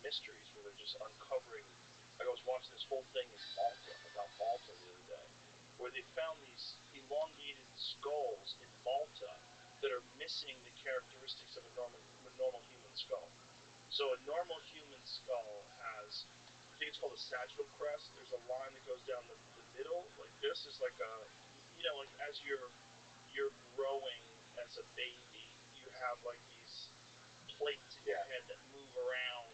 mysteries where they're just uncovering. Like I was watching this whole thing in Malta about Malta the other day, where they found these elongated skulls in Malta that are missing the characteristics of a normal human skull. So a normal human skull has, I think it's called a sagittal crest. There's a line that goes down the middle, like this. Is like a, like as you're growing as a baby, you have like these plates in your head that move around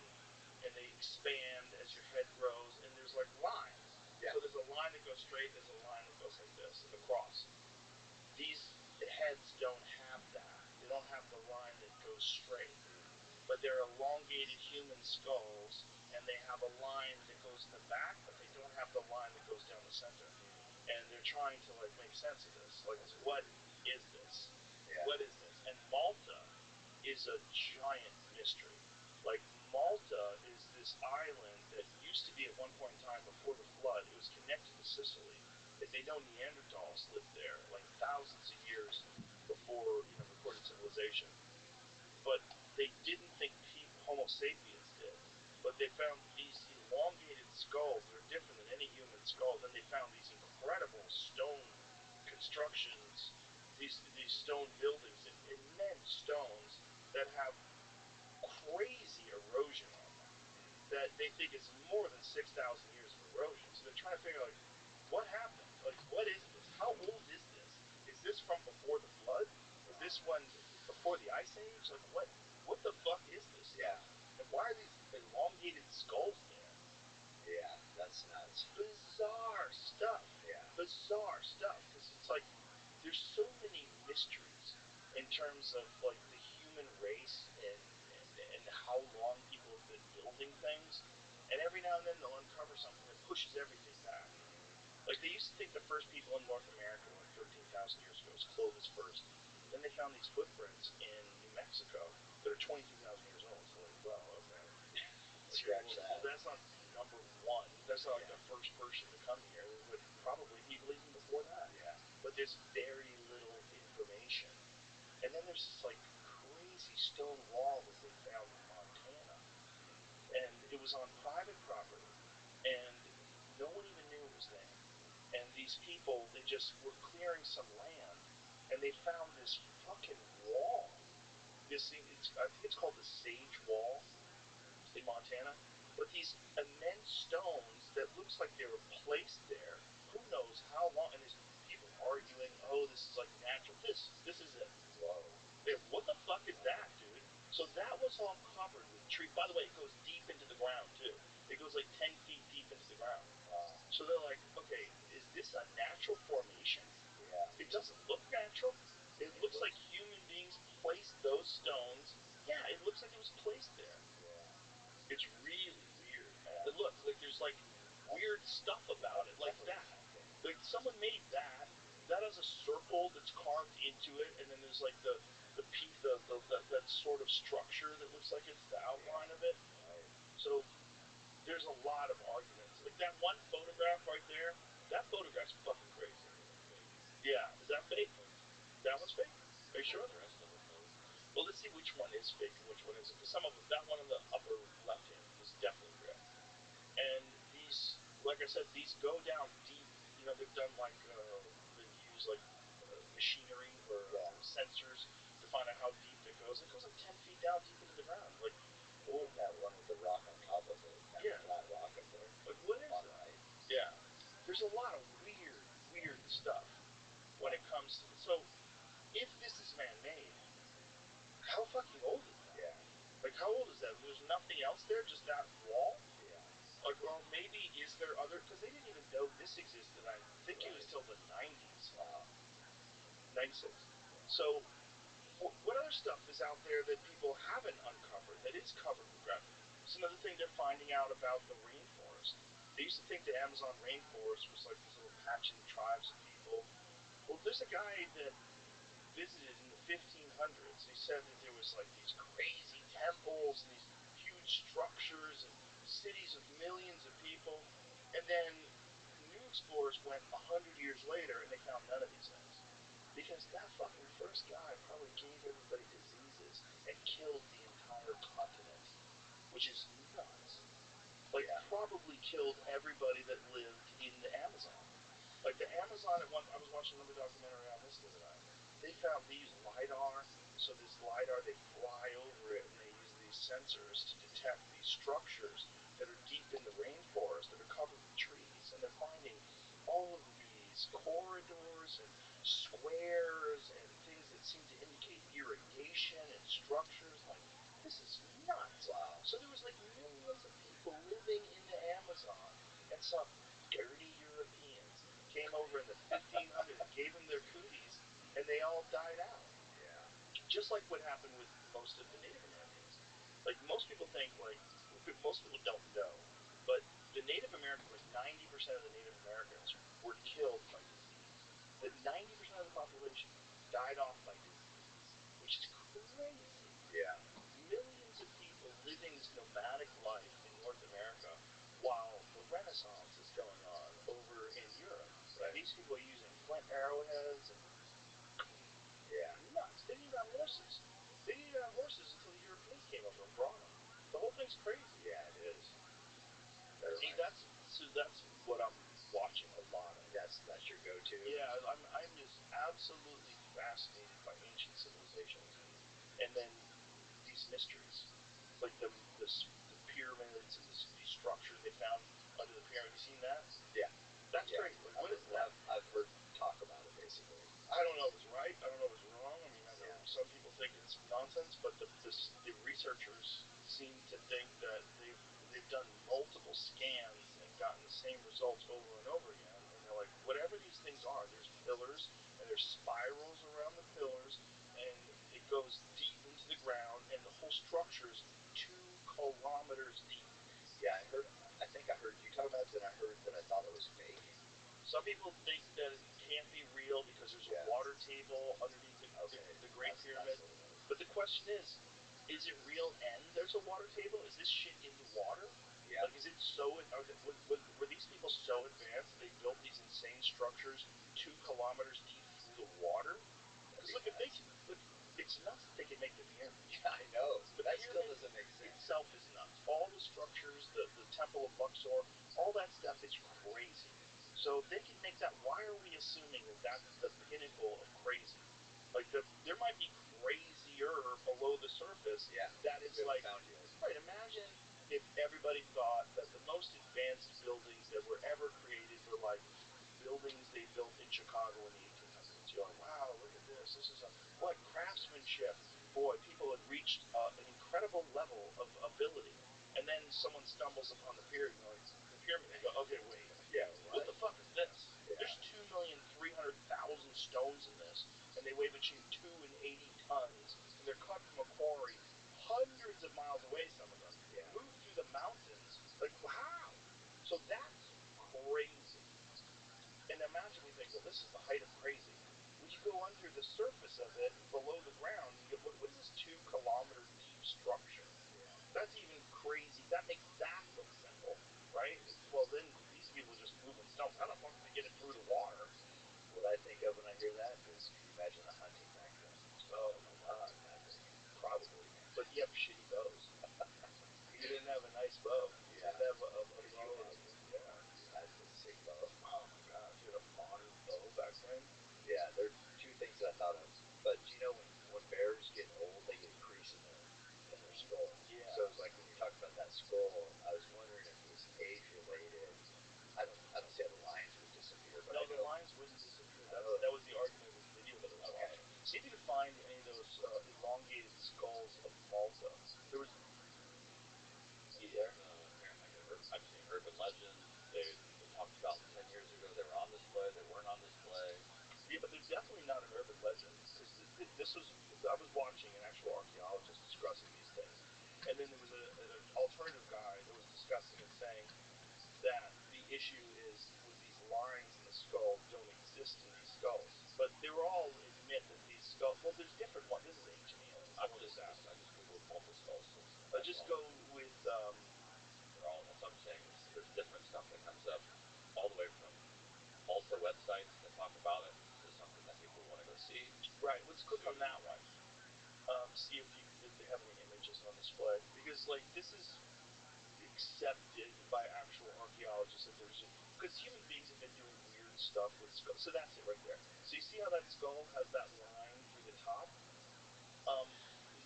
and they expand as your head grows, and there's like lines. Yeah. So there's a line that goes straight, there's a line that goes like this, across. These heads don't have that. They don't have the line that goes straight. But they're elongated human skulls, and they have a line that goes in the back, but they don't have the line that goes down the center. And they're trying to like make sense of this. Like, what is this? Yeah. What is this? And Malta is a giant mystery. Like, Malta is this island that used to be at one point in time before the flood. It was connected to Sicily. They know Neanderthals lived there like thousands of years before recorded civilization. But they didn't think Homo sapiens did. But they found these elongated skulls that are different than any human skull. Then they found these incredible stone constructions, these stone buildings, immense stones that have crazy erosion on them that they think is more than 6,000 years of erosion. So they're trying to figure out, like, what happened? Like, what is this? How old is this? Is this from before the flood? Is this one before the Ice Age? Like, what the fuck is this? Yeah. And why are these elongated skulls there? Yeah, that's nuts. Bizarre stuff. Yeah. Bizarre stuff. Because it's like, there's so many mysteries in terms of, like, the human race and how long people have been building things. And every now and then they'll uncover something that pushes everything back. Like, they used to think the first people in North America, like 13,000 years ago, was Clovis first. Then they found these footprints in New Mexico that are 22,000 years old. So, like, well, okay. Scratch that. Well, that's not number one. That's not like the first person to come here. But probably people even before that. Yeah. But there's very little information. And then there's this, like, crazy stone wall that they found in Montana. And it was on private property. And no one even knew it was there. And these people, they just were clearing some land, and they found this fucking wall. This thing, I think it's called the Sage Wall in Montana. But these immense stones that looks like they were placed there, who knows how long, and there's people arguing, oh, this is like natural. This is it. Whoa. What the fuck is that, dude? So that was all covered with trees. By the way, it goes deep into the ground, too. It goes like 10 feet deep into the ground. So they're like, okay, is this a natural formation? Yeah. It doesn't look natural. It looks like human beings placed those stones. Yeah, it looks like it was placed there. Yeah. It's really weird, man. It looks like there's like weird stuff about it, like that. Like someone made that. That has a circle that's carved into it, and then there's like the piece, that sort of structure that looks like it's the outline of it. So there's a lot of arguments. Like that one photograph right there, that photograph's fucking crazy. Yeah, is that fake? That one's fake? Are you sure? Well, let's see which one is fake and which one isn't. Because some of them, that one on the upper left hand is definitely real. And these, like I said, these go down deep. They've done like, they've used like machinery or sensors to find out how deep it goes. It goes like 10 feet down deep into the ground. Like, oh, that one with the rock on top of it. Yeah. Flat rock up there. Like, what is that? Right. Yeah. There's a lot of weird stuff when it comes to. So, if this is man-made, how fucking old is that? Yeah. Like, how old is that? There's nothing else there, just that wall? Yeah. Like, or maybe is there other? Because they didn't even know this existed. I think it was till the 90s. 96. So, what other stuff is out there that people haven't uncovered that is covered with gravity? It's another thing they're finding out about the rainforest. They used to think the Amazon rainforest was like these little patching tribes of people. Well, there's a guy that visited in the 1500s. He said that there was like these crazy temples and these huge structures and cities of millions of people. And then new explorers went 100 years later and they found none of these things. Because that fucking first guy probably gave everybody diseases and killed the entire continent. Which is nuts. probably killed everybody that lived in the Amazon. Like the Amazon at one, I was watching another documentary on this the other night. They use lidar. So this lidar, they fly over it and they use these sensors to detect these structures that are deep in the rainforest that are covered with trees, and they're finding all of these corridors and squares and things that seem to indicate irrigation and structures. Like, this is nuts. Wow. So there was like millions of people living in the Amazon, and some dirty Europeans came over in the 1500s, gave them their cooties, and they all died out. Yeah. Just like what happened with most of the Native Americans. Like most people think, like most people don't know, but the Native Americans, like 90% of the Native Americans, were killed by disease. That 90% of the population died off by disease, which is crazy. Yeah. Millions of people living this nomadic life in North America while the Renaissance is going on over in Europe. Right. And these people are using flint arrowheads and nuts. They didn't even have horses. They didn't even have horses until the Europeans came over and brought them. The whole thing's crazy. Yeah, it is. See, that's what I'm watching a lot of. That's your go-to. Yeah, I'm just absolutely fascinated by ancient civilizations, and then these mysteries, like the pyramids and these structures they found under the pyramid. Have you seen that? Yeah. That's great. Like, what is that? I've heard talk about it basically. I don't know if it's right. I don't know if it's wrong. I mean, I know some people think it's nonsense, but the researchers seem to think that they've done multiple scans and gotten the same results over and over again. And they're like, whatever these things are, there's pillars and there's spirals around the pillars, and it goes deep into the ground, and the whole structure is 2 kilometers deep. Yeah, I think I heard you talk about it, and I heard that I thought it was fake. Some people think that it can't be real because there's a water table underneath the Great Pyramid. But the question is it real and there's a water table? Is this shit in the water? Yeah. Like, is it so... Were these people so advanced they built these insane structures 2 kilometers deep through the water? Because look, it's nuts that they can make the pyramid. Yeah, I know. The that pyramid still doesn't make sense. Itself is nuts. All the structures, the Temple of Luxor, all that stuff is crazy. So if they can make that, why are we assuming that that's the pinnacle of crazy? Like, there might be crazier below the surface. Yeah. That is like... Found you. Right, imagine if everybody thought that the most advanced buildings that were ever created were like buildings they built in Chicago in the 1800s. You're like, wow, look at this. This is what craftsmanship. Boy, people have reached an incredible level of ability. And then someone stumbles upon the pyramid, and they go, okay, wait. Yeah, what the fuck is this? Yeah. There's 2,300,000 stones in this, and they weigh between 2 and 80 tons, and they're cut from a quarry hundreds of miles away, some of them. Yeah. Moved through the mountains. Like, how? So that's crazy. And imagine we think, well, this is the height of crazy. When you go under the surface of it, below the ground, you go, what is this 2 kilometer deep structure? Yeah. That's even crazy. That makes that look simple, right? Well, then these people are just moving stones. How the fuck did they get it through the water? What I think of when I hear that is, can you imagine the hunting back then? Oh my god, probably. But you have shitty bows. You didn't have a nice bow. You didn't have a bow. Yeah. That's a sick bow. Oh my god, if you had a modern bow back then. Yeah, there are two things that I thought of. But do you know when bears get old, they get a crease in their skull? Yeah. So it's like when you talk about that skull, I was wondering if it was age related. I don't see how the lines would disappear. But No, the lines wouldn't disappear. That was the argument with the video that I was watching. See if you can find any of those elongated skulls of Malta. There was... You there? I've seen urban legends. They talked about 10 years ago they were on display, they weren't on display. Yeah, but they're definitely not an urban legend. Because I was watching an actual archaeologist discussing these things. And then there was an alternative guy that was discussing and saying that the issue is with these lines in the skull don't exist in these skulls. But they were all admit that these skulls... Well, there's different ones. This is ancient aliens. I just Googled Malta skulls. Just go with... That's what I'm saying. There's different stuff that comes up all the way from Malta websites that talk about it to something that people want to go see. Right, let's click on that one. See if they have any images on display. Because, like, this is accepted by actual archaeologists that there's because human beings have been doing weird stuff with skulls. So that's it right there. So you see how that skull has that line through the top?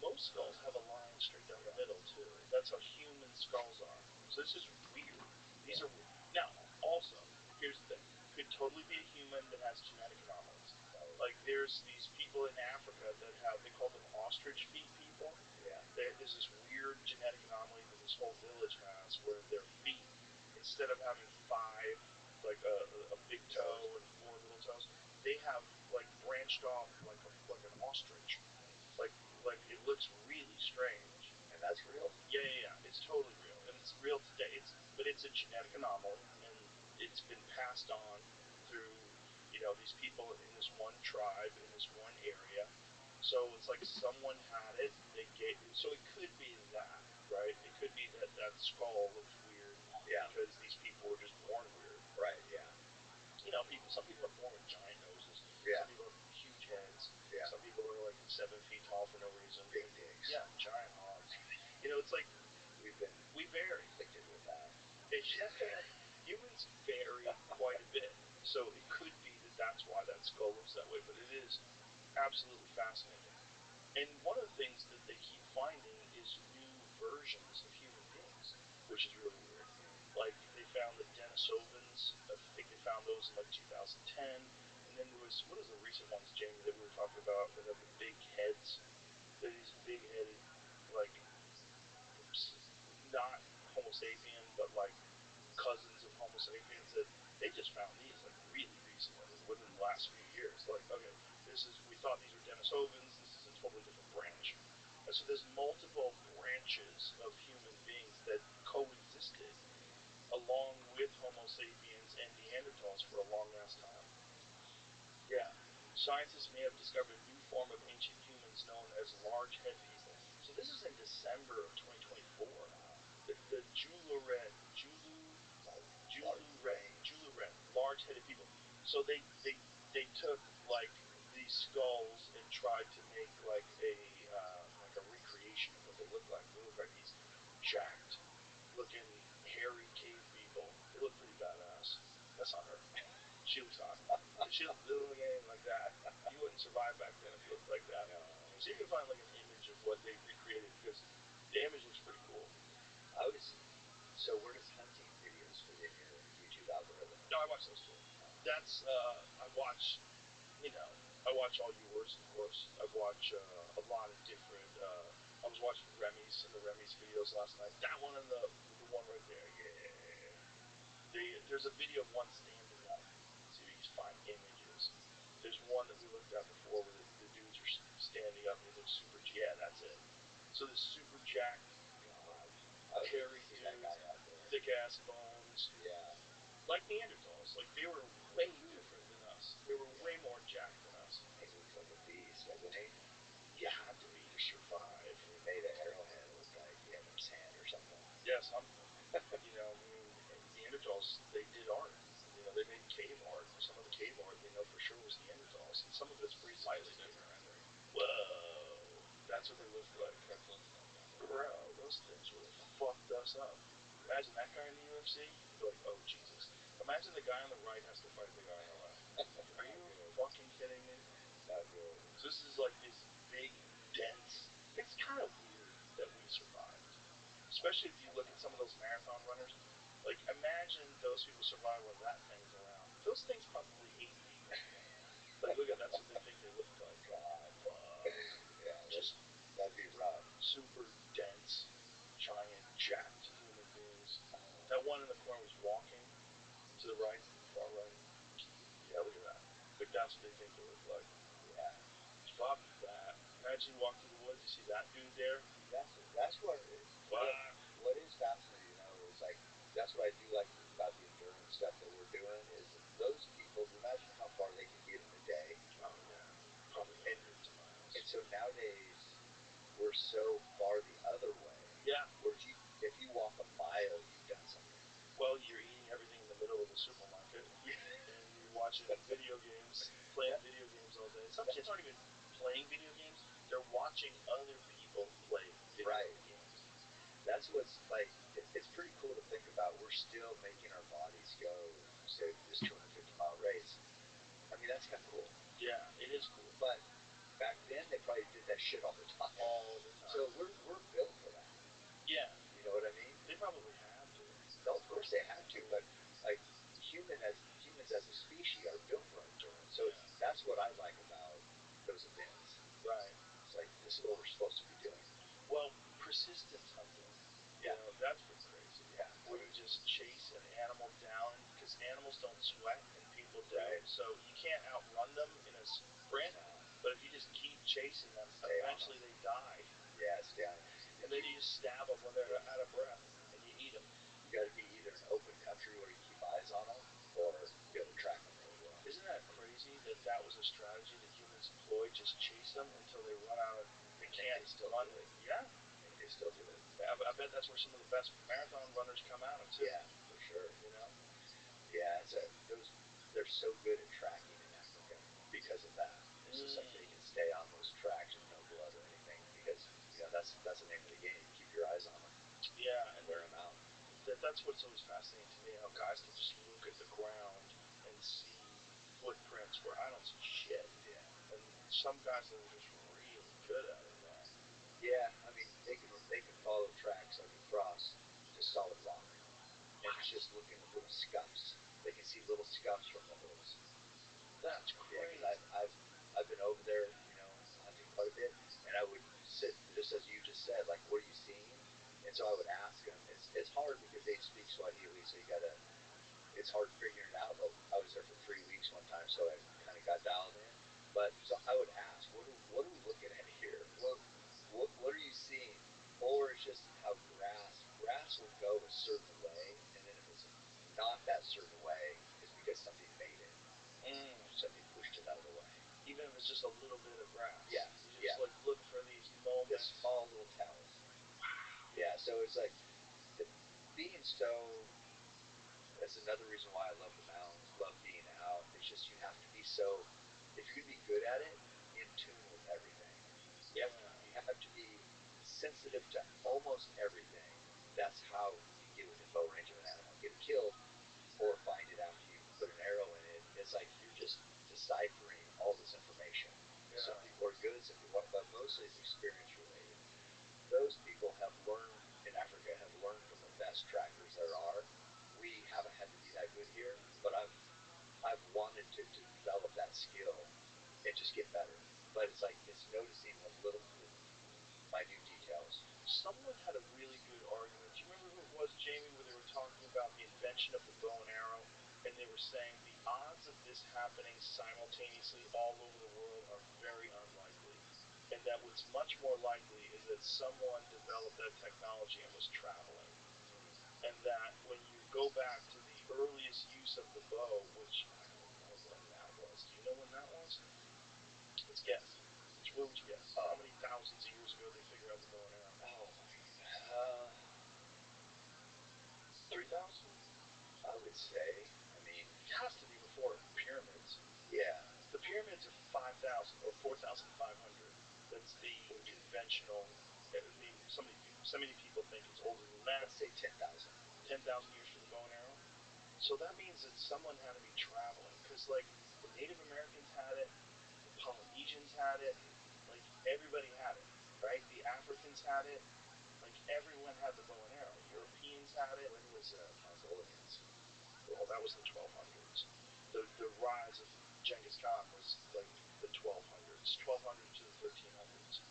Most skulls have a line straight down the middle too. That's how human skulls are. So this is weird. These are weird. Now, also, here's the thing. Could totally be a human that has genetic anomalies. Like there's these people in Africa that have, they call them ostrich feet people. Yeah. There's this weird genetic anomaly that this whole village has where their feet, instead of having five, like a big toe and four little toes, they have like branched off like an ostrich. Like it looks really strange. And that's real? Yeah. It's totally real. And it's real today. But it's a genetic anomaly and it's been passed on through, these people in this one tribe, in this one area. So it's like someone had it, so it could be that, right? It could be that skull looks weird because these people were just born weird. Right, yeah. Some people are born with giant noses. Yeah. Some people have huge heads. Yeah. Some people are like 7 feet tall for no reason. Big dicks. Yeah, giant hogs. It's like we vary. Afflicted with that. Humans vary quite a bit. So it could be that that's why that skull looks that way, but it is absolutely fascinating. And one of the things that they keep finding is new versions of human beings, which is really weird. Like they found the Denisovans. I think they found those in like 2010. And then there was, what is the recent ones, Jamie, that we were talking about that have the big heads? They're these big-headed, like, not Homo sapien, but like cousins of Homo sapiens that they just found these like really recently, within the last few years. Like, okay, we thought these were Denisovans, this is a totally different branch. And so there's multiple branches of human beings that coexisted along with Homo sapiens and Neanderthals for a long ass time. Yeah. Scientists may have discovered a new form of ancient humans known as large head people. So this is in December of 2024. The Julu-red, large-headed people. So they took like these skulls and tried to make like a recreation of what they look like. They look like these jacked looking hairy cave people. They look pretty badass. That's not her. She looks hot. She doesn't look anything like that. You wouldn't survive back then if you looked like that. No. So you can find like an image of what they recreated because the image looks pretty cool. So where does hunting videos fit in your YouTube algorithm? No, I watch those too. That's I watch all yours, of course. I watch a lot of different. I was watching Remy's and the Remy's videos last night. That one and the one right there. Yeah. There's a video of one standing up. So you can find images. There's one that we looked at before where the dudes are standing up and they look super. Yeah, that's it. So this super jacked, hairy dudes, thick ass bones. Yeah. Like Neanderthals. Like they were way different than us. They were way more jacked than us. He looks like a beast, doesn't he? You had to be to survive. He made an arrowhead look like he had in his hand or something. Yeah, Neanderthals, they did art. They made cave art. Some of the cave art they know for sure was Neanderthals, and some of it's pretty Slightly different rendering. Whoa, that's what they look like. Bro, those things would have fucked us up. Imagine that guy in the UFC. You'd be like, oh Jesus. Imagine the guy on the right has to fight the guy on the left. Are you fucking kidding me? Not good. So this is like this big, dense. It's kind of weird that we survived, especially if you look at some of those marathon runners. Like, imagine those people survive when that thing's around. Those things probably ate people. Like, look at that's what they think they look like. God. Yeah, Just that'd be rough. super dense, giant, jacked human beings. That one in the corner was walking to the right, far right. Yeah, look at that. Like, that's what they think they look like. Yeah. Fuck that. Imagine you walk through the woods, you see that dude there. That's what what is fascinating, is like that's what I do like about the endurance stuff that we're doing is those people. Imagine how far they can get in a day. Oh yeah, probably hundreds of miles. And so nowadays we're so far the other way. Yeah. Where if you walk a mile, you've done something. Well, you're eating everything in the middle of the supermarket, and you're watching video games, playing video games all day. Some kids aren't even playing video games; they're watching other people play video games. That's what's like. it's pretty cool to think about. We're still making our bodies go, say, this 250-mile race. I mean, that's kind of cool. Yeah, it is cool. But back then, they probably did that shit all the time. All the time. So we're built for that. Yeah. You know what I mean? They probably had to. No, of course they had to, but like humans as a species are built for endurance. So that's what I like about those events. Right. It's like, this is what we're supposed to be doing. Well, persistence hunting. You know, that's pretty crazy. Yeah. Where you just chase an animal down, because animals don't sweat and people do. Right. So you can't outrun them in a sprint, but if you just keep chasing them, eventually they die. Yeah, stay on. And then you just stab them when they're out of breath, and you eat them. You got to be either in open country where you keep eyes on them, or be able to track them really well. Isn't that crazy that that was a strategy that humans employed? Just chase them until they run out of. They can't still run. do it. Yeah. They still do it. I bet that's where some of the best marathon runners come out of too. Yeah, for sure. You know. Yeah, they're so good at tracking in Africa because of that. It's just like they can stay on those tracks with no blood or anything because that's the name of the game. You keep your eyes on them. Yeah, and wear them out. That's what's always fascinating to me. How guys can just look at the ground and see footprints where I don't see shit. Yeah. And some guys are just really good at it, man. Yeah, I mean they can follow tracks like across just solid rock, and it's just looking at little scuffs. They can see little scuffs from the hooves. That's crazy. Yeah, because I've been over there, hunting quite a bit, and I would sit just as you just said, like, what are you seeing? And so I would ask them. It's hard because they speak Swahili, so it's hard figuring it out. But I was there for 3 weeks one time, so I kind of got dialed in. But so I would ask, what are we looking at here? What are you seeing? Or it's just how grass will go a certain way, and then if it's not that certain way, it's because something made it. Something pushed it out of the way. Even if it's just a little bit of grass. Yeah. You just like look for these moments. The small little tells. Wow. Yeah. So it's like being so. That's another reason why I love the mountains. Love being out. It's just you have to be so. If you're gonna be good at it, in tune with everything. You have to be sensitive to almost everything. That's how you get within bow range of an animal. Get it killed or find it after you put an arrow in it. It's like you're just deciphering all this information. Yeah. Some people are good, some people, but mostly it's experience related. Those people in Africa have learned from the best trackers there are. We haven't had to be that good here, but I've wanted to develop that skill and just get better. But it's like it's noticing the little minute details. Someone had a really good argument. Do you remember who it was, Jamie, where they were talking about the invention of the bow and arrow, and they were saying the odds of this happening simultaneously all over the world are very unlikely, and that what's much more likely is that someone developed that technology and was traveling, and that when you go back to the earliest use of the bow, which I don't know when that was. Do you know when that was? Let's guess. What would you guess? How many thousands of years ago they figured out the bow and arrow? Oh my. 3,000? I would say. I mean, it has to be before pyramids. Yeah. The pyramids are 5,000 or 4,500. That's the conventional. So many people think it's older than that. Let's say 10,000. 10,000 years for the bow and arrow. So that means that someone had to be traveling, because like the Native Americans had it, the Polynesians had it, like everybody had it, right? The Africans had it, like everyone had the bow and arrow. Europeans had it. When was Mongolians? Well, that was the 1200s. The rise of Genghis Khan was like the 1200s, 1200 to the 1300s.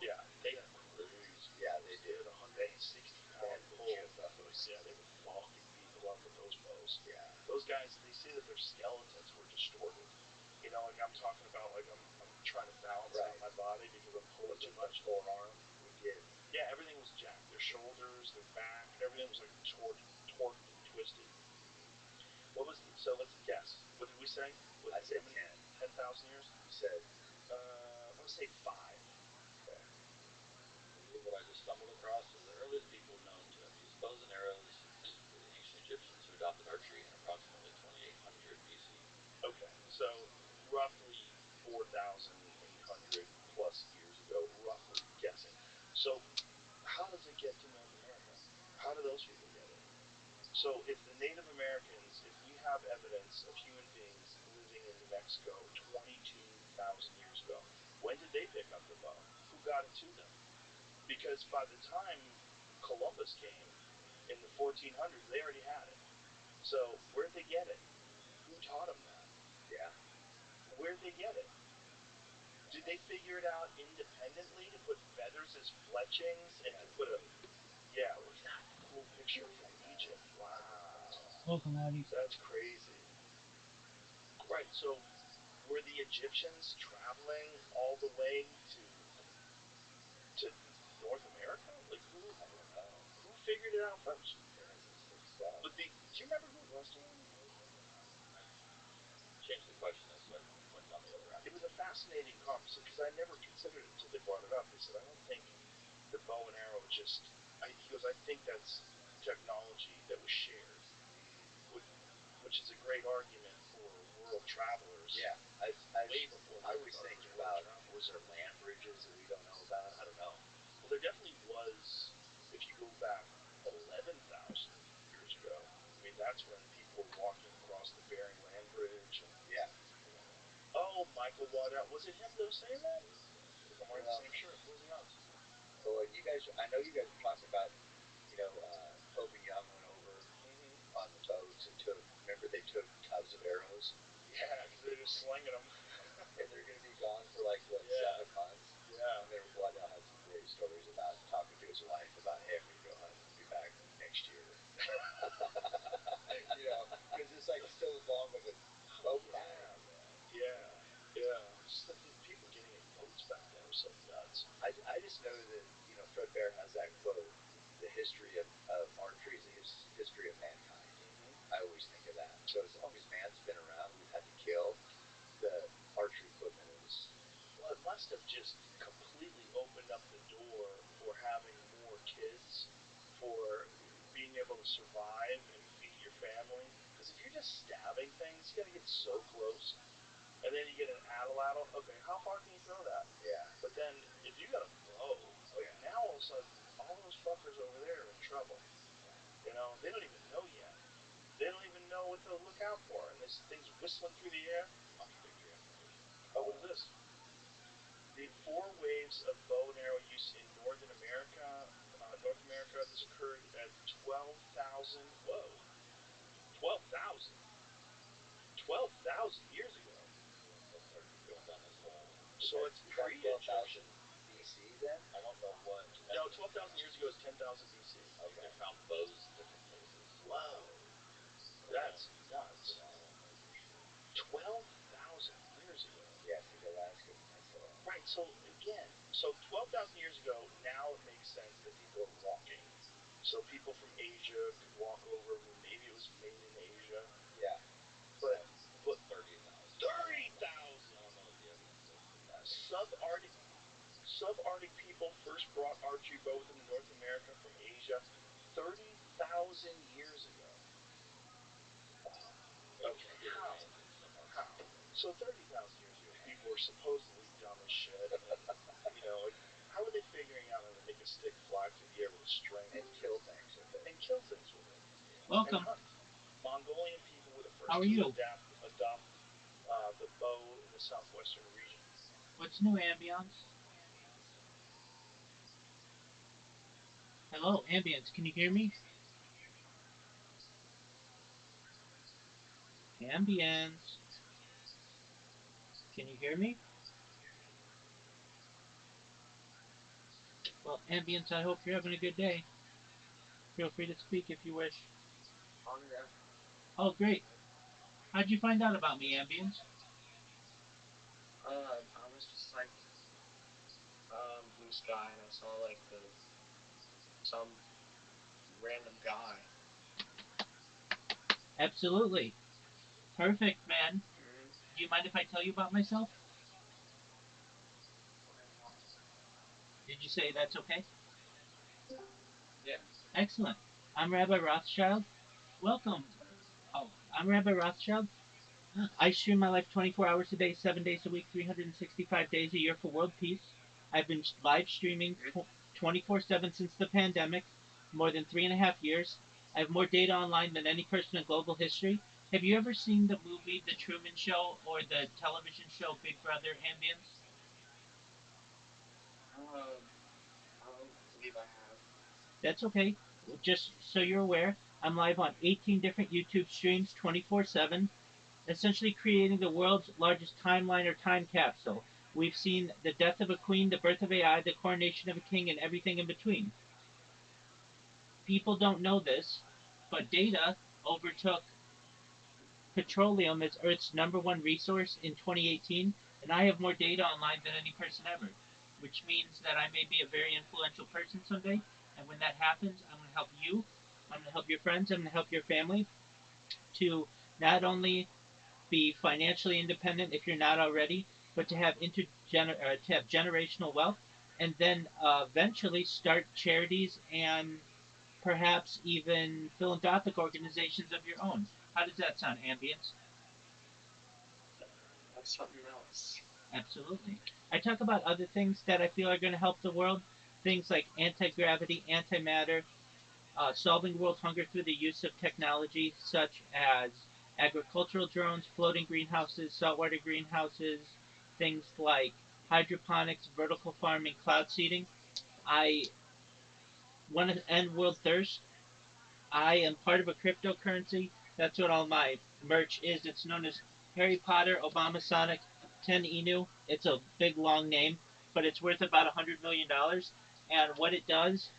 Yeah, they had crazy. Yeah, they They did. had 160-pound bulls. Yeah, they were fucking people up with those bows. Yeah. Those guys, they say that their skeletons were distorted. You know, like I'm talking about, like I'm trying to balance out my body because I'm pulling too much. Forearm, we did. Yeah, everything was jacked. Their shoulders, their back, everything was like torqued and twisted. So let's guess. What did we say? I said 10,000 years? You said? I'm going to say 5. Okay. What I just stumbled across is the earliest people known to have used bows and arrows were the ancient Egyptians who adopted archery in approximately 2800 BC. Okay, so roughly 4,800 plus years ago, roughly guessing. So how does it get to North America? How do those people get it? So if the Native Americans, if we have evidence of human beings living in New Mexico 22,000 years ago, when did they pick up the bow? Who got it to them? Because by the time Columbus came in the 1400s, they already had it. So where'd they get it? Who taught them that? Yeah. Where'd they get it? Did they figure it out independently to put feathers as fletchings and to put a... Yeah, look at that cool picture from Egypt. Wow. Welcome, Abby. That's crazy. Right, so were the Egyptians traveling all the way to North America? Like who? I don't know. Who figured it out first? There is some sick stuff. But do you remember who it was, Dan? Change the question as I went down the other It avenue. was a fascinating conversation because I never considered it until they brought it up. They said, I don't think the bow and arrow just... he goes, I think that's technology that was shared, which is a great argument for world travelers. Yeah, way before I was thinking about, was there land bridges that we don't know about? I don't know. Well, there definitely was. If you go back 11,000 years ago, I mean, that's when people were walking across the Bering Land Bridge. And, yeah. You know, oh, Michael Waddell. Was it him that was saying that? Look, I'm wearing the same shirt. What are the odds? Well, you guys, I know you guys were talking about, Pope and Young went over on the boats and remember they took tubs of arrows? Yeah, because they're just slinging them. And they're going to be gone for 7 months. Yeah. And then Waddell had some great stories about talking to his wife about, hey, I'm going to go hunt. I'll be back next year. Because it's like still as long of a boat ride. Yeah, yeah. Just the people getting in boats back then was so nuts. I just know that, Fred Bear has that quote, the history of archery is the history of mankind. I always think of that. So as long as man's been around, we've had to kill. The archery equipment is... Well, it must have just completely opened up the door for having more kids, for being able to survive and feed your family. Because if you're just stabbing things, you got to get so close. And then you get an atlatl. Okay, how far can you throw that? Yeah. But then if you got a bow, now all of a sudden, all those fuckers over there are in trouble. They don't even know yet. They don't even know what to look out for. And this thing's whistling through the air. Contradictory information. Oh, what is this? The 4 waves of bow and arrow use in North America, this occurred at 12,000. Whoa. 12,000? 12,000 years ago. Let's start going down this hole. So it's pre-Egyptian. BC then? I don't know what. No, 12,000 years ago is 10,000 BC. Okay. They found bows in different places. Whoa. That's nuts. 12,000 years ago. Yeah, see, Alaska Peninsula. Right, so again, 12,000 years ago, now it makes sense that people are walking. So people from Asia could walk over, maybe it was made in Asia. Yeah. But 30,000. 30,000! I don't know what the evidence is for that. Subarctic people first brought archery bows into North America from Asia 30,000 years ago. Wow. Okay, how? So 30,000 years ago, people were supposedly dumb as shit, and how are they figuring out how to make a stick fly through the air with a string and kill things with it? Welcome. Mongolian people were the first How are to you? adopt the bow in the southwestern region. What's new, Ambience? Hello, Ambience, can you hear me? Ambience. Can you hear me? Well, Ambience, I hope you're having a good day. Feel free to speak if you wish. Oh, great. How'd you find out about me, Ambience? I was just blue sky, and I saw some random guy. Absolutely. Perfect, man. Do you mind if I tell you about myself? Did you say that's okay? Yeah. Excellent. I'm Rabbi Rothschild. Welcome. Oh, I'm Rabbi Rothschild. I stream my life 24 hours a day, 7 days a week, 365 days a year for world peace. I've been live streaming 24/7 since the pandemic. more than 3.5 years. I have more data online than any person in global history. Have you ever seen the movie The Truman Show or the television show Big Brother Ambience? I don't believe I have. That's okay. Just so you're aware, I'm live on 18 different YouTube streams 24/7, essentially creating the world's largest timeline or time capsule. We've seen the death of a queen, the birth of AI, the coronation of a king, and everything in between. People don't know this, but data overtook petroleum as Earth's #1 resource in 2018, and I have more data online than any person ever, which means that I may be a very influential person someday. And when that happens, I'm going to help you, I'm going to help your friends, I'm going to help your family to not only be financially independent if you're not already, but to have to have generational wealth, and then eventually start charities and perhaps even philanthropic organizations of your own. How does that sound, Ambience? That's something else. Absolutely. I talk about other things that I feel are going to help the world. Things like anti gravity, antimatter, solving world hunger through the use of technology such as agricultural drones, floating greenhouses, saltwater greenhouses, things like hydroponics, vertical farming, cloud seeding. I want to end world thirst. I am part of a cryptocurrency. That's what all my merch is. It's known as Harry Potter Obama Sonic 10 Inu. It's a big long name, but it's worth about $100 million. And what it does,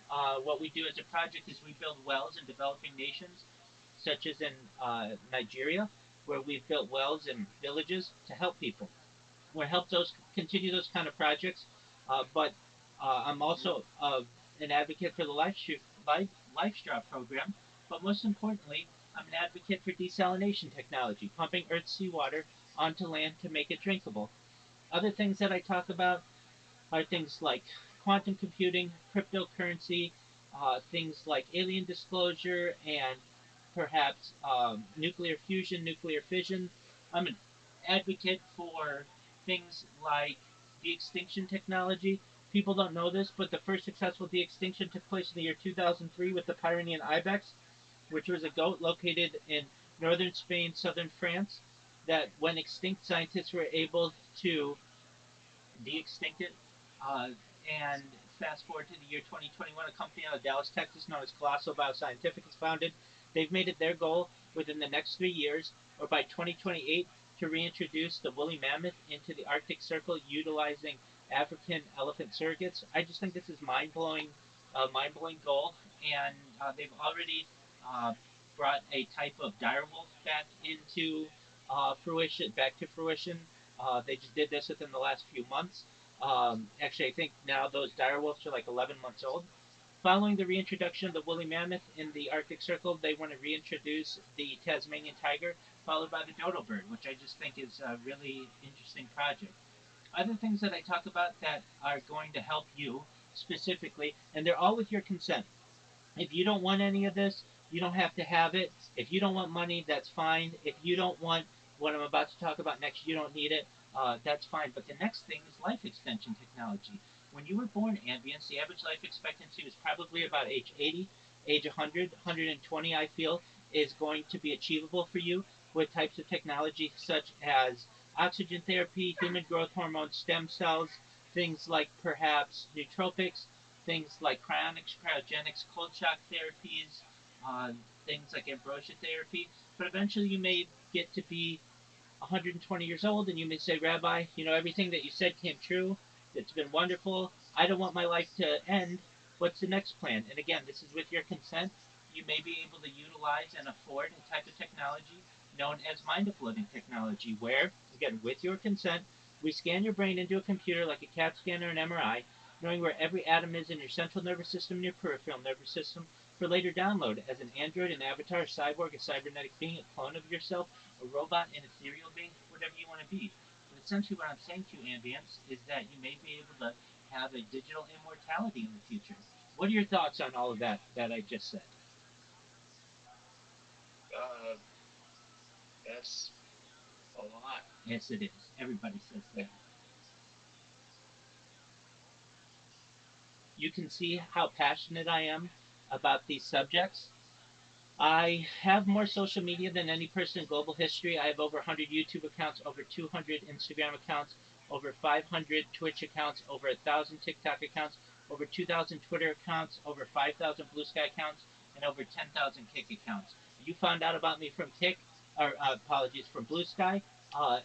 what we do as a project is we build wells in developing nations, such as in Nigeria, where we've built wells in villages to help people. We help those continue those kind of projects. But I'm also an advocate for the LifeStraw program. But most importantly, I'm an advocate for desalination technology, pumping Earth's seawater onto land to make it drinkable. Other things that I talk about are things like quantum computing, cryptocurrency, things like alien disclosure, and perhaps nuclear fusion, nuclear fission. I'm an advocate for things like de extinction technology. People don't know this, but the first successful de extinction took place in the year 2003 with the Pyrenean ibex, which was a goat located in northern Spain, southern France, that when extinct, scientists were able to de-extinct it. Uh, and fast forward to the year 2021, a company out of Dallas, Texas, known as Colossal Bioscientific, is founded. They've made it their goal within the next 3 years, or by 2028, to reintroduce the woolly mammoth into the Arctic Circle utilizing African elephant surrogates. I just think this is mind blowing goal, and they've already uh, brought a type of direwolf back to fruition. They just did this within the last few months. Actually, I think now those direwolves are like 11 months old. Following the reintroduction of the woolly mammoth in the Arctic Circle, they want to reintroduce the Tasmanian tiger, followed by the dodo bird, which I just think is a really interesting project. Other things that I talk about that are going to help you specifically, and they're all with your consent. If you don't want any of this, you don't have to have it. If you don't want money, that's fine. If you don't want what I'm about to talk about next, you don't need it. That's fine. But the next thing is life extension technology. When you were born, Ambience, the average life expectancy was probably about age 80, age 100, 120, I feel, is going to be achievable for you with types of technology such as oxygen therapy, human growth hormone, stem cells, things like perhaps nootropics, things like cryonics, cryogenics, cold shock therapies, uh, things like ambrosia therapy. But eventually you may get to be 120 years old and you may say, Rabbi, everything that you said came true. It's been wonderful. I don't want my life to end. What's the next plan? And again, this is with your consent. You may be able to utilize and afford a type of technology known as mind uploading technology, where, again, with your consent, we scan your brain into a computer like a CAT scan or an MRI, knowing where every atom is in your central nervous system and your peripheral nervous system, for later download as an android, an avatar, a cyborg, a cybernetic being, a clone of yourself, a robot, an ethereal being, whatever you want to be. But essentially, what I'm saying to you, Ambience, is that you may be able to have a digital immortality in the future. What are your thoughts on all of that I just said? Uh, that's a lot. Yes, it is. Everybody says that. You can see how passionate I am about these subjects. I have more social media than any person in global history. I have over 100 YouTube accounts, over 200 Instagram accounts, over 500 Twitch accounts, over 1,000 TikTok accounts, over 2,000 Twitter accounts, over 5,000 Blue Sky accounts, and over 10,000 Kick accounts. You found out about me from Kick, or apologies, from Blue Sky,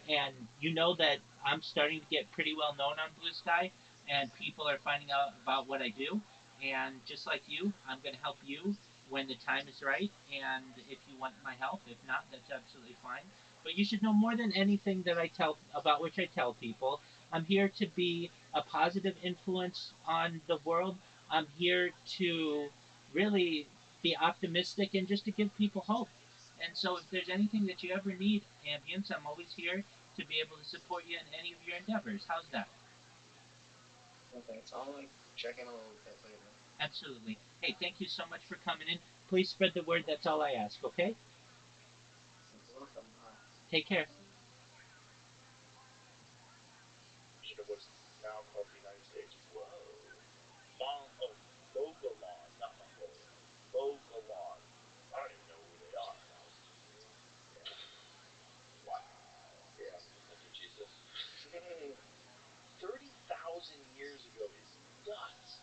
and you know that I'm starting to get pretty well known on Blue Sky, and people are finding out about what I do. And just like you, I'm going to help you when the time is right and if you want my help. If not, that's absolutely fine. But you should know more than anything that I tell about which I tell people. I'm here to be a positive influence on the world. I'm here to really be optimistic and just to give people hope. And so if there's anything that you ever need, ambience, I'm always here to be able to support you in any of your endeavors. How's that? No thanks. I'll like check in a little bit later. Absolutely. Hey, thank you so much for coming in. Please spread the word. That's all I ask, okay? You're welcome. Bye. Take care. Of what's now called the United States. Whoa. Mogollon, not Mongolia. Mogollon. I don't even know who they are. Thousands of years old. Yeah. Wow. Yeah. After Jesus. 30,000 years ago is nuts.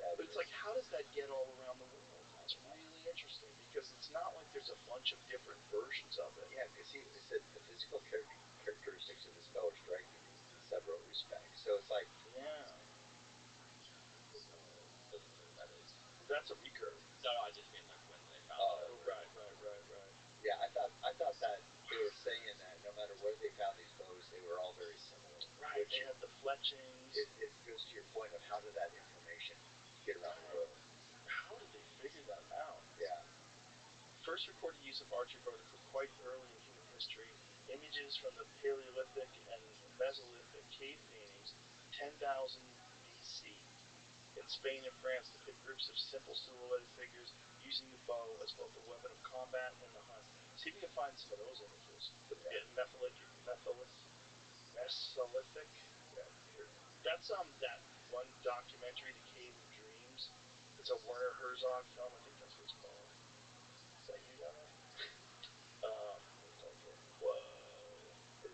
Yeah. But it's like, how does that get all around the world? That's really interesting because it's not like there's a bunch of different versions of it. Yeah, because he said the physical characteristics of this bow are striking in several respects. So it's like, Yeah. Doesn't say what that is. That's a recurve. No, I just mean like when they found Oh, it. Right. yeah, I thought that they were saying that no matter where they found these bows, they were all very similar. Right. They had the fletchings. It goes to your point of how did that information get around the world? How did they figure that out? Yeah. First recorded use of archery occurred quite early in human history. Images from the Paleolithic and Mesolithic cave paintings, 10,000 BC, in Spain and France depict groups of simple silhouetted figures using the bow as both a weapon of combat and the hunt. See if you can find some of those images. Yeah, Mesolithic. Yeah. Sure. That's that one documentary, The Cave of Dreams. It's a Werner Herzog film. I think that's what it's called. Is that you down there? What's that for? Whoa.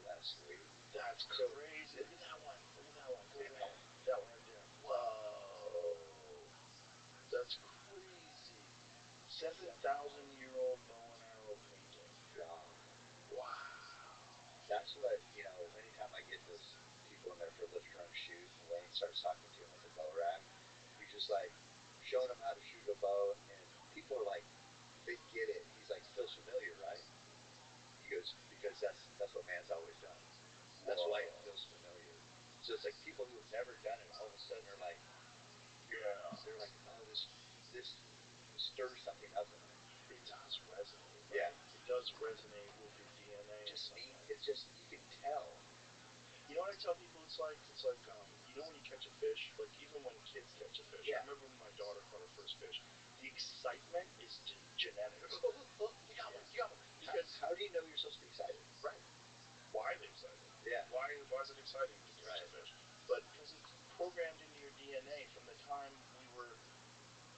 That's sweet. That's So, crazy. Look at that one. Look at that one. Go back. That one right there. Whoa. That's crazy. 7,000-year-old bow and arrow painting. God. Wow. That's what, anytime I get those people in there for lift run shoot, and Wayne starts talking to him at the bow rack, he's just like showing them how to shoot a bow, and people are like, they get it. He's like, feels familiar, right? He goes, because that's what man's always done. That's why it feels familiar. So it's like people who have never done it all of a sudden are like, Yeah. they're like, oh, this stirs something up in them. It does resonate, right? Yeah. It does resonate with your DNA. It's just you can tell. You know what I tell people it's like? It's like, when you catch a fish, like even when kids catch a fish. Yeah. I remember when my daughter caught her first fish. The excitement is genetics. Oh, you got one, you got one. Because how do you know you're supposed to be excited? Right. Why are they excited? Yeah. Why is it exciting to catch a fish? But because it's programmed into your DNA from the time we were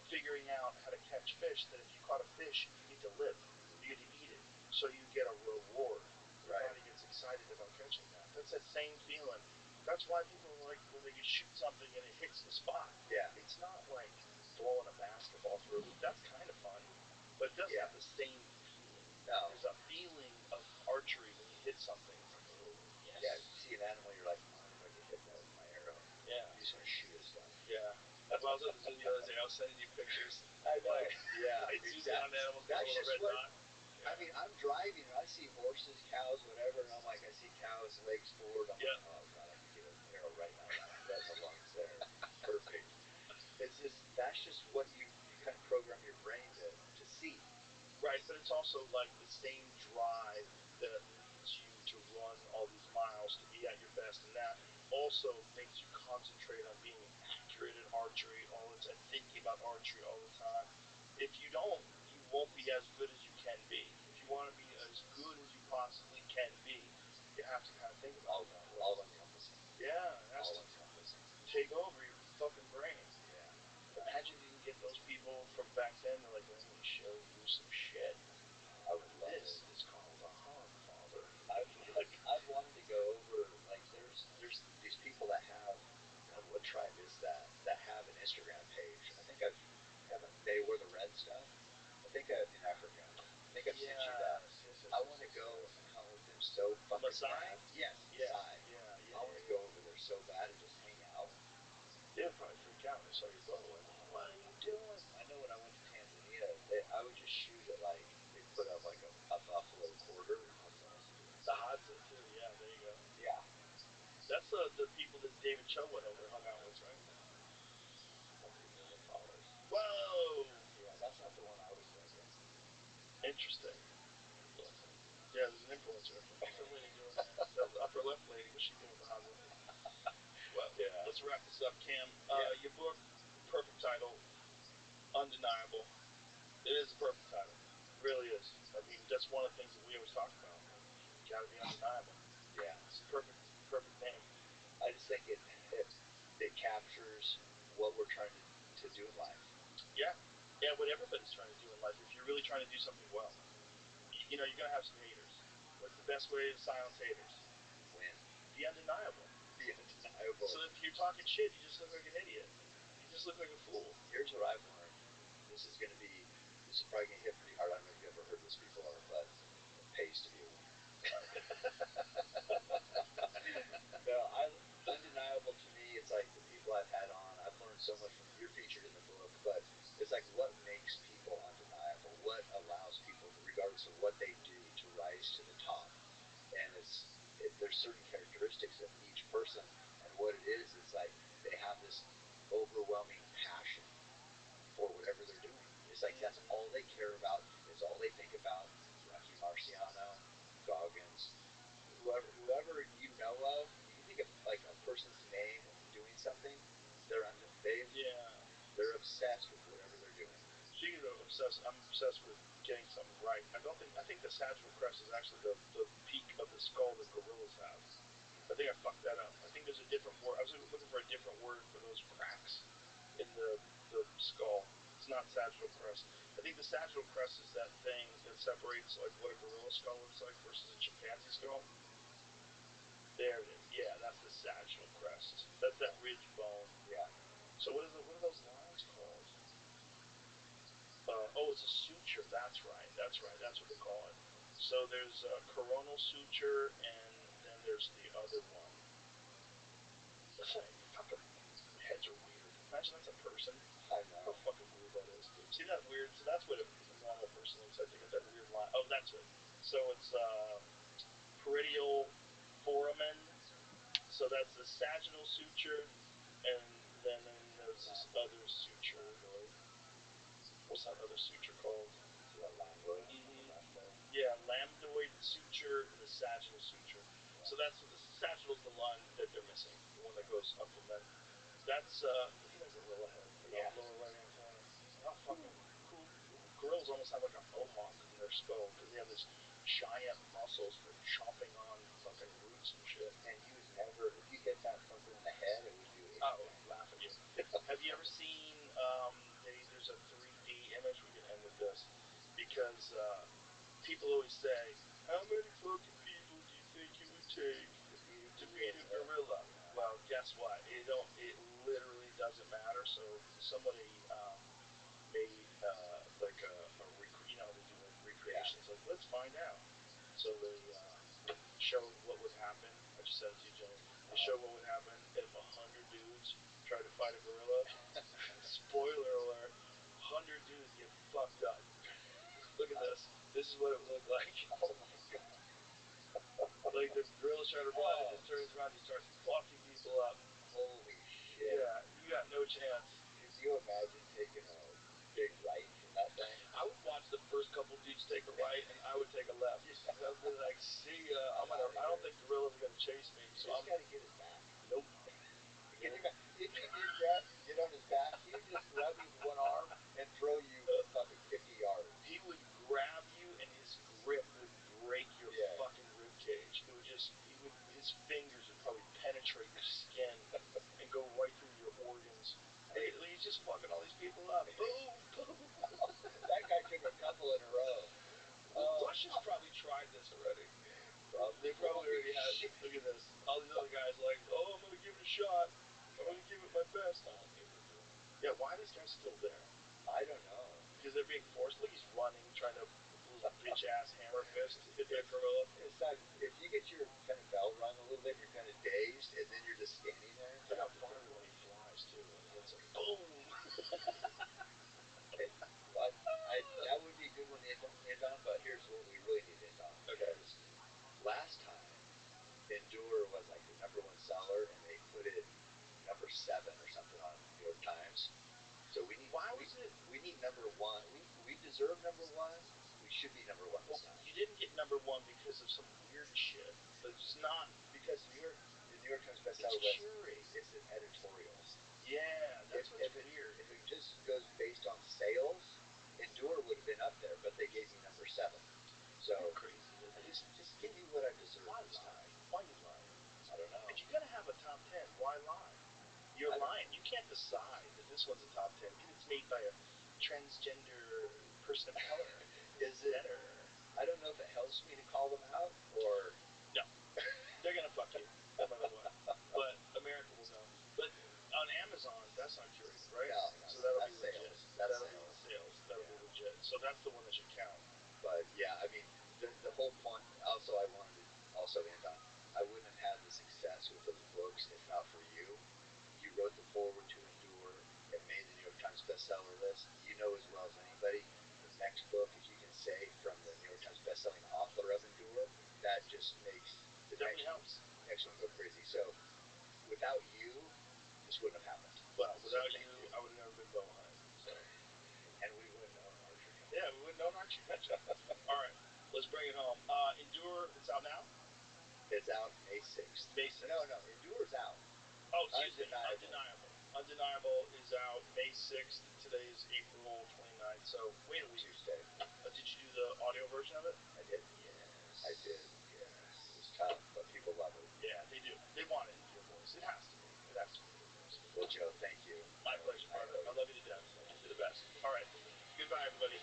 figuring out how to catch fish, that if you caught a fish, you get to live. You get to eat it. So you get a reward. Your body gets excited about catching that. That's that same feeling. That's why people like when they shoot something and it hits the spot. Yeah. It's not like throwing a basketball through a hoop. That's kind of fun. But it doesn't have the same feeling. No. There's a feeling of archery when you hit something. It's like, oh, yes. Yeah, you see an animal, you're like, oh, I don't want to get hit by my arrow. Yeah. You just want to shoot at stuff. Yeah. Well, I was at the zoo the other day. I was sending you pictures. I know. Like, yeah. I zoom in on animals with a That's little just red what. dot. Yeah. I mean, I'm driving and I see horses, cows, whatever, and I'm like, I see cows, legs forward. I'm like, oh god, I could get an arrow right now, right in the lungs there. Perfect. It's just that's just what you kind of program your brain to see. Right, but it's also like the same drive that leads you to run all these miles to be at your best, and that also makes you concentrate on being accurate at archery all the time, thinking about archery all the time. If you don't, you won't be as good as you can be. If you want to be as good as you possibly can be, you have to kind of think about that. All encompassing. Yeah, it has all to encompassing. take over your fucking brain. Yeah. Imagine if you can get those people from back then. They're like, let me show you some shit. I would love This it. is called a hog father. I've wanted to go over, like, there's these people that have, God, what tribe is that have an Instagram page? I think haven't they wear the red stuff? I think in Africa. I think I've sent you that. Yes, I want to go and hunt with them so fucking Maasai? bad. Yes, Yeah, Maasai. yeah. I want to go over there so bad and just hang out. They would probably freak out when they saw your bow. Like, what are you doing? I know when I went to Tanzania, I would just shoot at, like, they put up like a buffalo quarter. The Hadza too. Yeah, there you go. Yeah. That's the people that David Cho went over and hung out with, right? $1 million. Whoa! Yeah, that's not the one I was thinking. Interesting. Yeah, there's an influencer. What's the lady doing there? The upper left lady. What's she doing with the Hadza? Well, Yeah. let's wrap this up, Cam. Yeah. Your book, perfect title, undeniable. It is a perfect title. It really is. I mean, that's one of the things that we always talk about. You gotta be undeniable. Yeah. It's a perfect name. I just think it captures what we're trying to do in life. Yeah. Yeah, what everybody's trying to do in life. If you're really trying to do something well, you're gonna have some haters. What's the best way to silence haters? Win. Be undeniable. Be undeniable. So if you're talking shit, you just look like an idiot. You just look like a fool. Here's what I've learned. This is probably gonna hit pretty hard. I don't know if you've ever heard this before, but it pays to be a winner. No, undeniable to me. It's like the people I've had on. I've learned so much from. You're featured in the book, but it's like what makes people undeniable. What allows people, regardless of what they do, to rise to the top. And there's certain characteristics of each person, and what it is like they have this overwhelming passion for whatever they're doing. It's like that's all they care about. It's all they think about. Rocky Marciano, Goggins, whoever you know of, you can think of like a person's name doing something. They're obsessed with whatever they're doing. Speaking of obsessed, I'm obsessed with getting something right. I think the sagittal crest is actually the peak of the skull that gorillas have. I think I fucked that up. I think there's a different word. I was looking for a different word for those cracks in the skull. It's not sagittal crest. I think the sagittal crest is that thing that separates like what a gorilla skull looks like versus a chimpanzee skull. There it is. Yeah, that's the sagittal crest. That's that ridge bone. Yeah. So what are those lines called? It's a suture. That's right. That's what they call it. So there's a coronal suture, and then there's the other one. That's like fucking heads are weird. Imagine that's a person. I know. How fucking weird that is. See that weird? So that's what a normal person looks like. They got that weird line. Oh, that's it. So it's peridial foramen. So that's the sagittal suture, and then there's this other suture. What's that other suture called? Lambdoid. Mm-hmm. Yeah, lambdoid suture and the sagittal suture. So that's the sagittal's the line that they're missing, the one that goes up from them. That's look at that gorilla head in the lower right hand corner. How fucking cool! Gorillas almost have like a mohawk in their skull because they have this giant muscles for chomping on fucking roots and shit. And you would never, if you hit that fucker in the head, it would do anything. I would laugh at you. Have you ever seen? There's a 3D image. We can end with this because people always say, "How many fucking people do you think it would take to beat a gorilla?" Well, guess what? It literally doesn't matter. So somebody made like a they do like recreations. Like, let's find out. So they showed what would happen. I just said it to you, Jimmy. They showed what would happen if 100 dudes tried to fight a gorilla. Spoiler alert: 100 dudes get fucked up. Look at this. This is what it would look like. Oh my god. Like the gorilla's trying to run, and just turns around, and he starts fucking people up. Holy shit. Yeah, you got no chance. Could you imagine taking a big right from that thing? I would watch the first couple dudes take a right, and I would take a left. I would be like, see ya. I don't think gorillas are gonna chase me. So I'm gotta get his back. Nope. If you did that, get on his back, he would just grab you with one arm and throw you fucking 50 yards. He would grab you, and his grip would break your fucking rib cage. It would his fingers would probably penetrate your skin and go right through your organs. He's just fucking all these people up. Boom. because they're being forced. Look, he's running, trying to little bitch ass hammer fist hit that gorilla. It's not, if you get your kind of bell rung a little bit, you're kind of dazed, and then you're just standing there. Look how far when he flies too. When he hits a boom. But that would be a good one to end on. But here's what we really need to end on. Okay. Last time, Endure was like the #1 seller, and they put it #7 or something on New York Times. So we need. Why was it? We need #1. We deserve #1. We should be #1 this time. You didn't get #1 because of some weird shit. It's not because the New York Times bestseller list. It's an editorial. Yeah, that's what's weird. If it just goes based on sales, Endure would have been up there, but they gave me #7. So crazy. Just give me what I deserve this time. Why you lying? I don't know. If you're gonna have a top 10, why lie? You're lying. You can't decide that this one's a top 10 because it's made by a transgender person of color. Is it? I don't know if it helps me to call them out or no. They're gonna fuck you no matter what. But America will know. But on Amazon, that's not curated, right? No, so that'll be sales. legit. That'll be sales. That'll be legit. So that's the one that should count. But yeah, I mean, the whole point. Also, I wanted to also end on. I wouldn't have had the success with those books if not for you. You wrote the foreword to Endure. It made the New York Times bestseller list. You know as well as anybody. The next book, if you can say from the New York Times bestselling author of Endure, that just makes the next one go crazy. So without you, this wouldn't have happened. Well, without you, I would have never been bowhunting. So. And we wouldn't own archery. Yeah, we wouldn't own archery. All right, let's bring it home. Endure, it's out now? It's out May 6th. May 6th. No, Endure's out. Oh, Undeniable is out May 6th. Today is April 29th, so wait a week. Tuesday. Did you do the audio version of it? I did. Yes. I did. Yes. It was tough, but people love it. Yeah, they do. They want it in your voice. It has to be. It has to be. Well, Joe, thank you. My pleasure, brother. I love you to death. You're the best. All right. Goodbye, everybody.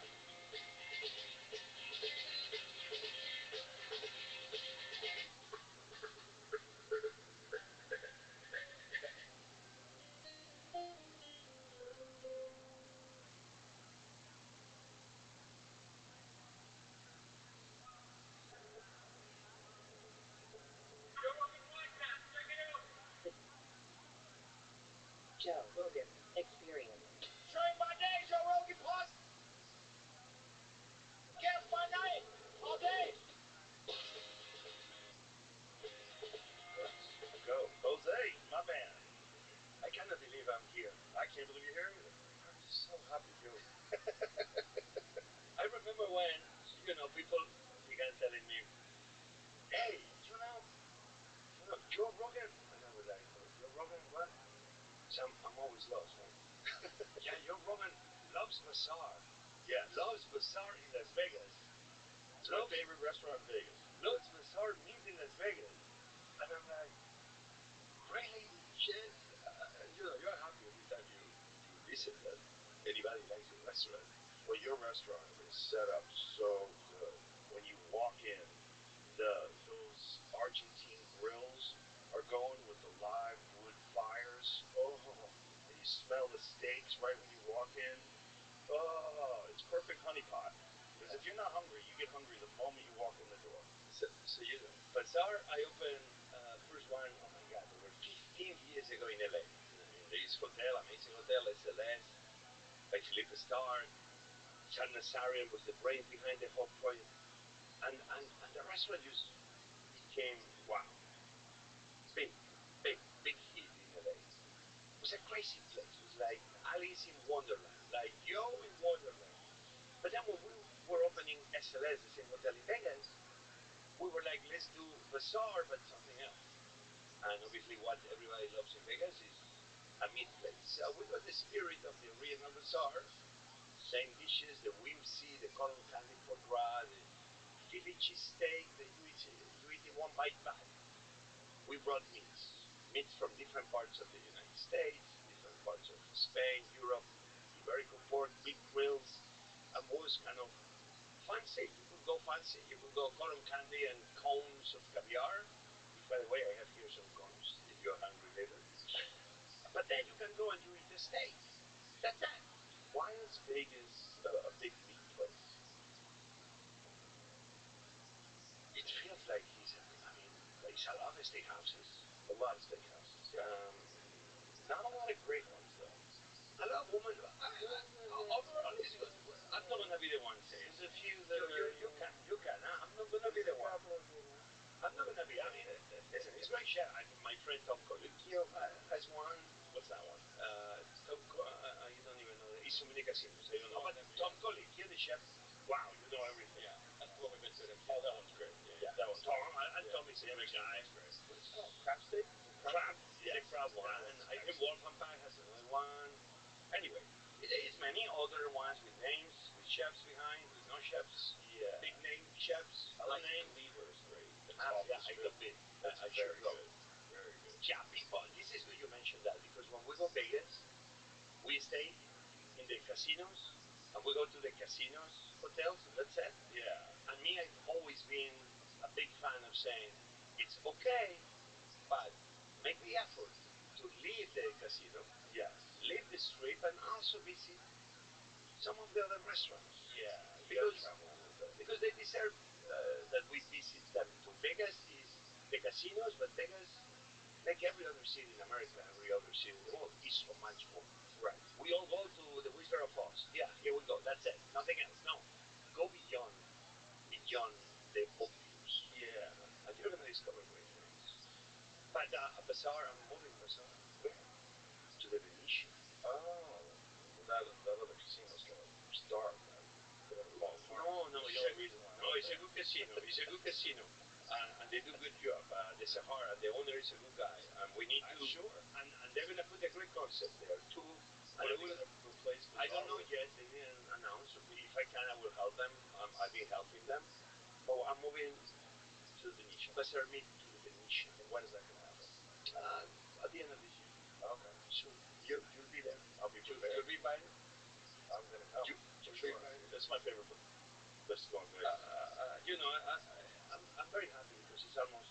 Joe Rogan Experience. During my day, Joe Rogan Plus. Guess my night. All day. Let's go. Jose, my man. I cannot believe I'm here. I can't believe you're here either. I'm just so happy, Joe. I remember when, people began telling me, hey, Joe Rogan. And I was like, Joe Rogan, what? So I'm always lost, right? Yeah, Joe Rogan loves Bazaar. Yeah. Loves Bazaar in Las Vegas. It's my favorite restaurant in Vegas. Loves Bazaar meat in Las Vegas. And I'm like, really? Shit? You're happy every time you listen that anybody likes your restaurant. Well, your restaurant is set up so good. When you walk in, those Argentine grills are going with the live wood fires. Oh, and you smell the steaks right when you walk in. Oh, it's perfect honeypot. Because if you're not hungry, you get hungry the moment you walk in the door. So you know, Bazaar, I opened first one, oh my God, over 15 years ago in LA. In this hotel, amazing hotel, SLS, by Philippe Starr. Chad Nazarian was the brain behind the whole project. And the restaurant just became, wow, big, big hit in LA. It was a crazy place. It was like Alice in Wonderland, like Joe in Wonderland. But then when we were opening SLS, the same hotel in Vegas, we were like, let's do Bazaar, but something else. And obviously what everybody loves in Vegas is a meat place. So we got the spirit of the original Bazaar, same dishes, the whimsy, the cotton candy foie gras, the Philly cheesesteak that you eat in one bite back. We brought meats from different parts of the United States, different parts of Spain, Europe, Iberico pork, big grills, and was kind of fancy. You could go fancy. You could go cotton candy and cones of caviar. Which, by the way, I have here some cones if you're hungry later. But then you can go and you eat the steak. That's it. Why is Vegas a steakhouses. A lot of steakhouses. Yeah. Not a lot of great ones though. I love women. Overall, it's good. I'm not gonna be the one saying. There's a few that You can. I'm not gonna be the there's a one. couple of good ones. I'm not gonna be. I mean, listen, it's great chef. My friend Tom Colicchio has one. What's that one? You don't even know. He's so many casinos. I don't know. But Tom Colicchio, the chef. Wow, you know everything. Yeah. When we visited him. Oh, that one's great. Yeah. That one's Tom, great. and Tom is a great guy. What is it called? Crab steak? Crab. Yeah. The crab one. That And one's I think excellent. Wolfgang Puck has another one. Anyway, there's many other ones with names, with chefs behind, with no chefs. Yeah. Big name chefs. I No like name. Cleaver is great. Yeah, I love it. That's I very sure go. good. Very good. Yeah, people. This is good you mentioned that because when we go Vegas, we stay in the casinos and we go to the casinos hotels and that's it. Yeah. And me, I've always been a big fan of saying it's okay, but make the effort to leave the casino, Yes. leave the strip, and also visit some of the other restaurants. Yeah. You Because gotta travel a little bit. because they deserve that we visit them too. Vegas is the casinos, but Vegas, like every other city in America, every other city in the world, is so much more. Right. We all go to the Wizard of Oz. Yeah, here we go. That's it. Nothing else. No, go beyond the obvious. Yeah. And you're gonna discover great things. But Bazaar, I'm moving Bazaar. Where? To the Venetian. Oh. Well, that other casino's gonna starve then. They're gonna fall apart. No, There's you a know, reason why. no, it's a good casino. It's a good casino. And they do good job. The Sahara, the owner is a good guy, and we need I'm to. sure. And they're gonna put a great concept there too. What are they gonna replace the I don't know yet. They didn't announce. If I can, I will help them. I've been helping them. But I'm moving to the Venetian? Bazaar meet to the Venetian. And when is that gonna happen? At the end of this year. Okay. Soon. You'll be there. I'll be prepared. You'll be invited. I'm gonna come. For You'll be sure. invited. That's my favorite place to go in Vegas. You know, I'm very happy because it's almost.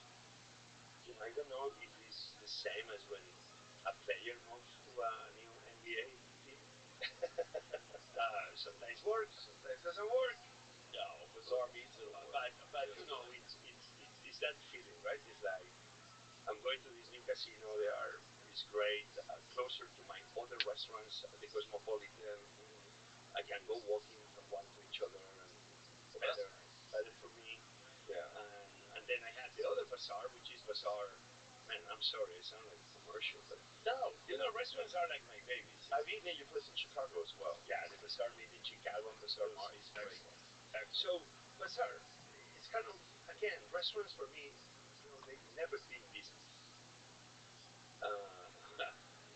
You know, I don't know if it's the same as when a player moves to a new NBA team. Sometimes works, sometimes doesn't work. No, Bazaar meets it. But you know, it's that feeling, right? It's like I'm going to this new casino. It's great, closer to my other restaurants, the Cosmopolitan. I can go walking from one to each other, and better, better for me. Yeah. And then I had the other bazaar, which is Bazaar. Man, I'm sorry, I sound like a commercial, but No, you know, restaurants are like my babies. I've eaten at your place in Chicago as well. Yeah, the Bazaar meat in Chicago and Bazaar Mar is great. Excellent. So Bazaar, it's kind of again restaurants for me. You know, they've never been business.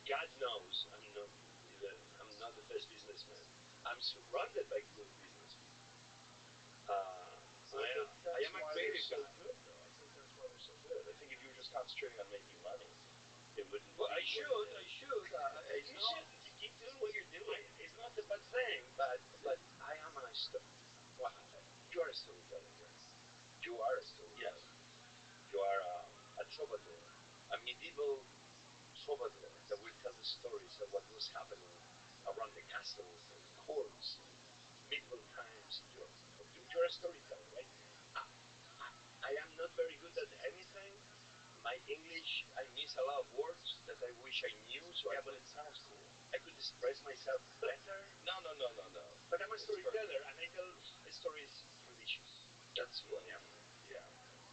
God knows I'm not the best businessman. I'm surrounded by good businessmen. I am a creative so guy. good, though. I think that's why they're so good. I think if you were just concentrating on making money, it wouldn't. Well, I be should. what it is. It's You not. should keep doing what you're doing. It's not a bad thing, but I am a well, you are a storyteller, right? You are a storyteller. Yes. You are a troubadour, a medieval troubadour that will tell the stories of what was happening around the castles and courts in medieval times. You're a storyteller, right? I, I am not very good at anything. My English, I miss a lot of words that I wish I knew, so Yeah, but it sounds cool. I could express myself better. No. But I'm a It's storyteller, and I tell stories delicious. That's what. Yeah. Yeah.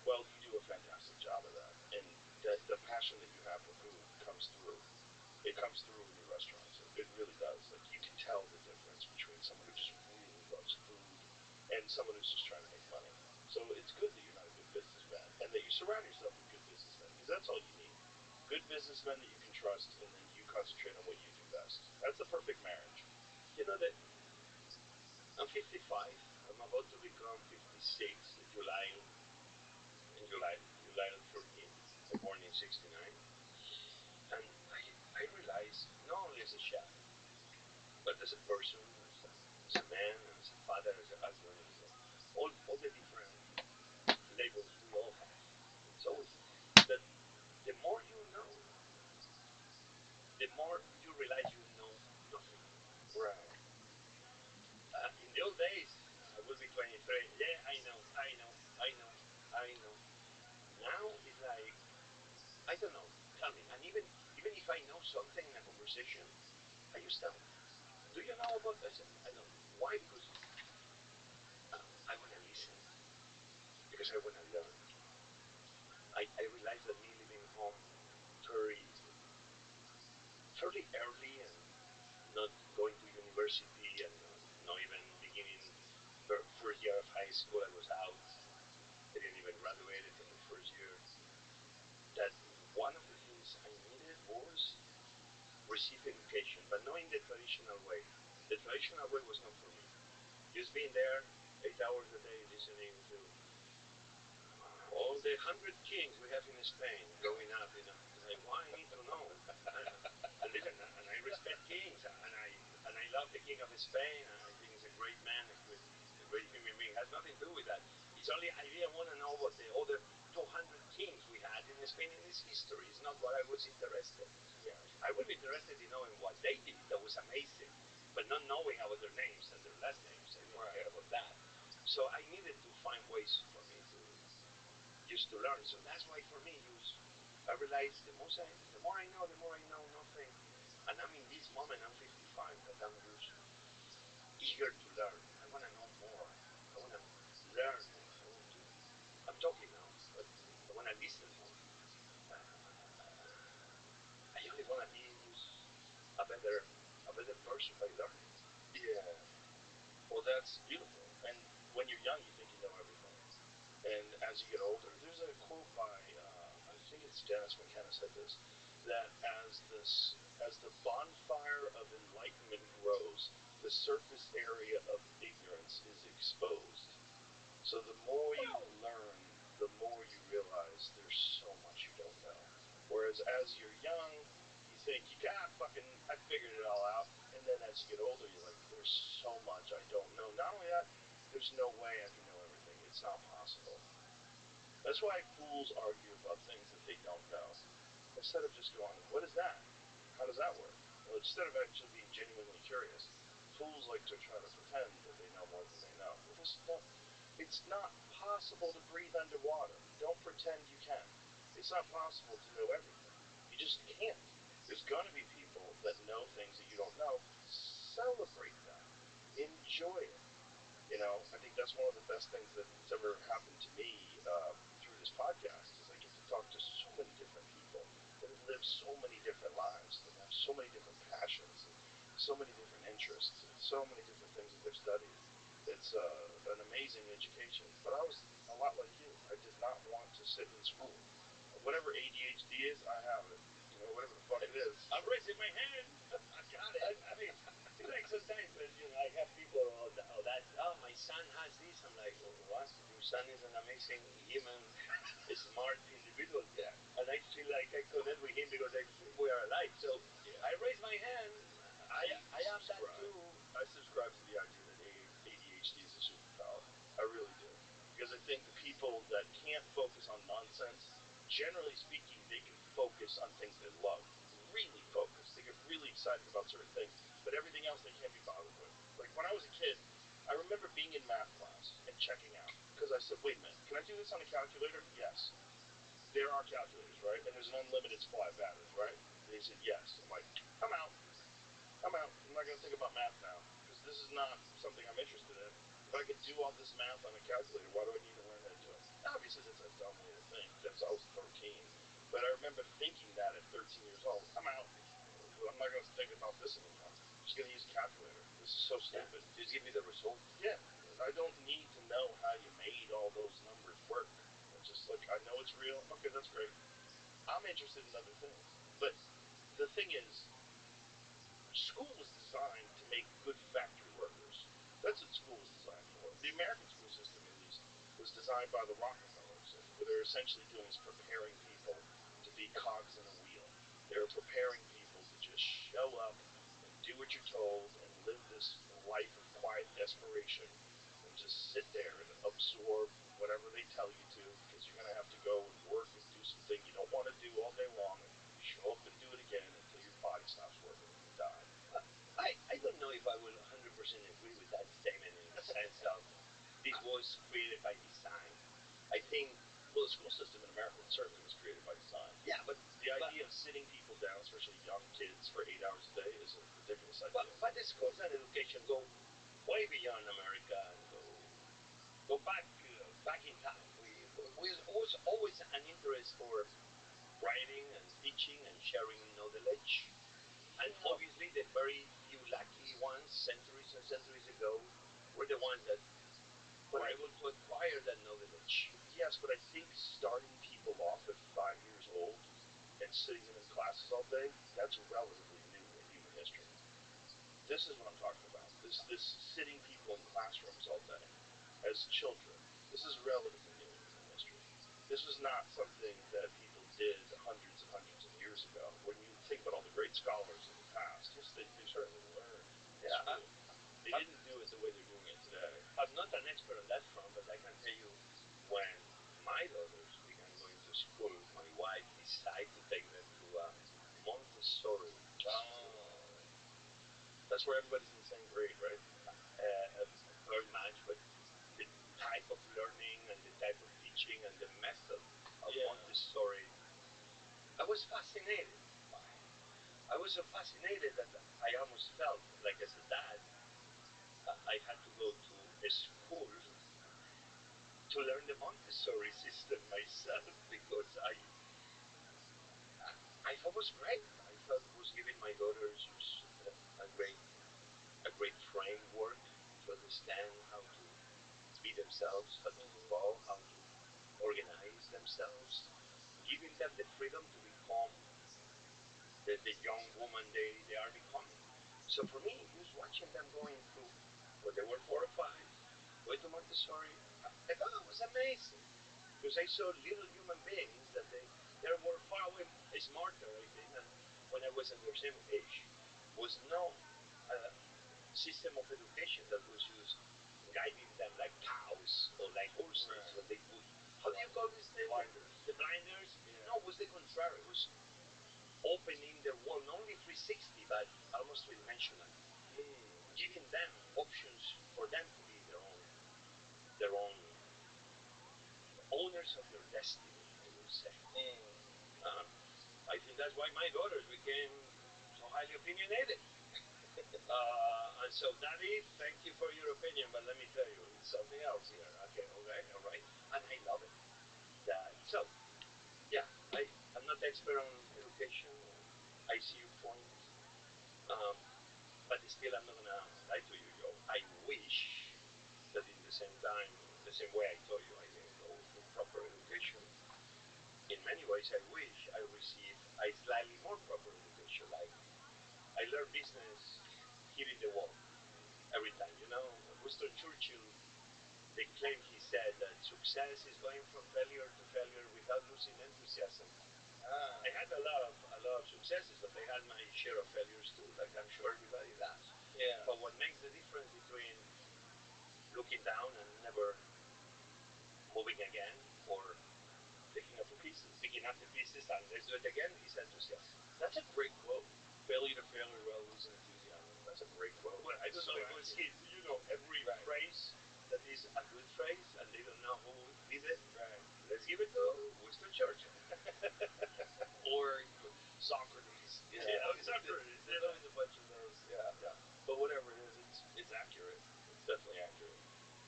Well, you do a fantastic job of that, and the passion that you have for food comes through. It comes through in your restaurants. It really does. Like you can tell the difference between someone who just really loves food and someone who's just trying to make money. So it's good that you're not a good businessman, and that you surround yourself with good businessmen, because that's all you need. Good businessmen that you can trust, and then you concentrate on what you do best. That's the perfect marriage. You know that I'm 55. I'm about to become 56 in July 13th. I'm born in '69, and I realize not only as a chef, but as a person, as a man, as a father, as a husband, all the different labels we all have. It's always that the more you know, the more you realize you know nothing. Right. In the old days, I will be 23. Yeah, I know. Now it's like conversation, I used to tell them, do you know about, I said, I don't. Why? Because I want to listen, because I want to learn. I realized that me leaving home very, fairly early and not going to university and not even beginning first year of high school, I was out. I didn't even graduate it in the first year. That one of the things I needed was receive education, but not in the traditional way. The traditional way was not for me. Just being there 8 hours a day listening to all the 100 kings we have in Spain growing up, It's like, why I need to know? And listen, and I respect kings, and I love the king of Spain. I think he's a great man, a great human being. It has nothing to do with that. It's only I didn't want to know what the other 200 kings we had in Spain in its history. It's not what I was interested. Yeah. I would be interested in knowing what they did. That was amazing, but not knowing about their names and their last names. I didn't care about that. So I needed to find ways for me to just to learn. So that's why for me, I realized the more I know, the more I know nothing. And I'm in this moment, I'm 55, that I'm just eager to learn. I want to know more. I want to learn more. I'm talking now, but I want to listen more. I only want to be just a better person by learning. Yeah. Well, that's beautiful. And when you're young, you think you know everything. And as you get older, there's a quote by, I think it's Dennis McKenna said this, that as the bonfire of enlightenment grows, the surface area of ignorance is exposed. So the more you learn, the more you realize there's so much you don't know. Whereas as you're young, you think I figured it all out. And then as you get older, you're like, there's so much I don't know. Not only that, there's no way I can know everything. It's not possible. That's why fools argue about things that they don't know. Instead of just going, what is that? How does that work? Well, instead of actually being genuinely curious, fools like to try to pretend that they know more than they know. Well, it's not possible to breathe underwater. Don't pretend you can. It's not possible to know everything. You just can't. There's going to be people that know things that you don't know. Celebrate that. Enjoy it. I think that's one of the best things that's ever happened to me through this podcast is I get to talk to so many different people that have lived so many different lives, that have so many different passions, and so many different interests, and so many different things that they've studied. It's an amazing education. But I was a lot like you. I did not want to sit in school. Whatever ADHD is, I have it. Whatever the fuck it is. I'm raising my hand. I got it. I mean, it's like sometimes when I have people, my son has this. I'm like, what? Your son is an amazing human, smart individual. Yeah. And I feel like I connect with him because I think we are alike. So I raise my hand. I am that too. I subscribe to the idea that ADHD is a superpower. I really do. Because I think the people that can't focus on nonsense, generally speaking, they can focus on things they love. Really focus. They get really excited about certain things, but everything else they can't be bothered with. Like when I was a kid, I remember being in math class and checking out. Because I said, wait a minute, can I do this on a calculator? Yes. There are calculators, right? And there's an unlimited supply of batteries, right? They said, yes. I'm like, I'm out. I'm not going to think about math now. Because this is not something I'm interested in. If I could do all this math on a calculator, why do I need to learn how to do it? Obviously, that's a dumb way to think. Because I was 13. But I remember thinking that at 13 years old. I'm out. I'm not going to think about this anymore. I'm just going to use a calculator. This is so stupid. Yeah. Just give me the result. Yeah. I don't need to know how you made all those numbers work. It's just like, I know it's real. Okay, that's great. I'm interested in other things. But the thing is, school was designed to make good factory workers. That's what school was designed for. The American school system, at least, was designed by the Rockefellers. And what they're essentially doing is preparing people to be cogs in a wheel. They're preparing people to just show up and do what you're told and live this life of quiet desperation and just sit there and absorb whatever they tell you to, because you're going to have to go and work and do something you don't want to do all day long and show up and do it again until your body stops working and you die. I don't know if I will 100% agree with that statement in the sense of this was created by design. I think, Well, the school system in America certainly was created by design. yeah, but The idea of sitting people down, especially young kids, for 8 hours a day is a ridiculous idea. But the schools and education go way beyond America and go back in time. We was always an interest for writing and teaching and sharing knowledge. And obviously, the very few lucky ones, centuries and centuries ago, were the ones that were able to acquire that knowledge. Yes, but I think starting people off at 5 years old and sitting them in classes all day, that's relatively new in human history. This is what I'm talking about. This sitting people in classrooms all day as children. This is relatively new in human history. This was not something that people did hundreds and hundreds of years ago. When you think about all the great scholars of the past, yes, they certainly learned. Yeah, They didn't do it the way they're doing it today. I'm not an expert on that front, but I can tell you when my daughters began going to school, my wife decided to take them to a Montessori school. That's where everybody's in the same grade, right? Very much, but the type of learning and the type of teaching and the method of Montessori, I was fascinated by it. I was so fascinated that I almost felt like as a dad, I had to go to a school to learn the Montessori system myself because I thought it was great. I thought it was giving my daughters a great framework to understand how to be themselves, how to grow, how to organize themselves, giving them the freedom to become the young woman they are becoming. So for me, just watching them going through when they were 4 or 5, going to Montessori, I thought it was amazing because I saw little human beings that they were far away, smarter, I think, than when I was at their same age. Was no system of education that was used guiding them like cows or like horses when they put, how do you call this thing? Blinders. The blinders? Yeah. No, it was the contrary. It was opening their world, not only 360, but almost three-dimensional. Giving them options for them to be their own owners of their destiny, I would say. I think that's why my daughters became so highly opinionated. And so, Daddy, thank you for your opinion, but let me tell you, it's something else here. Okay, all right. And I love it. So, yeah, I'm not expert on education. I see your point. But still, I'm not going to lie to you, Joe. I wish that in the same time, the same way I told you I didn't go to proper education, in many ways I wish I received a slightly more proper education. Like, I learned business hitting the wall every time. You know, Winston Churchill, they claim he said that success is going from failure to failure without losing enthusiasm. I had a lot of successes, but I had my share of failures too, like I'm sure everybody does. Yeah. But what makes the difference between looking down and never moving again, or picking up the pieces and let's do it again, is enthusiasm. That's a great quote. Failure to failure while losing enthusiasm. That's a great quote. Well, I don't know if it was his. You know, every phrase that is a good phrase, and they don't know who did it. Right. Let's give it to Winston Churchill. Or Socrates. Yeah, Socrates. There's always a bunch of those. Yeah. But whatever it is, it's accurate. It's definitely accurate.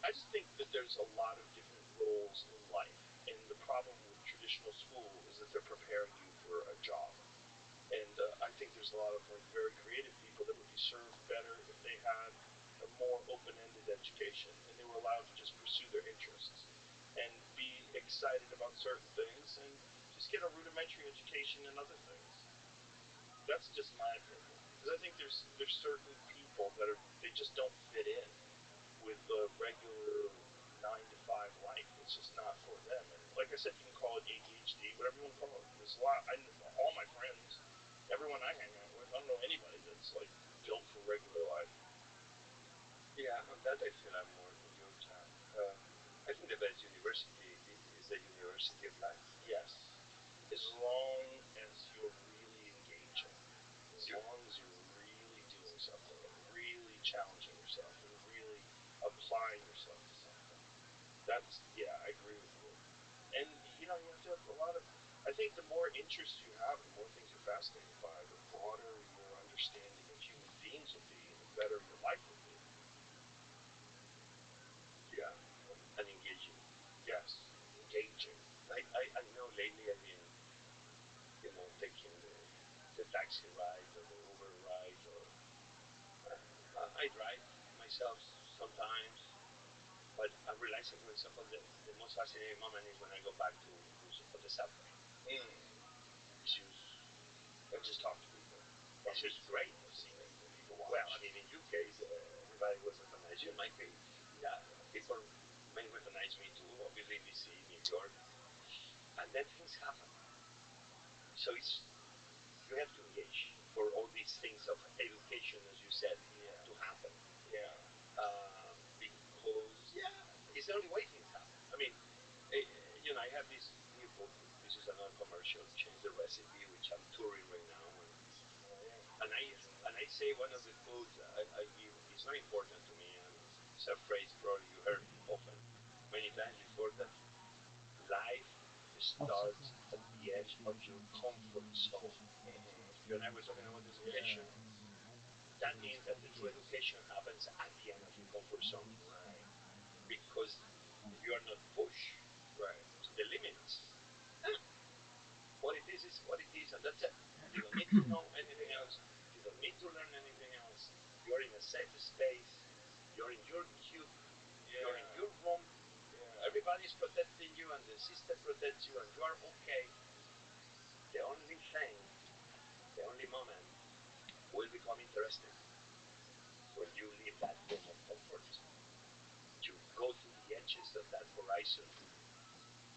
I just think that there's a lot of different roles in life, and the problem with traditional school is that they're preparing you for a job. And I think there's a lot of very creative people that would be served better if they had a more open-ended education and they were allowed to just pursue their interests and be excited about certain things and just get a rudimentary education in other things. That's just my opinion. Because I think there's certain people that they just don't fit in with the regular 9 to 5 life. It's just not for them. And like I said, you can call it ADHD, whatever you want to call it. There's a lot. All my friends, everyone I hang out with, I don't know anybody that's like built for regular life. Yeah, on that I feel I'm more in your town. I think the best university is the University of Life. Yes. As long as you're really engaging, as long as you're really doing something and really challenging yourself and really applying yourself to something. I agree with you. And, you have to have a lot of, I think the more interest you have and the more things you're fascinated by, the broader your understanding of human beings will be, and the better your life will be. Yeah, and engaging. Yes, engaging. I know lately I've been, taking the taxi ride or the Uber ride, or I drive myself sometimes. But I'm realizing, for example, the most fascinating moment is when I go back to the subway. Mm. It's just, And just talk to people. it's just great. See people. You can watch. Well, I mean, in your case, everybody will recognize you. In my case, yeah, people may recognize me too. Obviously, DC, New York, and then things happen. So you have to engage for all these things of education, as you said, Yeah. to happen. Yeah. Because it's the only way things happen. I mean, I have this new book. This is another commercial, Change the Recipe, which I'm touring right now, and I say one of the quotes I give is very important to me, and it's a phrase probably you heard often many times before, that life starts at the edge of your comfort zone. You and I were talking about education. That means that the true education happens at the end of your comfort zone. Right. Because if you are not pushed Right. to the limits, what it is what it is, and that's it. You don't need to know anything else. You don't need to learn anything else. You're in a safe space. You're in your cube. Yeah. You're in your room. Yeah. Everybody's protecting you, and the system protects you, and you are okay. The only thing, the only moment will become interesting when you leave that room of comfort. You go to the edges of that horizon,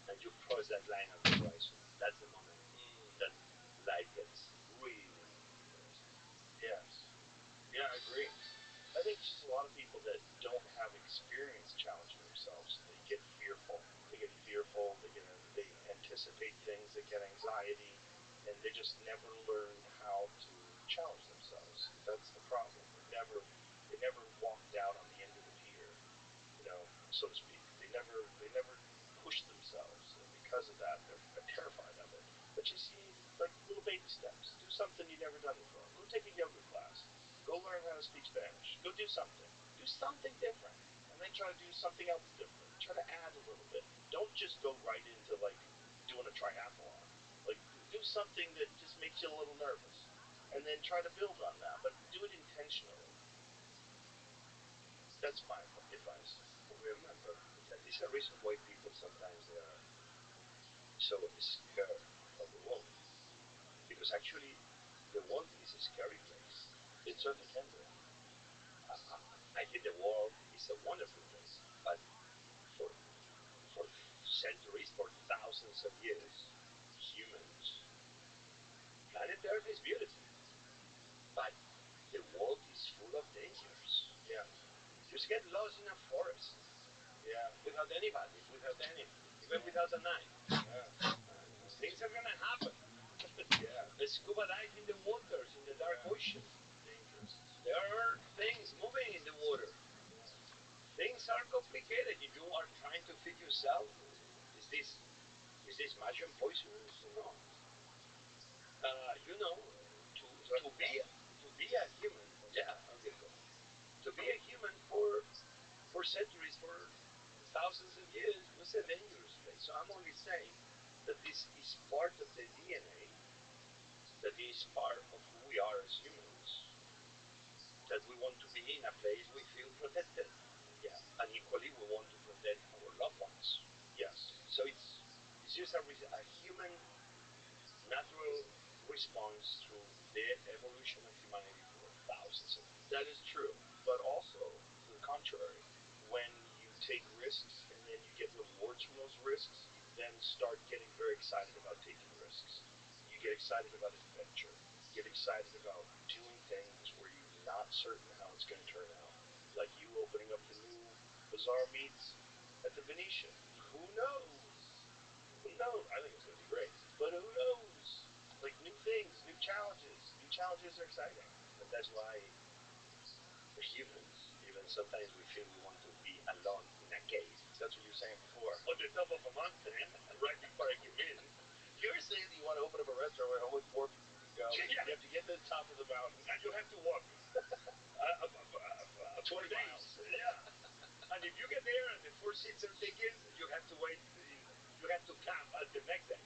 and you cross that line of the horizon. That's the moment that life gets really interesting. Yes. Yeah, I agree. I think just a lot of people that don't have experience challenging themselves, they get fearful. They anticipate things, they get anxiety, and they just never learn how to challenge themselves. That's the problem. They never walked out on the end of the pier, so to speak. They never push themselves, and because of that, they're terrified of it. But you see, like little baby steps. Do something you've never done before. Go take a yoga class. Go learn how to speak Spanish. Go do something. Do something different, and then try to do something else different. Try to add a little bit. Don't just go right into like doing a triathlon. Like do something that just makes you a little nervous, and then try to build on that. But do it intentionally. That's my advice. Remember, that is a reason why people sometimes they are so scared of the world. Because actually, the world is a scary place. It certainly can be. I think the world is a wonderful place, but for for centuries, for thousands of years, humans, planet Earth is beautiful, but the world is full of dangers. Yeah. Just get lost in a forest Yeah. without anybody, without anything, even without a knife. Yeah. Things are gonna happen. Yeah. Scuba dive in the waters, in the dark ocean. Dangerous. There are things moving in the water. Things are complicated. If you are trying to feed yourself, is this mushroom poisonous or not? You know, to be a human, yeah, okay, go. To be a human for centuries, for thousands of years, was a dangerous place. So I'm only saying that this is part of the DNA, that is part of who we are as humans, that we want to be in a place we feel protected. Yeah. And equally, we want to protect our loved ones. Yes. So it's just a human natural response to the evolution of humanity for thousands of years. That is true. But also, to the contrary, when you take risks and then you get rewards from those risks, you then start getting very excited about taking risks. You get excited about adventure. You get excited about doing things where you're not certain how it's going to turn out. Like you opening up the new Bazaar Meats at the Venetian. Who knows? Who knows? I think it's going to be great. But who knows? Like new things, new challenges. New challenges are exciting. And that's why we're humans. Even sometimes we feel we want to be alone in a cave. That's what you were saying before. On the top of a mountain, right before I came in, You're saying you want to open up a restaurant where only 4 people can go. Yeah. You have to get to the top of the mountain. And you have to walk 20 miles. Yeah. And if you get there and the 4 seats are taken, you have to wait. You have to camp until next day.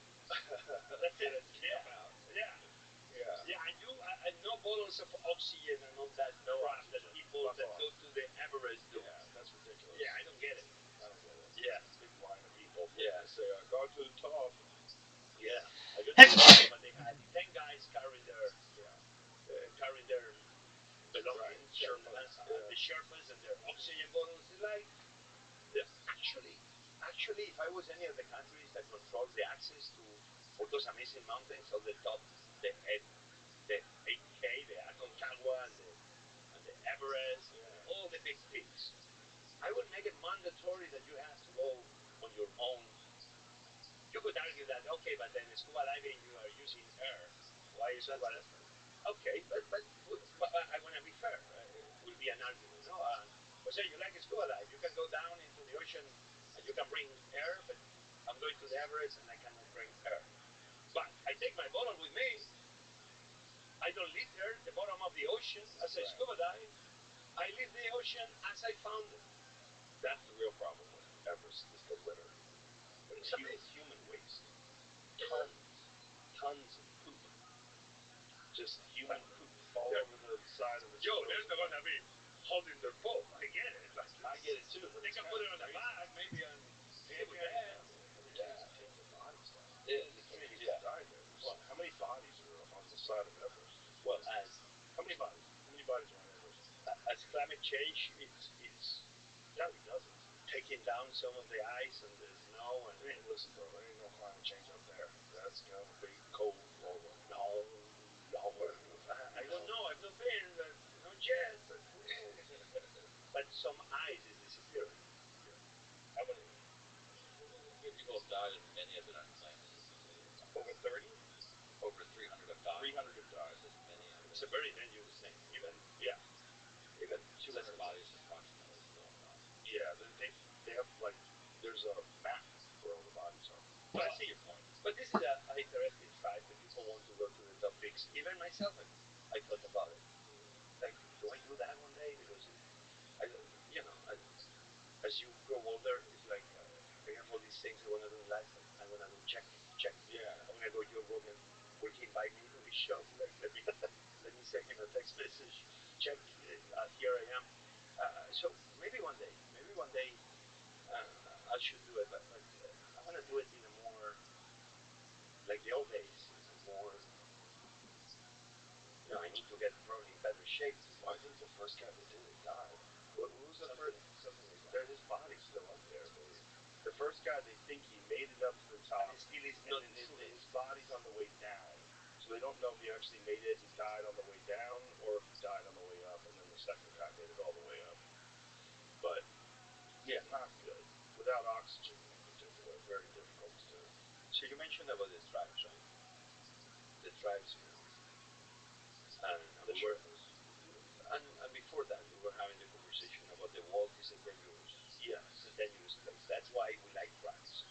That's it. Yeah. Yeah. Yeah. Yeah, and no bottles of oxygen and all that No crap that oxygen. people Fuck that off. go to the Everest do. Yeah, that's ridiculous. Yeah, I don't get it. I don't get it. Yeah. Big line of people. Yeah. They say, go to the top. Yeah. I go to the top and they had 10 guys carrying their belongings, Sherpas, and the Sherpas and their oxygen bottles. It's like, actually, if I was any of the countries that controls the access to all those amazing mountains, all the top, the 8K, the Aconcagua, and the Everest, all the big peaks, I would make it mandatory that you have to go on your own. You could argue that, okay, but then scuba diving, you are using air. Why is scuba diving? Okay, but I want to be fair. It will be an argument. No, Jose, you like scuba dive? You can go down into the ocean and you can bring air, but I'm going to the Everest and I cannot bring air. But I take my bottle with me. I don't leave there at the bottom of the ocean as I scuba dive. I leave the ocean as I found it. That's the real problem with Everest is the litter. It's human waste. Tons of poop. Just human poop all over the side of the Yo, they're not going to be holding their pole. I get it. I get it too. They can put it on a bag, maybe on table bed. They can't take their bodies down. It's People yeah. die there. Well, how many bodies are on the side of Everest? Well, how many bodies? How many bodies are on Everest? As climate change is Probably dozens. taking down some of the ice and the snow and Listen, bro, there ain't no climate change up there. That's gonna be cold forward. no. I don't know. I've not been, not yet, but who knows? But some ice is disappearing. How many? People have died in many of it on climate. Over 30? Over 300 have died. 300 have died. There's many of It's it. a very dangerous thing. Even 200 200 bodies approximately still alive. Yeah, they have like there's a map where all the bodies are. Well, I see your point. But this is an interesting fact that people want to go to the top peaks. Even myself, I thought about it. Like, do I do that one day? Because as you grow older, it's like I have all these things I want to do in life. I want to do check. Yeah. I want to go Joe Rogan. Will he invite me to his show? Like, let me send him a text message. Check. Here I am. So maybe one day, I should do it. But I want to do it in a more like the old days. More. I need to get probably in better shape. Well, I think the first guy that did it died. What was the first? Something like that. His body's still up there. The first guy, they think he made it up to the top. And still is and not. then his body's on the way down. So they don't know if he actually made it and died on the way down or if he died on the way up. And then the second guy made it all the way up. But yeah, not good. Without oxygen in particular, very difficult to do. So you mentioned about the tribes, right? The tribesmen. The Sherpas. And before that, we were having the conversation about the world is a dangerous, Yes. it's a dangerous place. That's why we like tribes.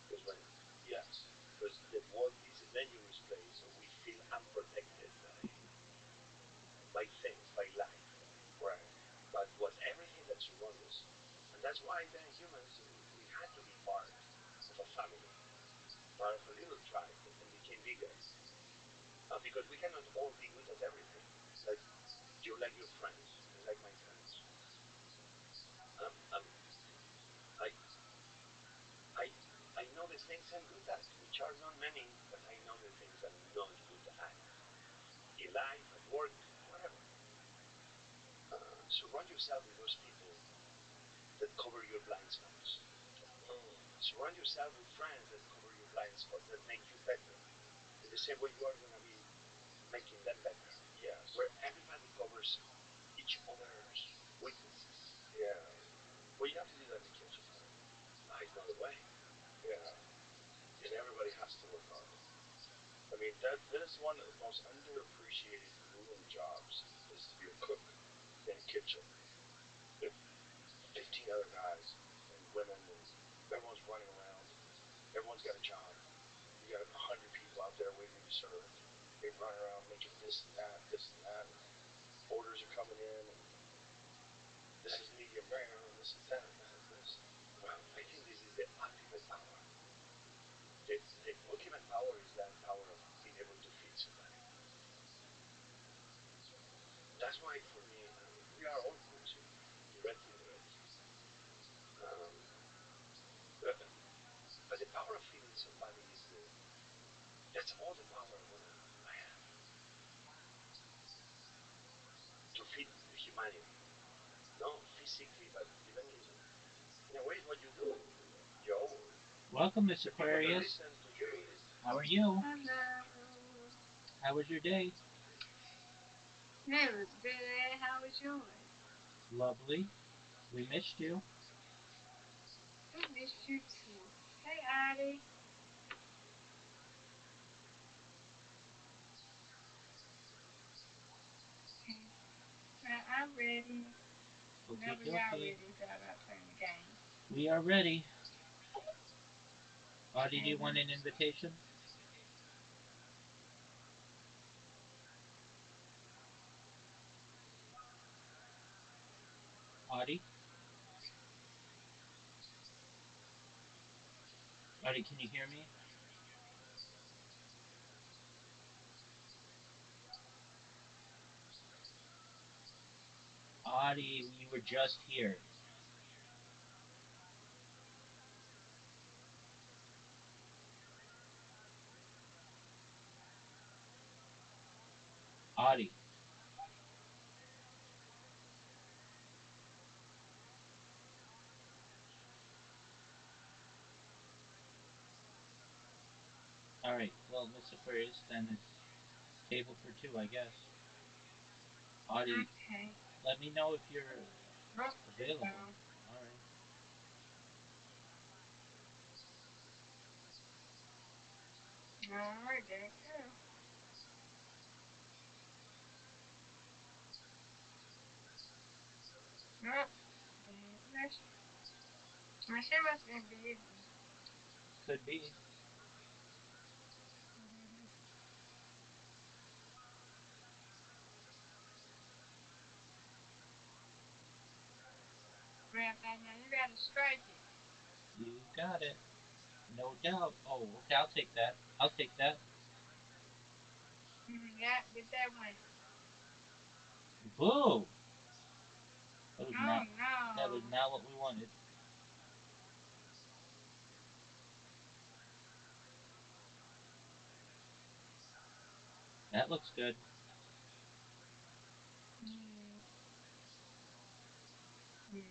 Because the world is a dangerous place, so we feel unprotected by things, by life. Right. But everything that surrounds us, and that's why then humans we had to be part of a family, part of a little tribe that then became bigger. Because we cannot all be good at everything. Like you like your friends, I like my friends. I I I know the things I'm good at, which are not many, but I know the things I'm not good at. In life, at work, whatever. Surround yourself with those people that cover your blind spots. Surround yourself with friends that cover your blind spots, that make you better. In the same way you are going to be making them better. Yes. Where everybody covers each other's weaknesses. Yeah. Well, you have to do that in the kitchen, right? It's not the way. Yeah. And everybody has to work hard. I mean, that is one of the most underappreciated grueling jobs is to be a cook in a kitchen. If 15 other guys and women and everyone's running around, everyone's got a job. You got served. They run around making this and that, this and that. And orders are coming in, and this is medium rare, and this is that, and this is this. Well, I think this is the ultimate power. The ultimate power is that power of being able to feed somebody. That's why, for me, we are all cooks, direct, indirect. Um, but, but the power of feeding somebody is that's all the power I have to feed humanity. Not physically, but even in a way, what you do, Joe. Welcome, Miss The people that Aquarius. listen to you. How are you? Hello. How was your day? It was good. How was yours? Lovely. We missed you. I missed you too. Hey, Addie. Okay. I'm ready. Okie Whenever y'all dokie. ready, so I got playing the game. We are ready. Audie, do Okay. you want an invitation? Audie? Audie, can you hear me? Audie, you were just here. Audie. All right. Well, Miss Aquarius, then it's table for two, I guess. Audie, Okay. let me know if you're Oh, it's available. on. All right. All right, there it go. Oh, that's, she must have been busy. Could be. Mm-hmm. Right now, you gotta strike it. You got it. No doubt. Oh, okay. I'll take that. I'll take that. Yeah, get that one. Boo! That was Oh not. That was no. not what we wanted. That looks good. Mm, mm.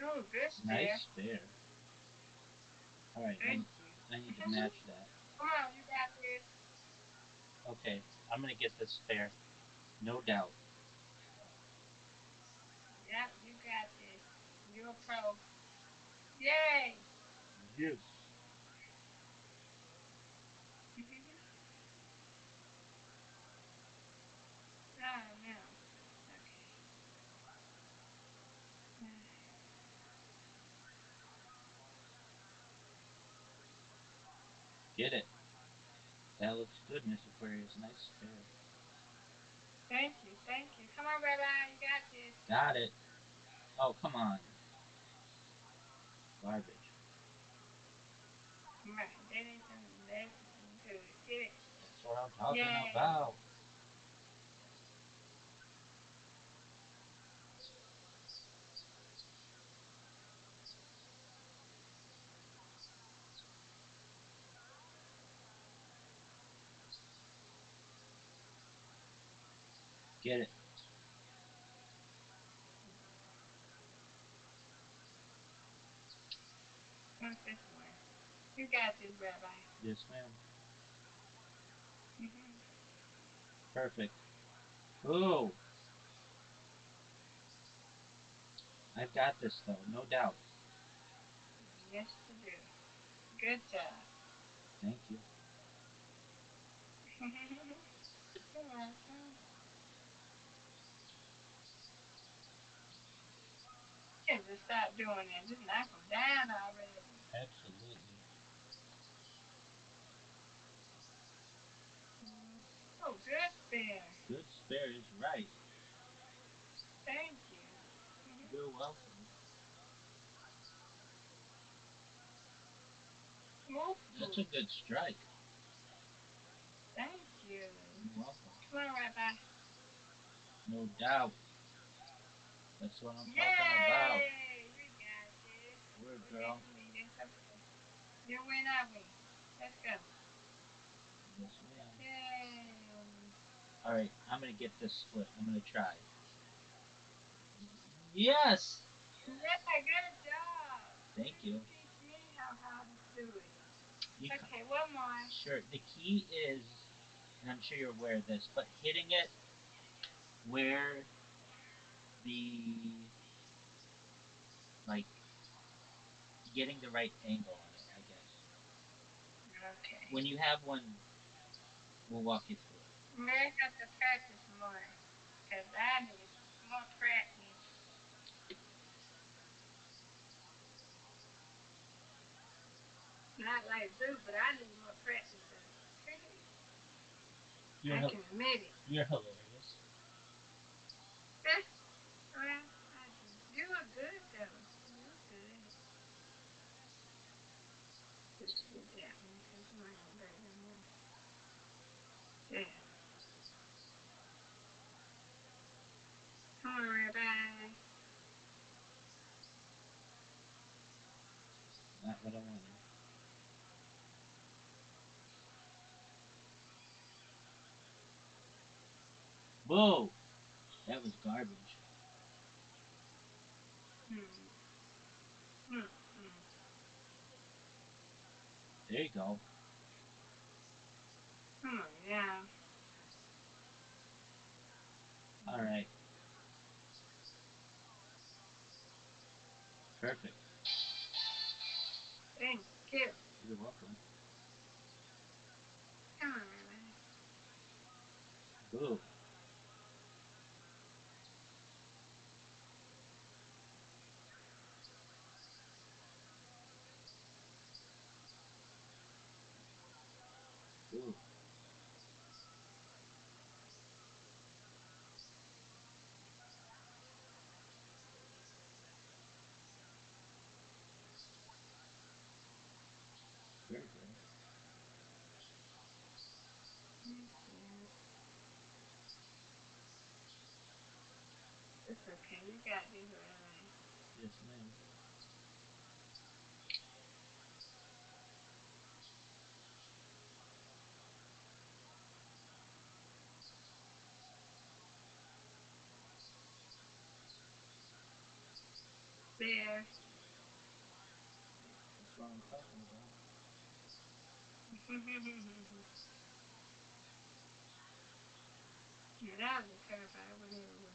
Oh, good spare. Nice spare. All right. Thank you. I need to match that. Come on, you got this. Okay. I'm gonna get this spare. No doubt. Yeah, you got this. You're a pro. Yay! Yes. Oh no. Okay. Get it. That looks good, Miss Aquarius. Nice spare. Thank you, thank you. Come on, Rabbi, you got this. Got it. Oh, come on. Garbage. Right, that ain't something that good. Get it. That's what I'm talking Yay! about. Get it. What's this one? You got this, Rabbi. Yes, ma'am. Hmm. Perfect. Ooh. I've got this, though. No doubt. Yes, you do. Good job. Thank you. You're welcome. You can just stop doing that. Just knock them down already. Absolutely. You're welcome. Woof, That's a woof. good strike. Thank you. You're welcome. Come on, Rabbi. No doubt. That's what I'm talking about. Yay! We got this. Word, We girl. didn't need this. Okay. You win, I win. Let's go. Yes, ma'am. Yay! All right, I'm gonna get this split. I'm gonna try. Yes. Yeah, good job. Thank You you. teach me how to do it. You Okay, one more. sure. The key is, and I'm sure you're aware of this, but hitting it where the like getting the right angle on it, I guess. Okay. When you have one, we'll walk you through it. May have to practice more. Because I need more practice. Not like Zoo, but I need more practice though. You're I can admit it. you're hilarious. Well, I do. You are good though. You're good. Just did that one because you ain't gonna break no more. Yeah. Come on, Rabbi. Not what I wanted. Whoa, that was garbage. Hmm. Hmm. Hmm. There you go. Come on, yeah. All right, perfect. Thank you. You're welcome. Come on, Rabbi. Boo. Boo. Very good. Thank you. It's okay. You got this, Rabbi. Yes, ma'am. There. That's what I'm talking about. Yeah, that was a curveball, whatever it was.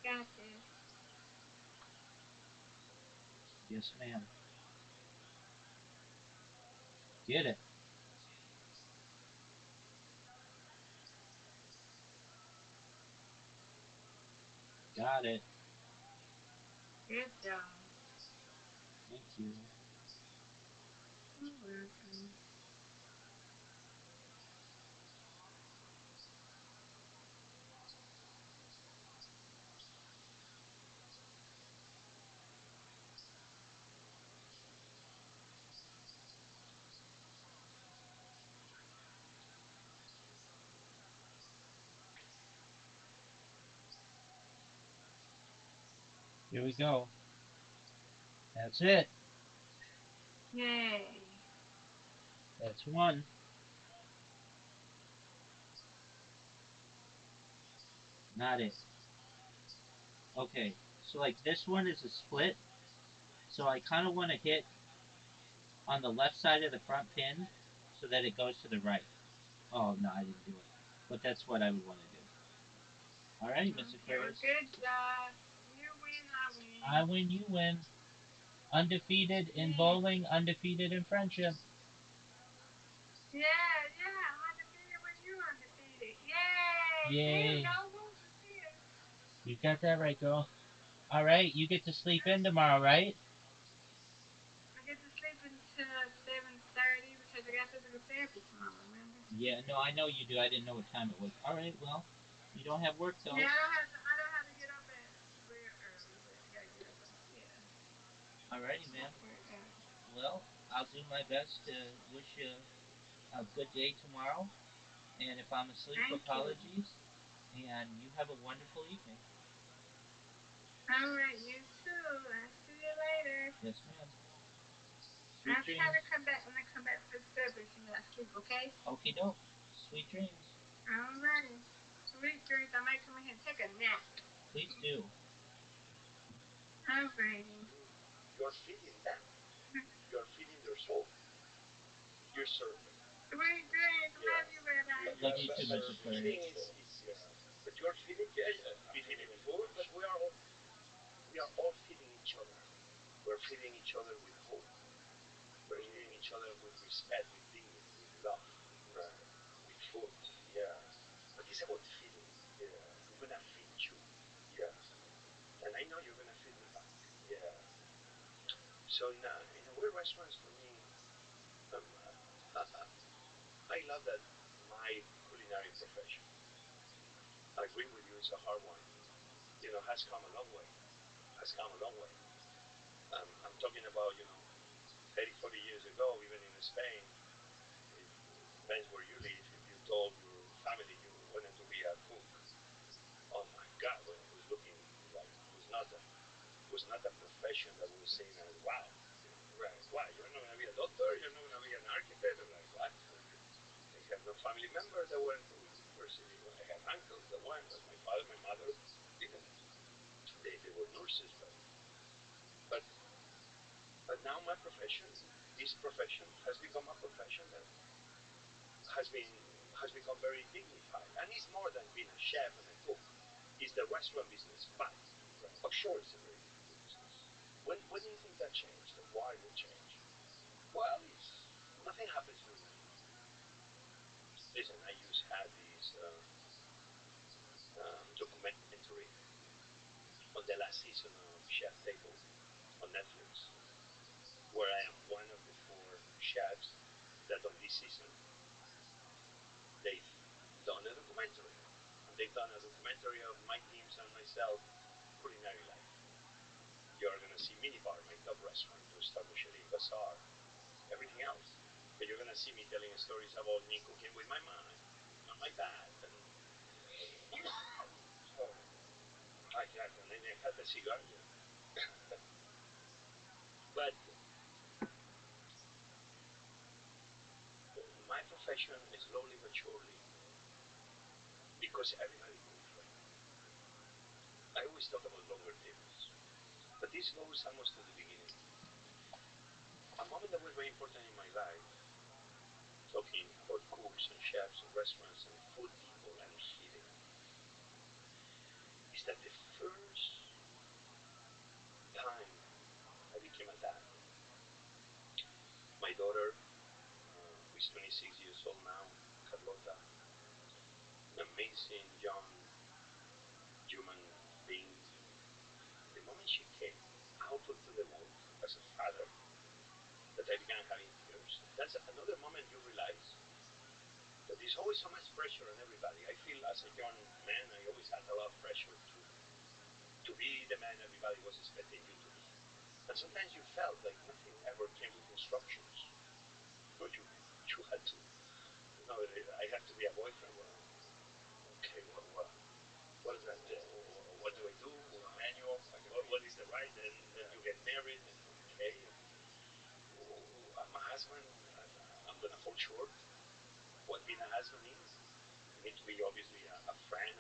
Got this. Yes, ma'am. Get it. Got it. Good job. Thank you. You're welcome. Here we go. That's it. Yay. That's one. Not it. Okay. So like this one is a split. So I kind of want to hit on the left side of the front pin so that it goes to the right. Oh no, I didn't do it. But that's what I would want to do. All right, Miss Okay, well, Aquarius. good job. You win, I I win. win, you win. Undefeated in Yeah. bowling, undefeated in friendship. Yeah, yeah. I'm undefeated when you undefeated. Yay. See, Yay. no losers here. You got that right, girl. All right, you get to sleep in tomorrow, right? I get to sleep until therapy tomorrow, remember? Yeah, no, I know you do. I didn't know what time it was. All right, well, you don't have work though. Yeah, I don't have to get up at real early, but I gotta get up at yeah. Alrighty, man. We're early. Well, I'll do my best to wish you a good day tomorrow. And if I'm asleep, Thank you. apologies. And you have a wonderful evening. All right, you too. I'll see you later. Yes, ma'am. Sweet I'll try dreams. to come back when I come back for service. You gotta sleep, okay? Okie doke. Sweet dreams. All righty. Sweet dreams. I might come in here and take a nap. Please do. All righty. You're feeding them. You're feeding their soul. You're serving. Sweet dreams. Yeah. Love you, Rabbi. Love you too, Mr. Feeding Clary. is but you're feeding, yeah, yeah, feeding food, but we are all feeding each other. We're feeding each other with hope. We're feeding each other with respect, with dignity, with love, right? With food, yeah. But it's about feeding. Yeah. I'm gonna feed you. Yeah. And I know you're gonna feed me back. Yeah. So in a way, restaurants for me, um, I love that my culinary profession. I agree with you. It's a hard one. Has come a long way. Has come a long way. I'm talking about 30, 40 years ago, even in Spain. It depends where you live. If you told your family you wanted to be a cook, oh my God, well, it was looking like it was not a profession that was seen as wow. Right? Why? You're not going to be a doctor. You're not going to be an architect. I'm like what? I have no family members that went to university. Well, I have uncles that went, but my father, my mother didn't. They were nurses, but but now my profession, this profession, has become a profession that has been has become very dignified, and it's more than being a chef and a cook. It's the restaurant business, but for sure it's a very difficult business. When do you think that changed, and why did it change? Well, nothing happens overnight. Listen, I used had this documentary on the last season of Chef Table on Netflix, where I am one of the four chefs that on this season they've done a documentary. And they've done a documentary of my teams and myself, culinary life. You're gonna see Minibar, my top restaurant, 2-star Michelin, Bazaar, everything else. But you're gonna see me telling stories about me cooking with my mom and my dad. And sorry, and then I had the cigar. But my profession is slowly but surely, because everybody moves right now. I always talk about longer tables, but this goes almost to the beginning. A moment that was very important in my life, talking about cooks and chefs and restaurants and food people and feeding, is that the first time I became a dad, my daughter, who is 26 years old now, Carlota, an amazing young human being, the moment she came out onto the world as a father, that I began having tears. That's another moment you realize that there's always so much pressure on everybody. I feel as a young man, I always had a lot of pressure to be the man everybody was expecting you to be. And sometimes you felt like nothing ever came with instructions. So you had to, I have to be a boyfriend. Well, okay, what does that do? What do I do? Manual. What is the right? Then you get married, and okay. I'm a husband. I'm gonna fall short. What being a husband is, you need to be obviously a friend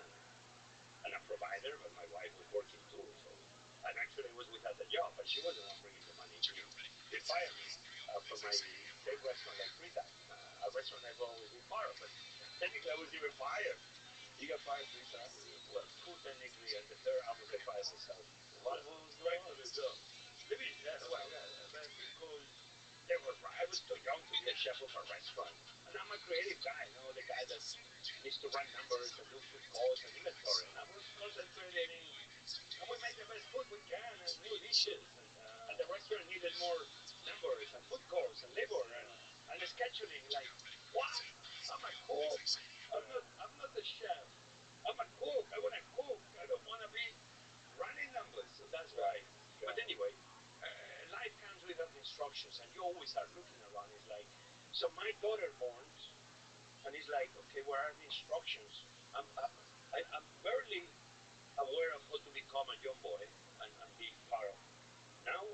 and a provider. But my wife was working too, so and actually I was without a job, but she was the one bringing the money to me. They fired me from my same restaurant like 3 times. A restaurant I've always been part of, but technically I was even fired. You got fired 3 times? Well, two technically, and the third I was fired myself. What? What was right for the job? Maybe, well, because they were right. I was too young to be a chef of a restaurant, and I'm a creative guy. The guy that needs to run numbers and do food costs and inventory. And I was concentrated in, and we make the best food we can and new dishes, and the restaurant needed more numbers and food costs and labor and scheduling. Like cook. I'm not a chef. I'm a cook. I want to cook. I don't want to be running numbers. So that's why. But anyway, life comes without instructions, and you always are looking around. It's like, so my daughter borns, and it's like, okay, where are the instructions? I'm barely aware of how to become a young boy and be part of. Now,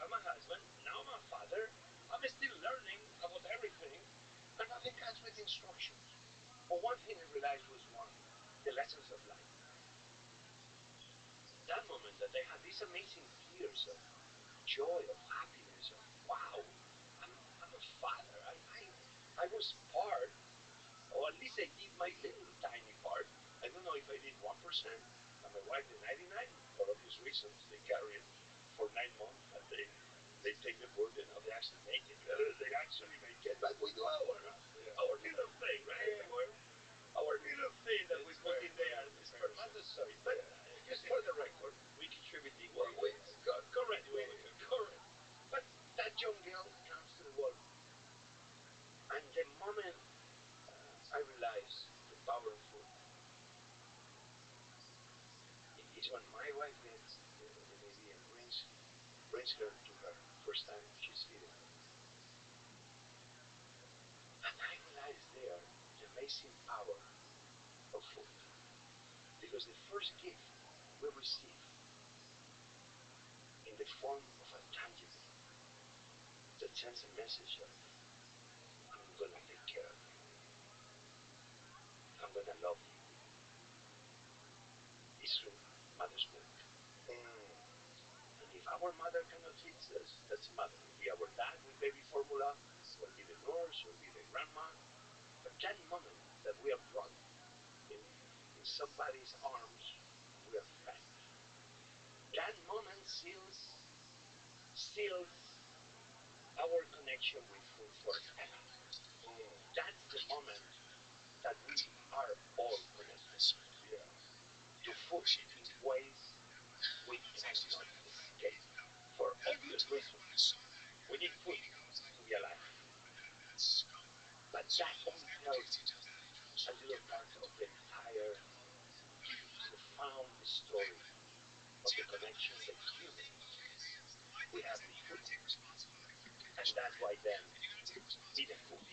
I'm a husband. Now I'm a father. I'm still learning about everything, and nothing comes with instructions. But one thing I realized was one: the lessons of life. That moment that I had these amazing tears of joy, of happiness, of wow, I'm a father. I was part, or at least I did my little tiny part. I don't know if I did 1%, and my wife did 99. For obvious reasons, they carry it for 9 months, and they take the burden of they actually make it. They actually make it, but we do our little thing, right? Our little thing that we put in there, the spermatozoid. But just for the record, we contribute equally. Correct, correct. But that young girl comes to the world, and the moment I realize the power of food is when my wife gets the baby and brings her to her first time she's feeding her. And I realize there the amazing power of food. Because the first gift we receive in the form of a tangible that sends a message of I'm gonna take care of you. I'm gonna love you. It's through mother's milk. And if our mother cannot feed us, that's a mother. Will be our dad with baby formula, will be the nurse, will be the grandma. But that moment that we are brought in somebody's arms, we are fed. That moment seals our connection with food forever. That's the moment that we are all connected to food in ways we cannot escape. For obvious reasons, we need food to be alive. But that only tells a little part of the entire profound story of the connection that humans we have with food. And that's why then being a cook,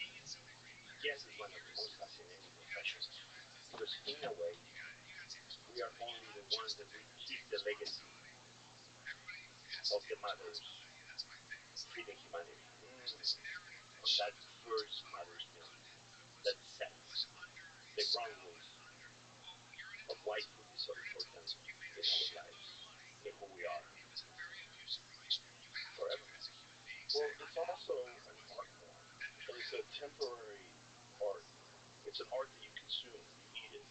yes, is one of the most fascinating professions. Because in a way, we are only the ones that we keep the legacy of the mothers feeding humanity. On that first mother's milk that sets the ground rules of why food is so important in our lives, in who we are forever. Well, it's also an art form, and it's a temporary art. It's an art that you consume, you eat it,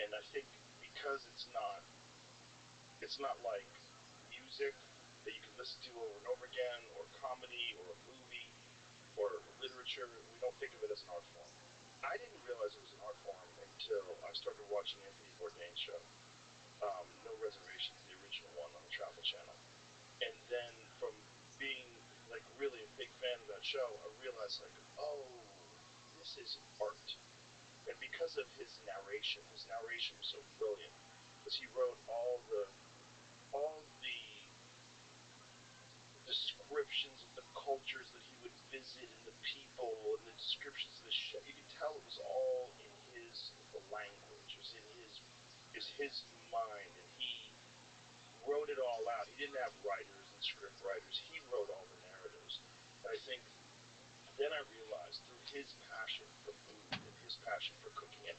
and I think because it's not like music that you can listen to over and over again, or comedy, or a movie, or literature. We don't think of it as an art form. I didn't realize it was an art form until I started watching Anthony Bourdain's show, No Reservations, the original one on the Travel Channel. And then from being like really a big fan of that show, I realized like, oh, this is art. And because of his narration was so brilliant because he wrote all the descriptions of the cultures that he would visit and the people and the descriptions of the show. You could tell it was all in his language. It was in his mind, and he wrote it all out. He didn't have writers and script writers. He wrote all the narratives. And I think then I realized through his passion for food and his passion for cooking and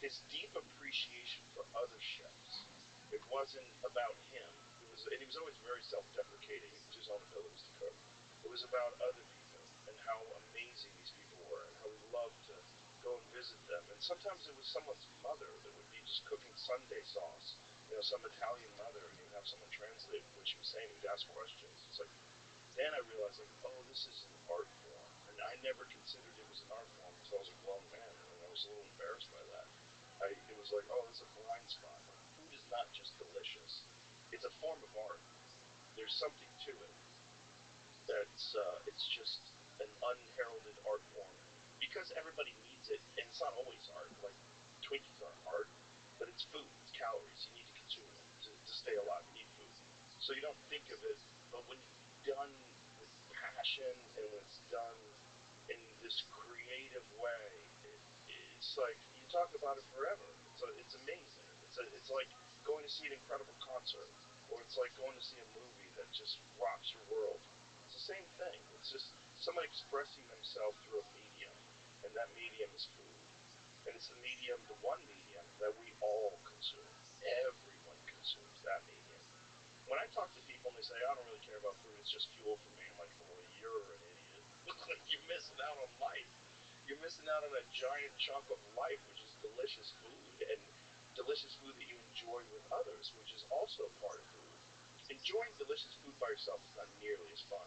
his deep appreciation for other chefs. It wasn't about him. And he was always very self-deprecating in his own abilities to cook. It was about other people and how amazing these people were and how he loved to go and visit them. And sometimes it was someone's mother that would be just cooking Sunday sauce, some Italian mother, and he would have someone translate what she was saying. He would ask questions. It's like then I realized like, oh, this is an art form, and I never considered it was an art form until I was a grown man, and I was a little embarrassed by that. It was like, oh, it's a blind spot. Like, food is not just delicious; it's a form of art. There's something to it that's it's just an unheralded art form because everybody needs it, and it's not always hard. Like Twinkies are hard, but it's food, it's calories. You need to consume them to stay alive. You need food, so you don't think of it. But when it's done with passion and when it's done in this creative way, it's like you talk about it forever. It's amazing. It's like going to see an incredible concert, or it's like going to see a movie that just rocks your world. It's the same thing. It's just someone expressing themselves through a medium, and that medium is food. And it's the medium, the one medium that we all consume. Everyone consumes that medium. When I talk to people and they say, I don't really care about food, it's just fuel for me, I'm like, well, you're an idiot. Like, you're missing out on life. You're missing out on a giant chunk of life, which is delicious food, and delicious food that you enjoy with others, which is also part of food. Enjoying delicious food by yourself is not nearly as fun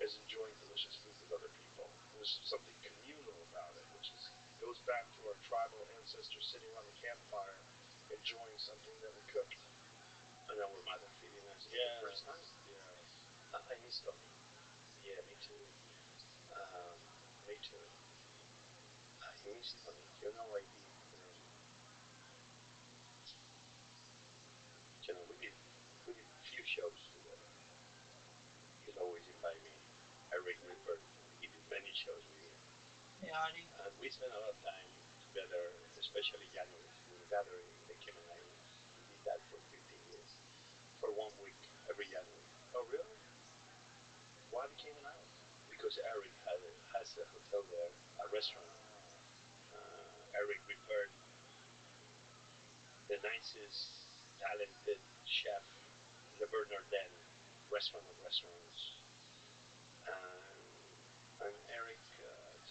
as enjoying delicious food with other people. There's something communal about it, which goes back to our tribal ancestors sitting around the campfire enjoying something that we cooked. And our mother feeding us for the first time. Yes. I miss Tony. Yeah, me too. Um, Me too. I miss Tony. You know, we did few shows together. He's always invite me. Eric Ripper, he did many shows with him. Hey, Audie. And we spent a lot of time together, especially January. We would gather in the Cayman Islands. We did that for 15 years, for 1 week every January. Oh, really? Why the Cayman Islands? Because Eric has a hotel there, a restaurant. Eric prepared the nicest, talented chef, Le Bernardin restaurant of restaurants. And Eric,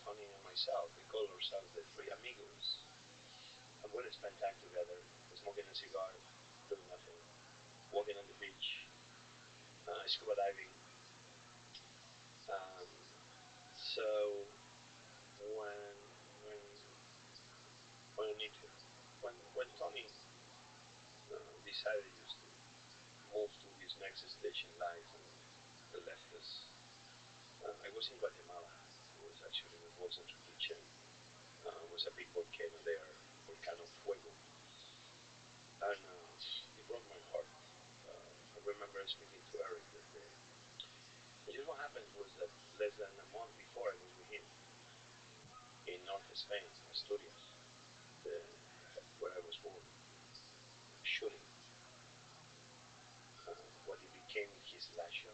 Tony, and myself, we call ourselves the Three Amigos. And we'll spend time together, smoking a cigar, doing nothing, walking on the beach, scuba diving. Um, so when when when I need to, when Tony decided just to move to his next stage in life and left us, I was in Guatemala. I was actually in World Central Kitchen. Was a big volcano there, Volcano Fuego, and it broke my heart. I remember speaking to Eric that day. And just what happened was that less than a month before I was with him in North Spain, Asturias, the, where I was born, shooting what it became his last shot.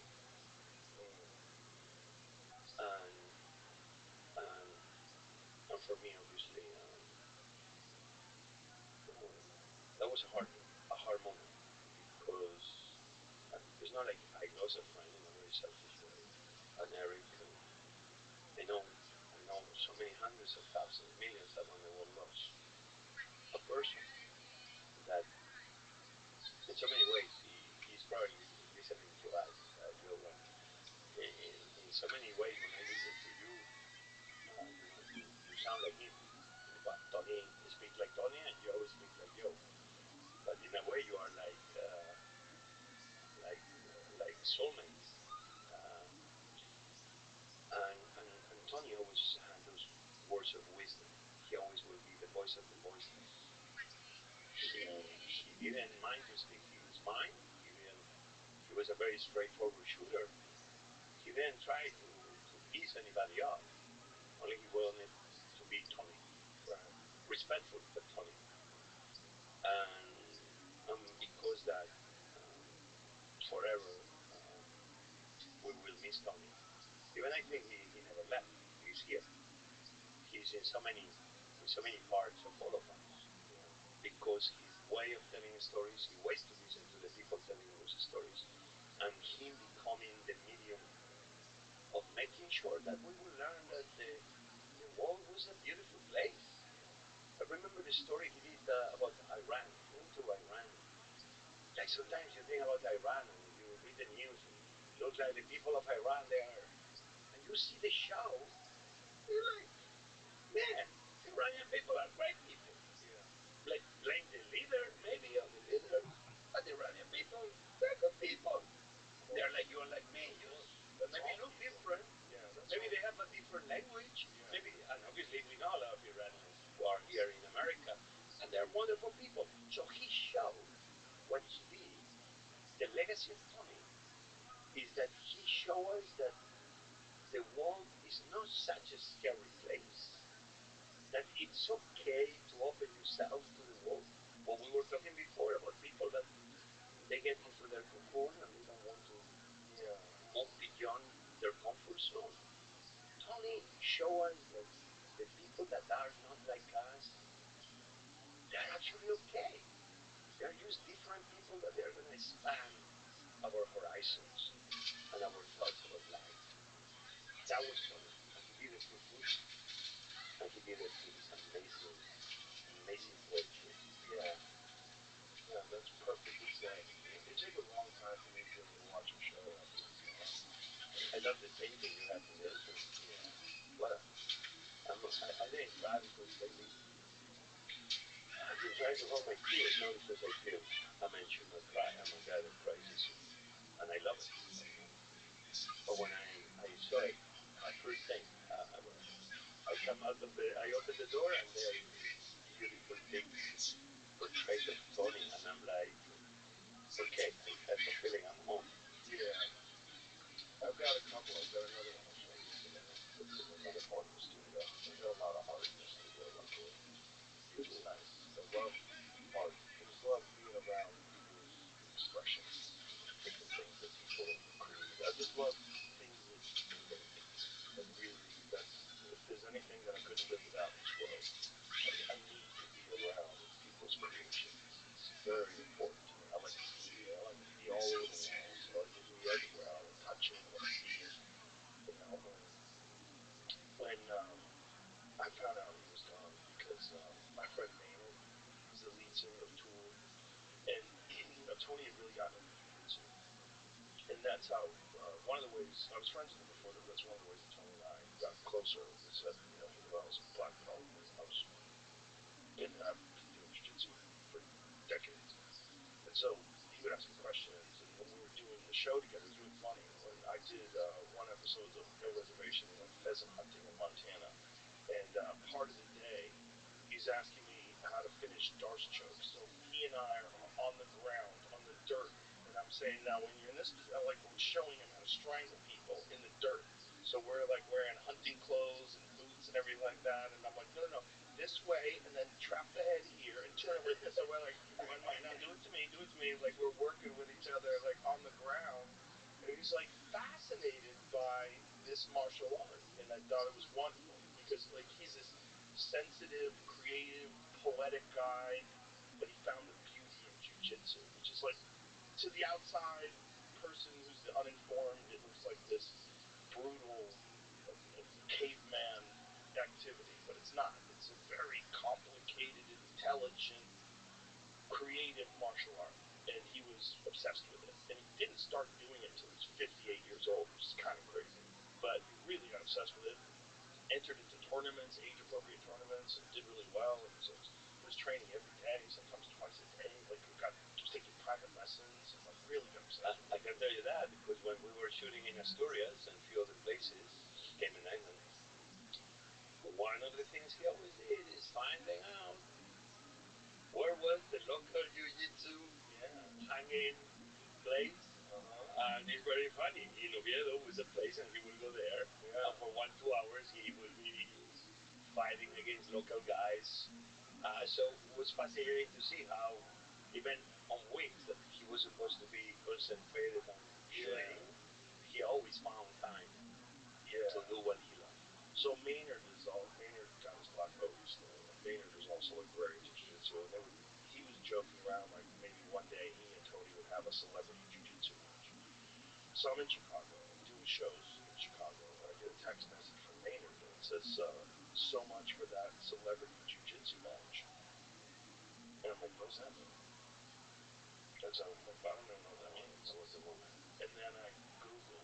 And, and, and for me, obviously, that was a hard moment because it's not like I lost a friend in a very selfish way. And Eric, I know so many hundreds of thousands, millions around the world lost a person that, in so many ways, he's probably listening to us, Joe. And in so many ways, when I listen to you, you sound like him. But Tony speaks like Tony, and Joe speaks like Joe. But in a way, you are like soulmates. Uh, and Tony always had those words of wisdom. He always will be the voice of the voiceless. He didn't mind to speak his mind. He was a very straightforward shooter. He didn't try to piss anybody off. Only he wanted to be Tony. Right. Respectful, but Tony. And, because that, um, forever, we will miss Tony. Even I think he never left. He's here. He's in so many parts of all of us. Yeah. Because his way of telling stories, he waits to listen to the people telling those stories, and him becoming the medium of making sure that we will learn that the world was a beautiful place. I remember the story he did about Iran. He went to Iran. Like sometimes you think about Iran and you read the news and it looks like the people of Iran, they are, and you see the show, you're like, man, Iranian people are great people. Yeah. Blame the leader, maybe, of the leader, but the Iranian people, they're good people. They're like you and like me. Just That's maybe all look people. different. Yeah, that's Maybe all. they have a different language. Yeah. Maybe, and obviously are here in America, and they're wonderful people. So he showed what he did. The legacy of Tony is that he showed us that the world is not such a scary place. That it's okay to open yourself to the world. What we were talking before about people that they get into their cocoon and they don't want to move beyond their comfort zone. Tony show us that the people that are not like us, they're actually okay. They're just different people that they're going to expand our horizons and our thoughts about life. That was Tony. And he did it through food. And he did it through this amazing, amazing poetry. Yeah. Yeah, that's perfectly said. It took a long time for me to be able to watch a show after he was gone. I love the painting you have in there too. Yeah. What? I didn't cry because lately I've been trying to hold my tears, not because I feel a man should not cry. I'm a guy that cries easily, and I love it. But when I saw it, my first thing, I come out of I open the door, and there is this beautiful big portrait of Tony, and I'm like, okay, I have a feeling I'm home. Yeah. I've got a couple. I've got another one I'll show you today. It's in another part of the studio. I've got a lot of art in the studio, luckily. Which is nice. I love art. I just love being around people's expressions, different things that people create. I just love things that make. That really, that's, if there's anything that I couldn't live without in this world, I need to be around people's creations. It's very important to me. I like to see it. I like to be all over the walls. I like to be everywhere. I like to touch it. I like to see it. You know, when I found out he was gone because my friend Maynard, he's the lead singer of Tool, and Tony had really gotten into jiu-jitsu, and that's how one of the ways I was friends with him before that. That's one of the ways that Tony and I got closer. Was that I was a black belt and I was and I've been doing jiu-jitsu for decades, and so he would ask me questions, and when we were doing the show together, it was really funny. When I did one episode of No Reservation, we went pheasant hunting in Montana, and part of the day he's asking me how to finish Darce choke. So he and I are on the ground, on the dirt, and I'm saying, now when you're in this, like showing him how to strangle people in the dirt. So we're like wearing hunting clothes and boots and everything like that, and I'm like, no, no, no, this way, and then trap the head here and turn it like this. So we're like, now do it to me, do it to me. Like we're working with each other, like on the ground, and he's like fascinated by this martial art, and I thought it was wonderful because like he's this sensitive, creative, poetic guy, but he found the beauty in jiu-jitsu, which is like, to the outside person who's uninformed, it looks like this brutal caveman activity, but it's not. It's a very complicated, intelligent, creative martial art, and he was obsessed with it. And he didn't start doing it until he was 58 years old, which is kind of crazy, but he really got obsessed with it. Entered into tournaments, age-appropriate tournaments, and did really well. And so he was training every day, sometimes twice a day. Like was taking private lessons, and like really got obsessed. I can tell you that because when we were shooting in Asturias and a few other places, Cayman Island, one of the things he always did is finding out where was the local jiu-jitsu hanging place. And it's very funny. In Oviedo was a place, and he would go there. Yeah. And for 1-2 hours, he would be fighting against local guys. So it was fascinating to see how, even on weeks that he was supposed to be concentrated on training, he always found time to do what he loved. So Maynard got his black belt recently, and Maynard was also like very into jiu-jitsu, and he was joking around like maybe one day he and Tony would have a celebrity jiu-jitsu match. So I'm in Chicago, I'm doing shows in Chicago, and I get a text message from Maynard, and it says, so much for that celebrity jiu-jitsu match. And I'm like, what does that mean? And so I'm like, I don't even know what that means. That was the moment. And then I Google,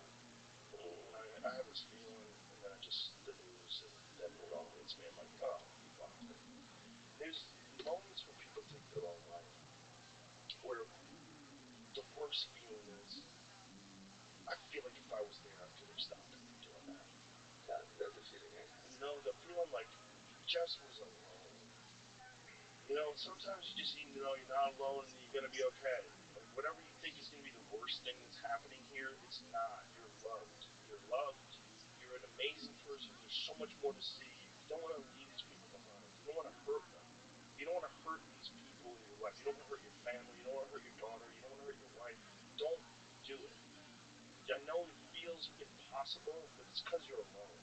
and I have this feeling, and then the news, and then it all hits me. I'm like, oh, fuck. There's moments when people take their own life, where the worst feeling is, I feel like if I was there, I could have stopped him from doing that. Yeah, that's the feeling I had. The feeling like he just was alone. Sometimes you just need to know you're not alone and you're gonna be okay. Like whatever you think is gonna be the worst thing that's happening here, it's not. You're loved. You're loved. You're an amazing person. There's so much more to see. You don't want to leave these people behind. You don't want to hurt them. You don't want to hurt these people in your life. You don't want to hurt your family. You don't want to hurt your daughter. You don't want to hurt your wife. Don't do it. I know it feels impossible, but it's because you're alone.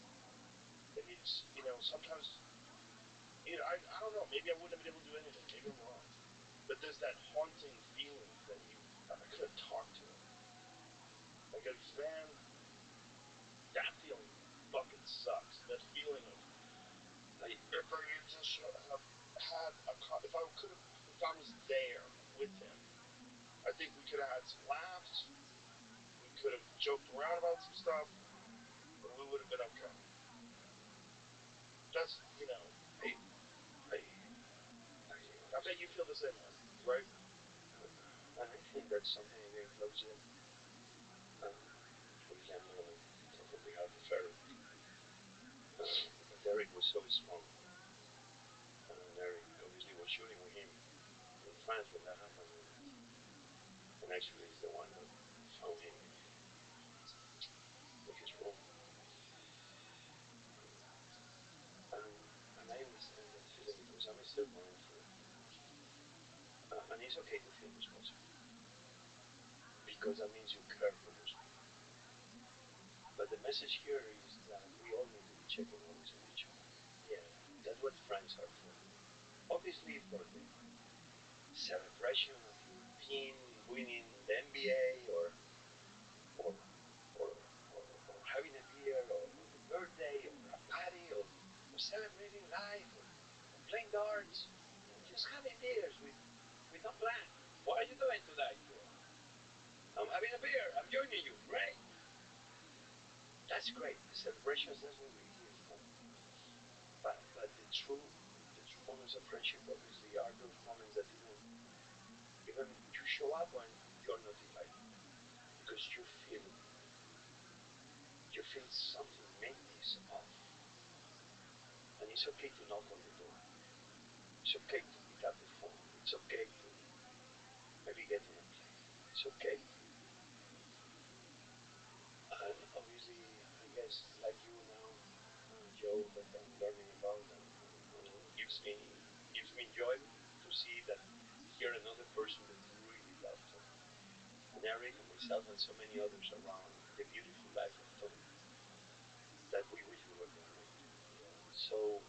And sometimes, I don't know. Maybe I wouldn't have been able to do anything. Maybe I'm wrong. But there's that haunting feeling that I couldn't talk to him. Like, man, that feeling fucking sucks. That feeling of, like, if I just have had if I could have, if I was there with him, I think we could have had some laughs. We could have joked around about some stuff, and we would have been okay. That's, I bet you feel the same way, right? And I think that's something again close to obviously I'm not going to talk on behalf of Eric, but Eric was so strong, and Eric obviously was shooting with him in France when that happened, and actually is the one that found him with his room, and I understand that feeling because I'm still going through it, and it's okay to feel responsible because that means you care for those people. But the message here is that we all need to be checking always on each other. Yeah. That's what friends are for. Obviously, for the celebration of your team winning the NBA or, or, or having a beer or the birthday or a party or celebrating life or playing darts or just having beers with no plan. What are you doing tonight for? I'm having a beer. I'm joining you. Great. That's great. The celebrations, that's what we're here for. But the true moments of friendship obviously are those moments that even you show up when you're not invited because you feel something maybe is off, and it's okay to knock on the door. It's okay to pick up the phone. It's okay to maybe get on a plane. It's okay to, and obviously I guess like you now, Joe, that I'm learning about and gives me joy to see that here another person that really loved Tom, and Eric and myself and so many others around the beautiful life of Tom that we wish we were there maybe. So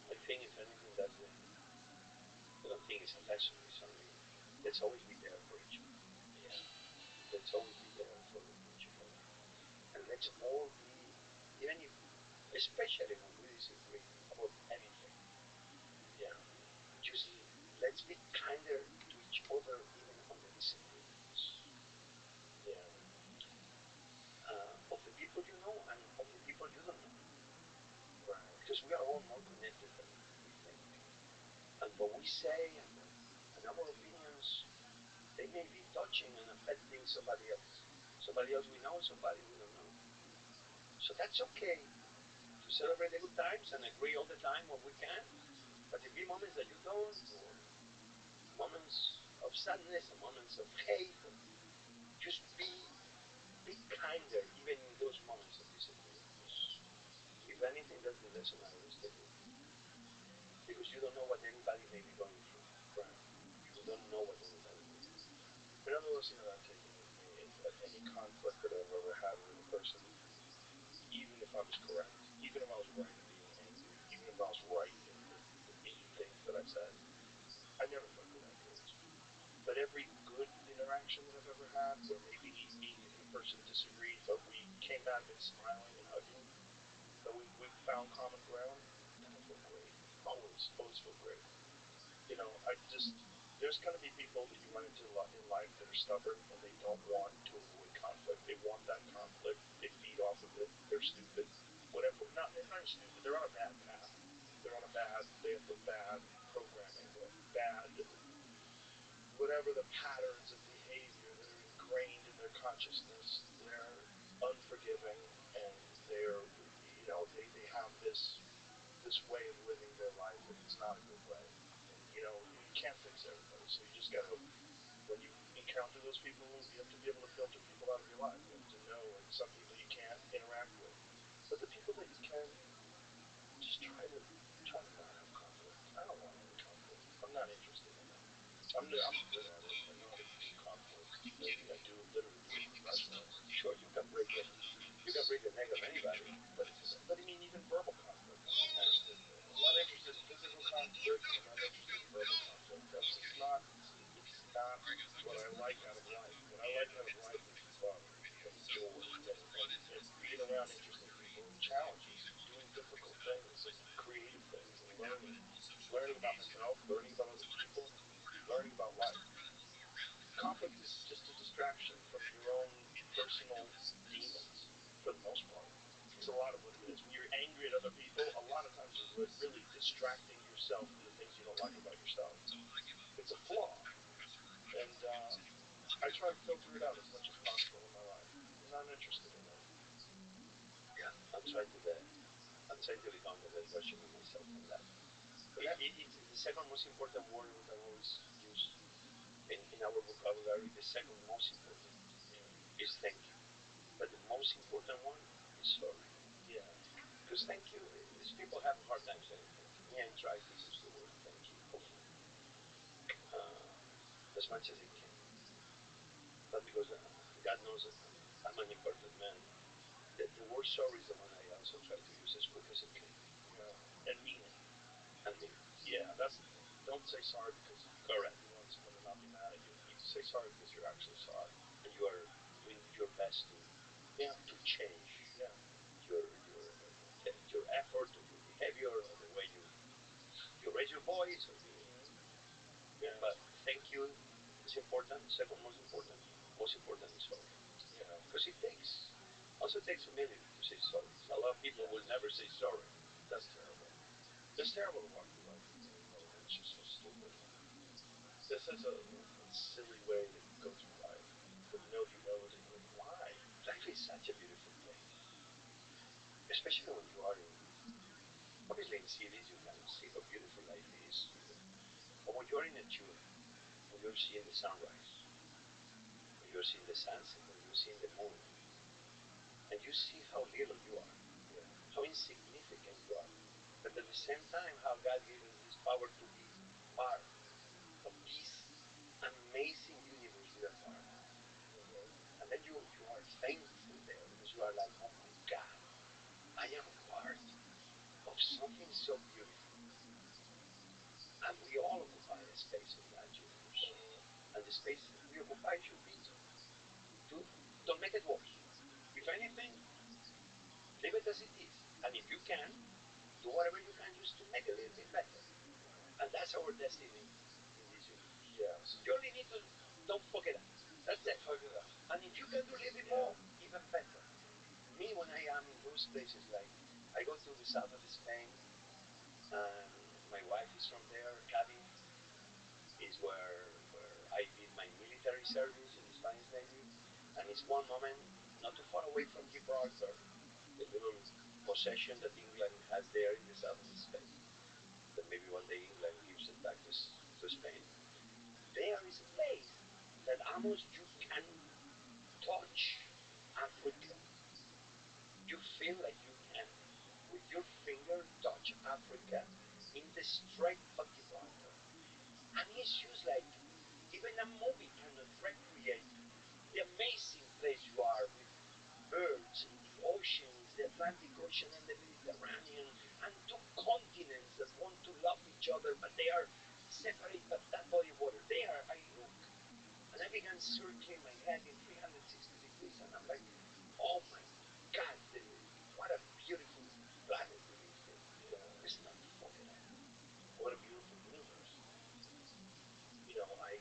I think if anything I don't think it's a lesson, it's only let's always be there for each other. Yeah. Let's always be there for each other. And let's all be, even if, especially when we disagree about anything, Yeah. just let's be kinder to each other even on the disagreements. Yeah. Of the people you know and of the people you don't know. Right. Because we are all more connected than we think. And what we say and our opinions, they may be touching and affecting somebody else. Somebody else we know, somebody we don't know. So that's okay to celebrate the good times and agree all the time when we can. But there be moments that you don't, or moments of sadness, or moments of hate. Or just be kinder, even in those moments of disagreement. Because if anything, that's the lesson I always take with me. Because you don't know what anybody may be going through. Right. You don't know what anybody may be going through. Another lesson that I've taken with me is that any conflict that I've ever had with a person, even if I was correct, even if I was right in being angry, even if I was right in the mean things that I said, I never felt good afterwards. But every good interaction that I've ever had, where maybe me and the person disagreed, but we came out of it smiling and hugging, and we found common ground, that I feel great. Always feel great. There's going to be people that you run into in life that are stubborn and they don't want to avoid conflict. They want that conflict. They feed off of it. They're stupid. Whatever. Not, they're not stupid. They're on a bad path. They have the bad programming, the bad, whatever the patterns of behavior that are ingrained in their consciousness. They're unforgiving and they have this way of living their life and it's not a good way. And can't fix everybody. So you just got to, when you encounter those people, you have to be able to filter people out of your life. You have to know, like, some people you can't interact with, but the people that you can, just try to not have conflict. I don't want any conflict. I'm not interested in it. I'm good at it. I know how to do conflict. I literally do it professionally. Sure, you can bring the neck of anybody, but But I mean, even verbal conflict. I'm not interested. I'm not interested in physical conflict. I'm not interested in verbal conflict. It's not. It's not what I like out of life. What I like out of life is fun and joy and being around interesting people and challenges and doing difficult things and creative things and learning about myself, learning about other people, learning about life. Conflict is just a distraction from your own personal demons for the most part. It's a lot of what it is. When you're angry at other people, a lot of times you're really distracting yourself from the things you don't like about yourself. It's a flaw, and I try to filter it out as much as possible in my life. I'm not interested in it. yeah, I'm trying to become the best version of myself in that. It's the second most important word we can always use in our vocabulary. The second most important Yeah. is thank you, but the most important one is sorry. Yeah. Because thank you, is people have a hard time saying thank you. Me, I try to use the word thank you as much as I can. Not because God knows that I'm an imperfect man. The word sorry is the one I also try to use as quick as I can. Yeah. And mean it. And me, Yeah, that's the thing. Don't say sorry because correct. you want someone to not be mad at you. You say sorry because you're actually sorry. And you are doing your best Yeah. to change Yeah. your effort or your behavior or the way you raise your voice or you. Yeah. But thank you is important. Second most important. Most important is sorry. Yeah. Because it takes humility to say sorry. A lot of people will never say sorry. That's terrible. It's terrible to walk through life with anybody. It's just so stupid. That's such a silly way to go through life with no humility. Like, why? Life is such a beautiful place, especially when you are in. Obviously, in cities you can see how beautiful life is, but when you are in nature, when you're seeing the sunrise, when you're seeing the sunset, when you're seeing the moon, and you see how little you are, Yeah. how insignificant you are, but at the same time, how God gave us this power to be part of this amazing universe we are part of. And then you are thankful there because you are like, oh my God, I am part of something so beautiful. And we all occupy a space in that universe. And the space we occupy should be to don't make it worse. If anything, leave it as it is. And if you can, do whatever you can just to make it a little bit better. And that's our destiny in this universe. Yes. You only need to don't fuck it up. That's it. Fuck it up. And if you can do a little bit more, even better. Me, when I am in those places, like I go to the south of Spain, and my wife is from there. Cadiz is where I did my military service in the Spanish Navy, and it's one moment not too far away from Gibraltar, the little possession that England has there in the south of Spain. That maybe one day England gives it back to Spain. There is a place that almost you can touch Africa. You feel like you can, with your finger, touch Africa in the Strait of Gibraltar. And it's just like even a movie cannot recreate the amazing place you are with birds and the oceans, the Atlantic Ocean and the Mediterranean, and two continents that want to love each other, but they are separate by that body of water. There I look, and I began circling my head in 360 degrees, and I'm like, oh my God, what a beautiful planet we live in. Yeah. It's not to fuck it up. What a beautiful universe. You know, I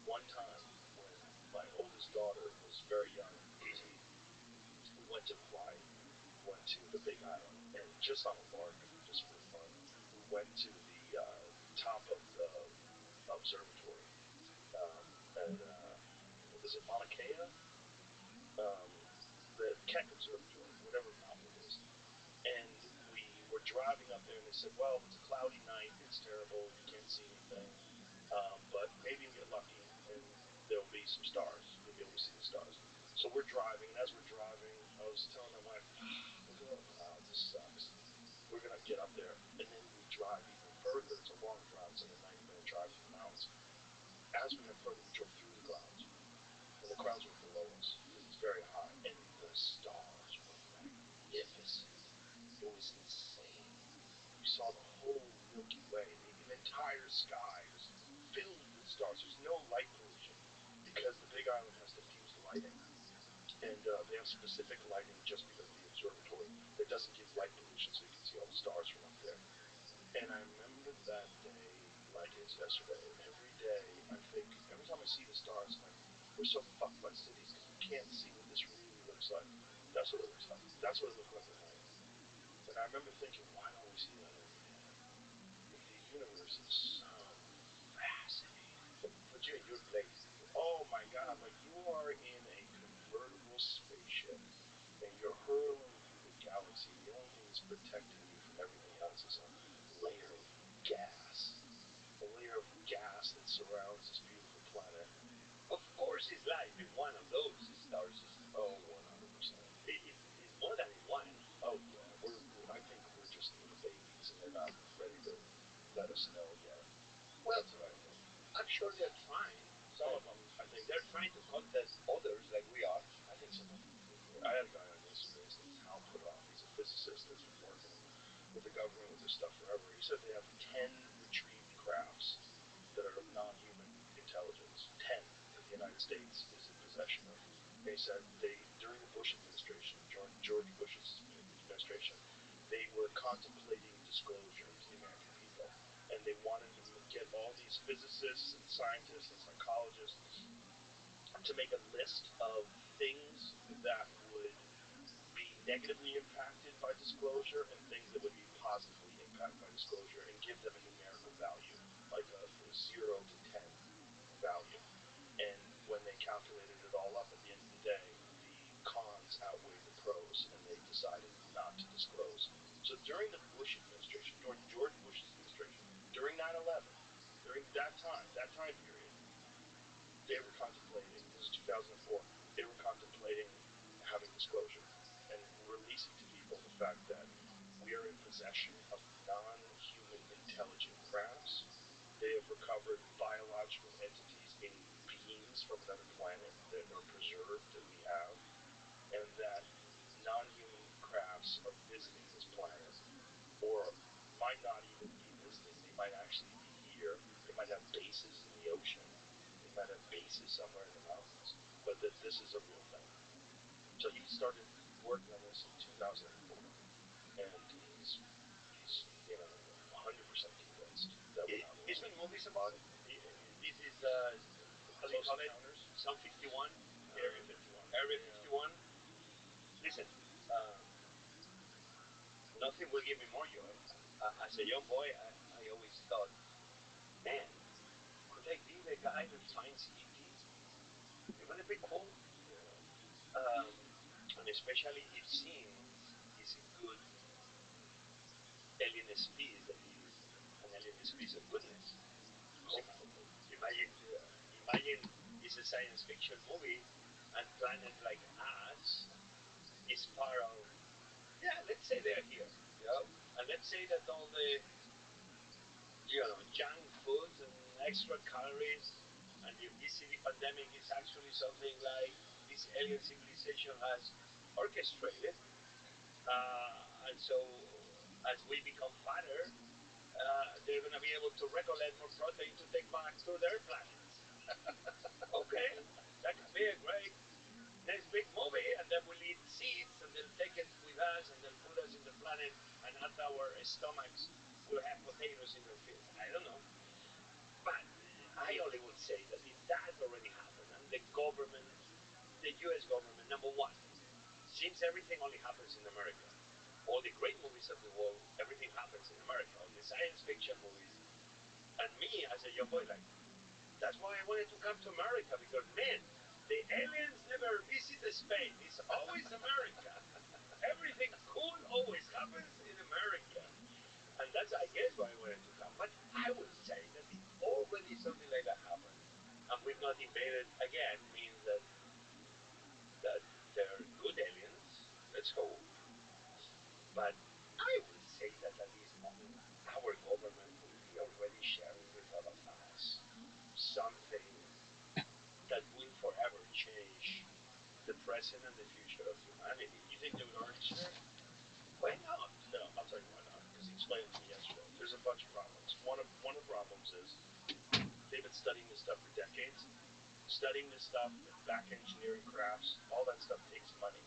one time when my oldest daughter was very young, we went to Hawaii. We went to the Big Island, and just on a lark, just for fun, we went to the top of the observatory at is it Mauna Kea? Um, the Keck Observatory, whatever mountain it is. And we were driving up there, and said, well, if it's a cloudy night, it's terrible. You can't see anything. But maybe you'll get lucky and there'll be some stars. You'll be able to see the stars. So we're driving, and as we're driving, I was telling my wife, look at all the clouds. This sucks. We're going to get up there. And then we drive even further. It's a long drive. It's like a 90-minute drive through the mountains. As we went further, we drove through the clouds. And the clouds were below us because it's very high. And the stars were magnificent. It was insane. We saw the whole Milky Way. The entire sky was filled with stars. There's no light pollution because the Big Island has diffused lighting. And they have specific lighting just because of the observatory that doesn't give light pollution, so you can see all the stars from up there. And I remember that day like it was yesterday. Every day I think, every time I see the stars, I'm like, we're so fucked by cities because we can't see what this really looks like. That's what it looks like. That's what it looked like at night. And I remember thinking, why don't we see that every day? The universe is so fascinating. Put you in your place. Oh my God, like you are in a convertible spaceship and you're hurling through the galaxy. The only thing that's protecting you from everything else is a layer of gas. A layer of gas that surrounds this beautiful planet. Of course, it's life in one of those star systems. Oh, 100%. It's more than in one. Oh yeah, I think we're just little babies and they're not ready to let us know yet. Well, That's what I think. I'm sure they're trying. Some of them, I think They're trying to contact others like we are. I think some of them do. I had a guy on yesterday. His name's Hal Puthoff. He's a physicist that's been working with the government with this stuff forever. He said they have 10 retrieved crafts that are of non-human intelligence. 10 that the United States is in possession of. And he said during the Bush administration, George Bush's administration, they were contemplating disclosure to the American people. And they wanted to get all these physicists and scientists and psychologists to make a list of things that would be negatively impacted by disclosure and things that would be positively impacted by disclosure and give them a numerical value, like a 0 to 10 value. And when they calculated it all up at the end of the day, the cons outweighed the pros, and they decided not to disclose. So during the Bush administration, during George Bush's administration, during 9/11, during that time period, they were contemplating, this is 2004, they were contemplating having disclosure and releasing to people the fact that we are in possession of non-human intelligent crafts. They have recovered biological entities in beings from another planet that are preserved that we have, and that non-human crafts are visiting this planet, or might not even be visiting. They might actually be here. They might have bases in the ocean. They might have bases somewhere in the mountains. But this is a real thing. So he started working on this in 2004, and he's 100% convinced that we're not He's alone. made movies about it. This is, how do you Close call it? Encounters? Some 51? Area 51. Area Yeah. 51? Listen, nothing will give me more joy. As a young boy, I always thought, man, could I be the guy that finds ET? Wouldn't it be cool? And especially if seems is a good alien species that is an alien species of goodness. Hopefully. Imagine it's a science fiction movie and planet like us is part of, yeah, let's say they're here, and let's say that all the, junk foods and extra calories and the obesity pandemic is actually something like this alien civilization has orchestrated. And so as we become fatter, they're going to be able to recollect more protein to take back to their planets. Okay, that could be a great next big movie, and then we'll eat seeds, and they'll take it with us, and they'll put us in the planet, and at our stomachs, we'll have potatoes in their fields. I don't know. But I only would say that if that already happened, and the government, the US government, number one, since everything only happens in America, all the great movies of the world, everything happens in America, all the science fiction movies, and me as a young boy, like, that's why I wanted to come to America, because, man, the aliens never visit Spain. It's always America. Everything cool always happens in America. And that's studying this stuff for decades. Studying this stuff and back engineering crafts, all that stuff takes money.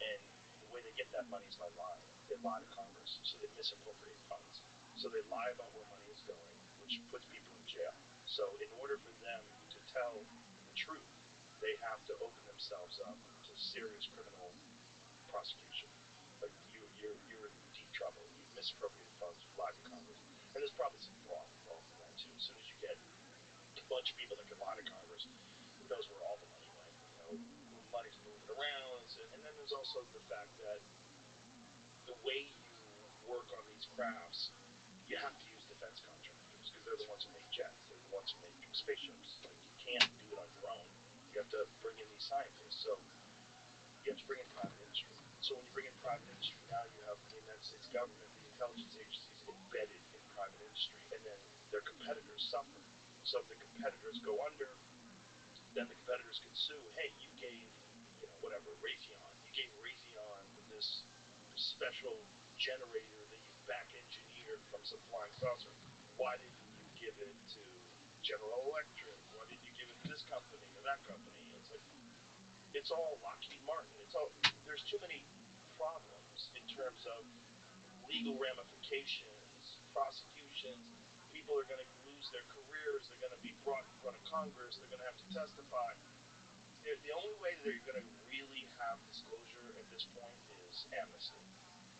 And the way they get that money is by lying. They lie to Congress, so they misappropriate funds. So they lie about where money is going, which puts people in jail. So in order for them to tell the truth, they have to open themselves up to serious criminal prosecution. Like you're in deep trouble. You've misappropriated funds, you've lied to Congress. And there's probably some fraud involved in that too. As soon as you get a bunch of people that can lie to Congress, who knows where all the money went? Money's moving around. And then there's also the fact that the way you work on these crafts, you have to use defense contractors because they're the ones who make jets. They're the ones who make spaceships. Like you can't do it on your own. You have to bring in these scientists. So you have to bring in private industry. So when you bring in private industry, now you have the United States government, the intelligence agencies embedded in private industry, and then their competitors suffer. So if the competitors go under, then the competitors can sue. Hey, you gave, whatever, Raytheon. You gave Raytheon this special generator that you back engineered from some flying saucer. Why didn't you give it to General Electric? Why didn't you give it to this company or that company? It's like, it's all Lockheed Martin. There's too many problems in terms of legal ramifications, prosecutions. People are going to lose their careers. They're going to be brought in front of Congress. They're going to have to testify. The only way that they're going to really have disclosure at this point is amnesty.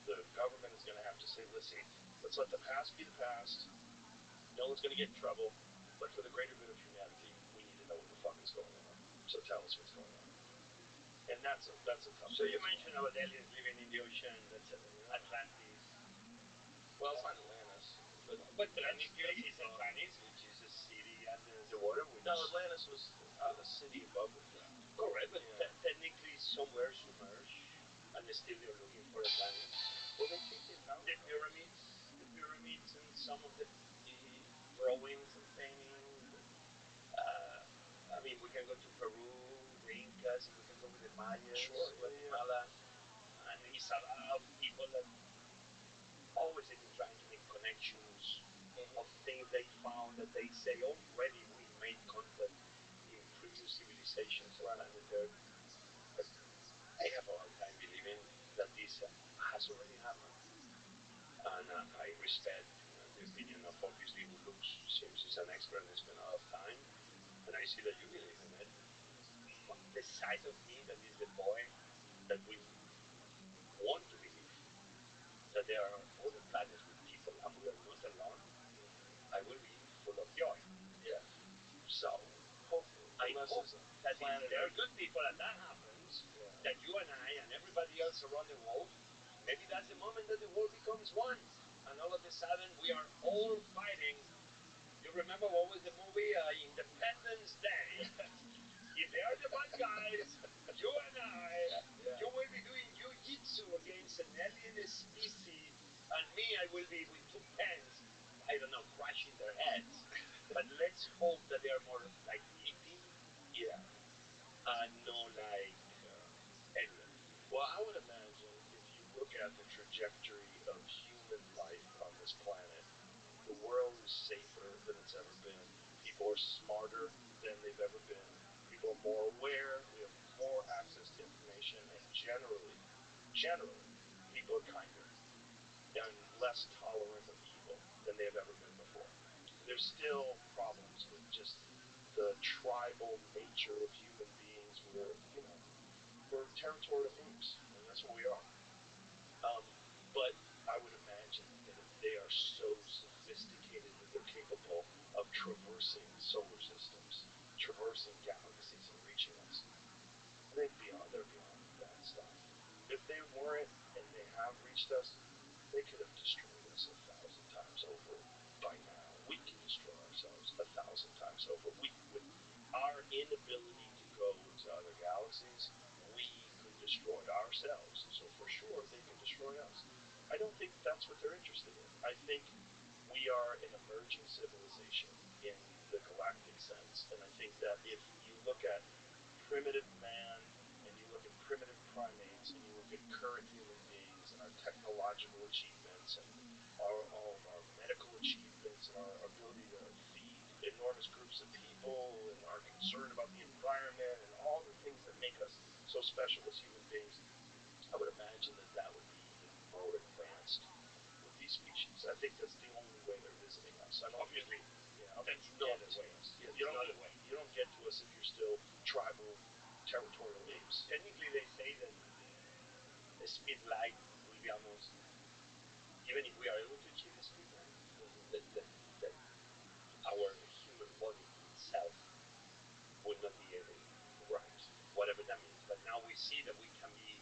The government is going to have to say, listen, let's let the past be the past. No one's going to get in trouble. But for the greater good of humanity, we need to know what the fuck is going on. So tell us what's going on. And that's a tough. So you mentioned about aliens living in the ocean, that's Atlantis. Well, it's not Atlantis, but technically it's Atlantis, which is a city under the water. No, Atlantis was a city above the ground. Correct, but technically somewhere submerged, and still they're looking for Atlantis. Well, they think they found the pyramids, and some of the drawings and paintings. I mean, we can go to Peru, the Incas, we can go with the Mayas, Guatemala, and it's a lot of people that always have been trying to make connections of things they found that they say already we made contact in previous civilizations around the Earth. But I have a hard time believing that this has already happened. And I respect the opinion of obviously who looks, seems he's an expert and spent a lot of time. And I see that you believe in it. The side of me that is the boy that we want to believe that there are other planets with people and we are not alone, I will be full of joy. Yeah. So hopefully, I hope that if there are good people and that happens, that you and I and everybody else around the world, maybe that's the moment that the world becomes one. And all of a sudden we are all fighting. You remember what was the movie Independence Day? If they are the bad guys, you and I, you will be doing jiu-jitsu against an alien species, and me, I will be with two pens, I don't know, crushing their heads. But let's hope that they are more like eating, and not like alien. Well, I would imagine if you look at the trajectory of human life on this planet, the world is safer than it's ever been. People are smarter than they've ever been. People are more aware. We have more access to information, and generally, people are kinder and less tolerant of evil than they've ever been before. There's still problems with just the tribal nature of human beings. We're territorial groups, and that's what we are. But I would imagine that if they are so sophisticated that they're capable of traversing solar systems, traversing galaxies and reaching us, they're beyond that stuff. If they weren't and they have reached us, they could have destroyed us 1,000 times over by now. We can destroy ourselves 1,000 times over. With our inability to go to other galaxies, we could destroy ourselves. So for sure, they can destroy us. I don't think that's what they're interested in. I think we are an emerging civilization in the galactic sense. And I think that if you look at primitive man and you look at primitive primates and you look at current human beings and our technological achievements and all of our medical achievements and our ability to feed enormous groups of people and our concern about the environment and all the things that make us so special as human beings, I would imagine that that would be even more advanced with these species. I think that's the only way they're visiting us. I don't Obviously, that's no get other to way. us. There's no other way. You don't get to us if you're still tribal, territorial apes. Technically, they say that the speed light will be almost, even if we are able to achieve the speed light, that our human body itself will not be able to rise, whatever that means. But now we see that we can be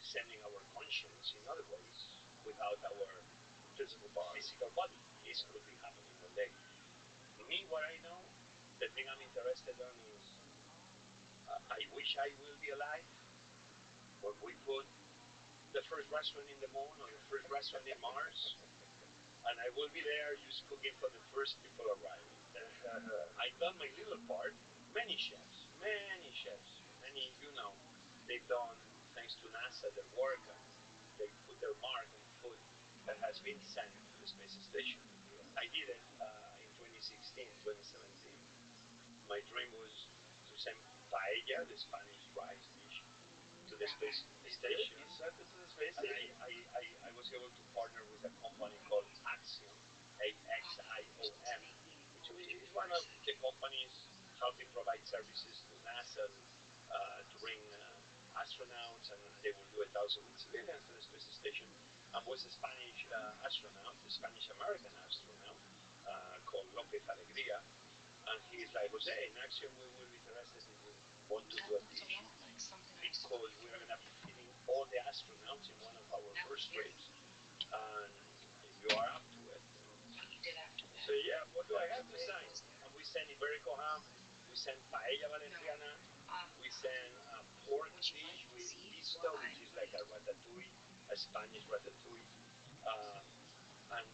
sending our conscience in other ways without our Physical body. physical body. This could be happening one day. Me, what I know, the thing I'm interested in is I wish I will be alive when we put the first restaurant in the moon or the first restaurant in Mars, and I will be there just cooking for the first people arriving. I've done my little part. Many chefs, they've done, thanks to NASA, their work, and they put their mark on food that has been sent to the space station. I did it in 2016, 2017. My dream was to send paella, the Spanish rice dish, to the space station. You sent it to the space And station? I was able to partner with a company called Axiom, AXIOM, which is one of the companies helping provide services to NASA to bring astronauts, and they will do 1,000 with civilians to the space station. And was a Spanish astronaut, a Spanish American astronaut called Lopez Alegria, and he's like, Jose, in Axiom we will be interested if you want to do a dish because we are going to be feeding all the astronauts in one of our first trips, and if you are up to it. So yeah, what do I have to sign? And we send Iberico ham, we send paella valenciana, we send a pork dish with pisto, which is like a ratatouille, a Spanish ratatouille, and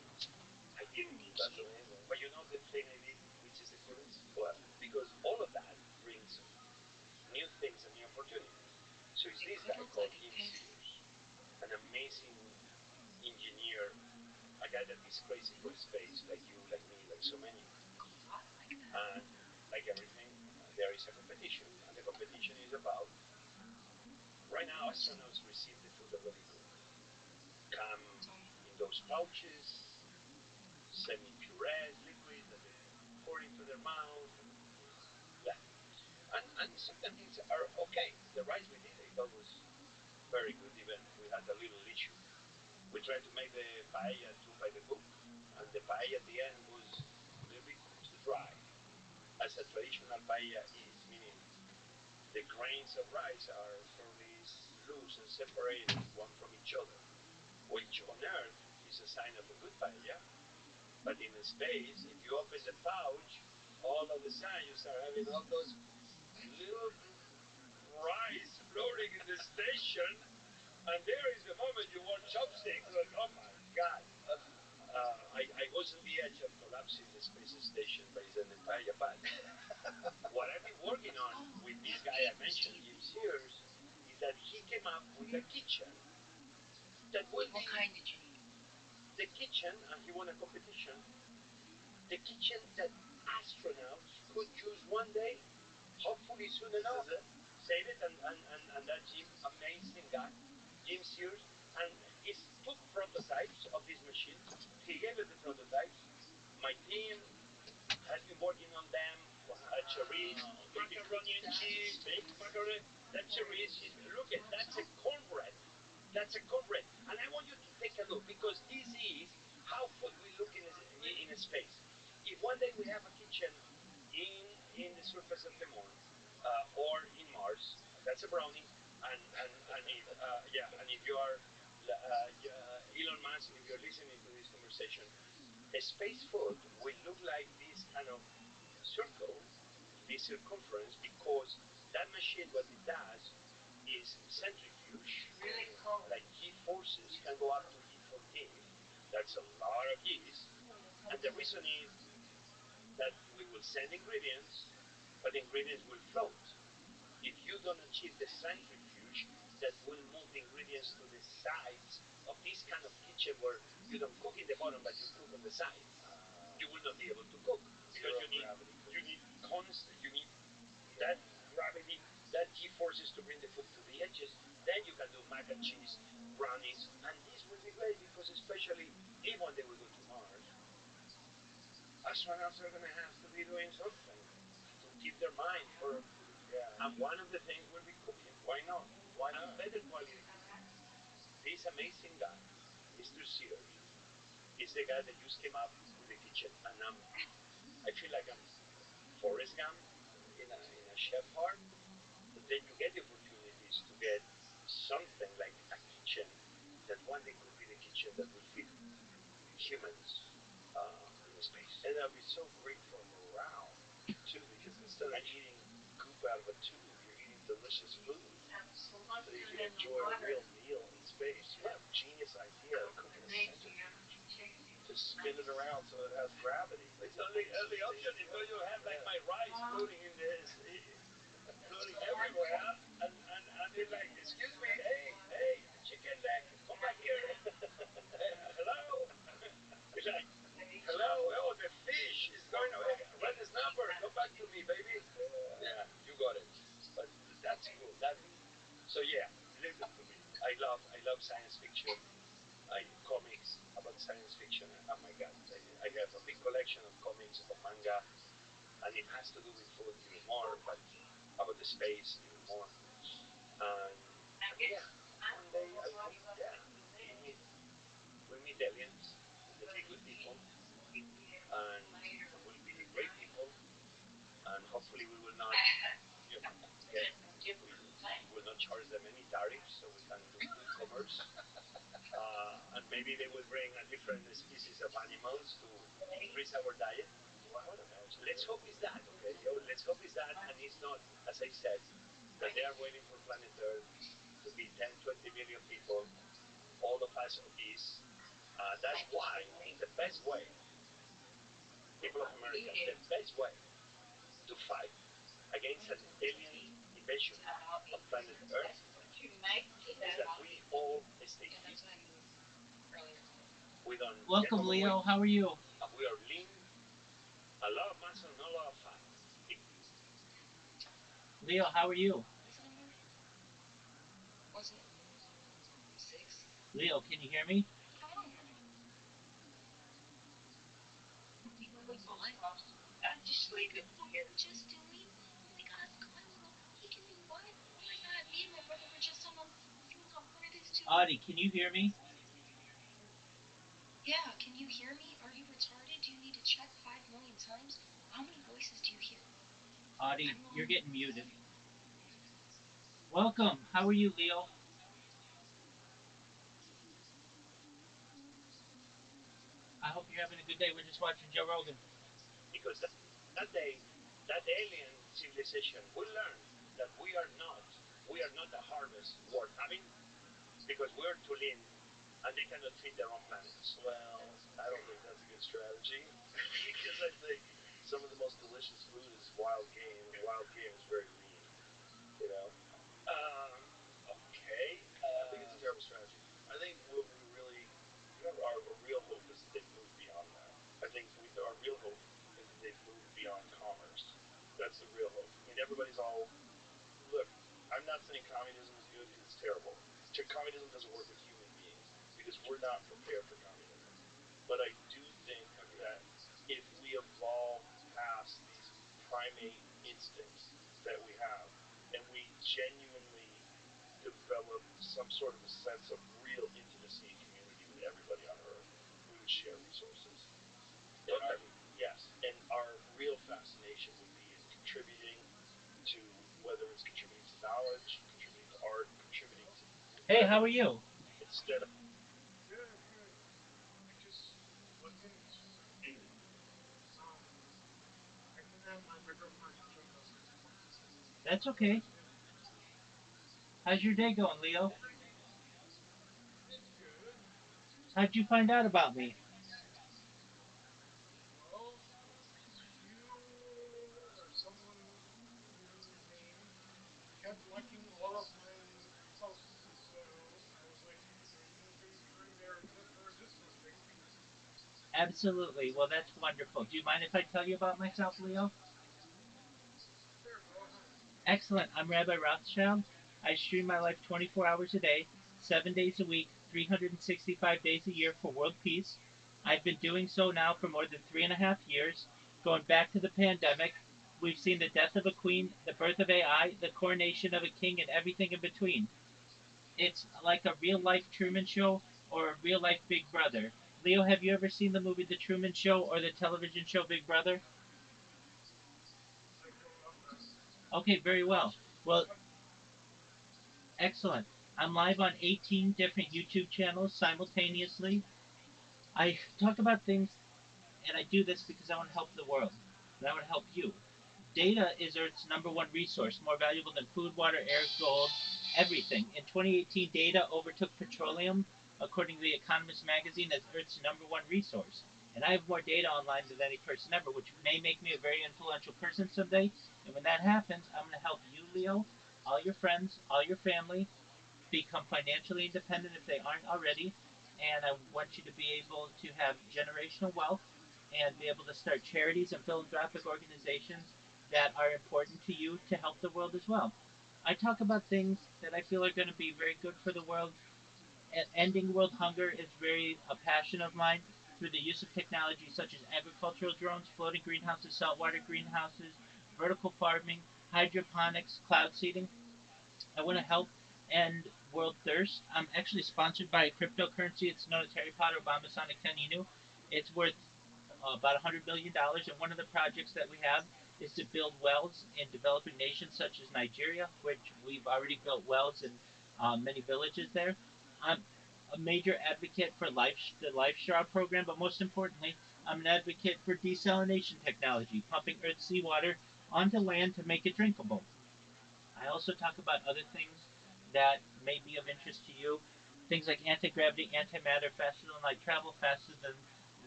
I did it. That's amazing. But you know the thing I did, which is the coolest? What? Because all of that brings new things and new opportunities. So it's this guy called Jim Sears, an amazing engineer, a guy that is crazy for space, like you, like me, like so many. And like everything, there is a competition, and the competition is about. Right now, astronauts receive the food already cooked. Come in those pouches, semi-pureed liquid that they pour into their mouth, and yeah. And certain things are okay. The rice we did, I thought was very good. Even we had a little issue. We tried to make the paella too by the book, and the paella at the end was a little bit too dry, as a traditional paella is, meaning the grains of rice are fairly loose and separated one from each other, which on Earth is a sign of a good paella. But in space, if you open the pouch, all of a sudden you start having all those little rice floating in the station, and there is the moment you want chopsticks. Like, oh my God. I was on the edge of collapsing the space station based on the entire pad. What I've been working on with this guy I mentioned, Jim Sears, is that he came up with a kitchen that will be the kitchen, and he won a competition, the kitchen that astronauts could use one day, hopefully soon enough. Save it, and that Jim, amazing guy, Jim Sears, and he took prototypes of these machines. He gave us the prototypes. My team has been working on them. Cherish, macaroni and cheese, baked macaroni. That cherish is, look at, that's a cornbread. That's a cornbread. And I want you to take a look, because this is how food will look in a space. If one day we have a kitchen in the surface of the moon or in Mars, that's a brownie. And if and if you are Elon Musk, if you're listening to this conversation, a space food will look like this kind of circle, this circumference, because that machine, what it does is centrifuge, like G forces can go up to G14. That's a lot of G's. And the reason is that we will send ingredients, but the ingredients will float. If you don't achieve the centrifuge that will move the ingredients to the sides of this kind of kitchen where you don't cook in the bottom but you cook on the side, you will not be able to cook. because zero gravity. you need constant, you need that Yeah. gravity, that G forces to bring the food to the edges. Then you can do mac and cheese, brownies, and this will be great because especially if one day we go to Mars, astronauts are going to have to be doing something to keep their mind for. Yeah. And one of the things will be cooking. Why not? Why And not? better quality cooking. This amazing guy, Mr. Sears, is the guy that just came up with the kitchen, and I feel like I'm Forrest Gump in a chef heart. But then you get the opportunities to get something like a kitchen that one day could be the kitchen that will feed humans in space. And that would be so great for morale too, because instead of eating goop out of a tube, you're eating delicious food, so you can enjoy a real meal in space. What a genius idea to cook in a centrifuge, to spin it around so it has gravity. It's only option is going to have like my rice floating in this, floating everywhere, and they're like, excuse me, hey, chicken leg, come back here. Hey, hello. It's like, hello, oh, the fish is going away. Red snapper, come back to me, baby. Yeah, you got it. But that's cool. That so yeah, listen to me. I love science fiction. I comics about science fiction. Oh my god, I have a big collection of comics of manga, and it has to do with food even more, but about the space even more. And, and yeah, one day I hope, yeah, we meet we meet aliens. They'll be good people, and we'll be great people, and hopefully we will not, you know, get we will not charge them any tariffs, so we can do good commerce. And maybe they will bring a different species of animals to increase our diet. Well, I would imagine. Let's hope it's that, okay? Let's hope it's that, and it's not, as I said, that they are waiting for planet Earth to be 10, 20 million people, all of us obese. That's why the best way, people of America, the best way to fight against an alien invasion of planet Earth is that we all stay fit, we don't get Welcome, overweight, Leo. How are you? and we are lean, a lot of muscle, not a lot of fat. Leo, how are you? Leo, can you hear me? Audie, can you hear me? Audie, you're getting muted. Welcome. How are you, Leo? I hope you're having a good day. We're just watching Joe Rogan. Because that day, that alien civilization will learn that we are not a harvest worth having because we're too lean and they cannot feed their own planets. Well, I don't think that's a good strategy because I think some of the most delicious food is wild game, and wild game is very lean. You know, Okay. I think it's a terrible strategy. I think what we really, our real hope is that they've moved beyond that. I think our real hope is that they've moved beyond commerce. That's the real hope. I mean, everybody's all look. I'm not saying communism is good because it's terrible. Communism doesn't work with human beings because we're not prepared for communism. But I do think that if we evolve past these primate instincts that we have, and we genuinely develop some sort of a sense of real intimacy and community with everybody on Earth, we would share resources. And Okay. yes, and our real fascination would be in contributing to whether it's contributing to knowledge, contributing to art, contributing to Hey, how whatever, are you? instead of Good, good. I just wasn't. Um, I didn't have my microphone turned on. That's But okay. How's your day going, Leo? it's good. How'd you find out about me? Well, you or someone near your name kept liking all of my posts, so I was like, are you going to turn their this or this one thing? Absolutely. Well, that's wonderful. Do you mind if I tell you about myself, Leo? Sure, go ahead. Excellent. I'm Rabbi Rothschild. I stream my life 24 hours a day, 7 days a week, 365 days a year for world peace. I've been doing so now for more than 3.5 years. Going back to the pandemic, we've seen the death of a queen, the birth of AI, the coronation of a king, and everything in between. It's like a real life Truman Show or a real life Big Brother. Leo, have you ever seen the movie The Truman Show or the television show Big Brother? I grew up on Okay, very well. Well, what excellent. I'm live on 18 different YouTube channels simultaneously. I talk about things, and I do this because I want to help the world, and I want to help you. Data is Earth's number one resource, more valuable than food, water, air, gold, everything. In 2018, data overtook petroleum, according to The Economist magazine, as Earth's number one resource. And I have more data online than any person ever, which may make me a very influential person someday. And when that happens, I'm going to help you, Leo, all your friends, all your family, become financially independent if they aren't already. And I want you to be able to have generational wealth and be able to start charities and philanthropic organizations that are important to you to help the world as well. I talk about things that I feel are going to be very good for the world. Ending world hunger is very a passion of mine through the use of technology such as agricultural drones, floating greenhouses, saltwater greenhouses, vertical farming, hydroponics, cloud seeding. I want to help end world thirst. I'm actually sponsored by a cryptocurrency. It's known as Harry Potter Obama Sonic 10 Inu. It's worth about $100 billion. And one of the projects that we have is to build wells in developing nations such as Nigeria, which we've already built wells in many villages there. I'm a major advocate for the Life Straw program, but most importantly, I'm an advocate for desalination technology, pumping Earth's seawater onto land to make it drinkable. I also talk about other things that may be of interest to you. Things like anti-gravity, antimatter, faster than light travel, faster than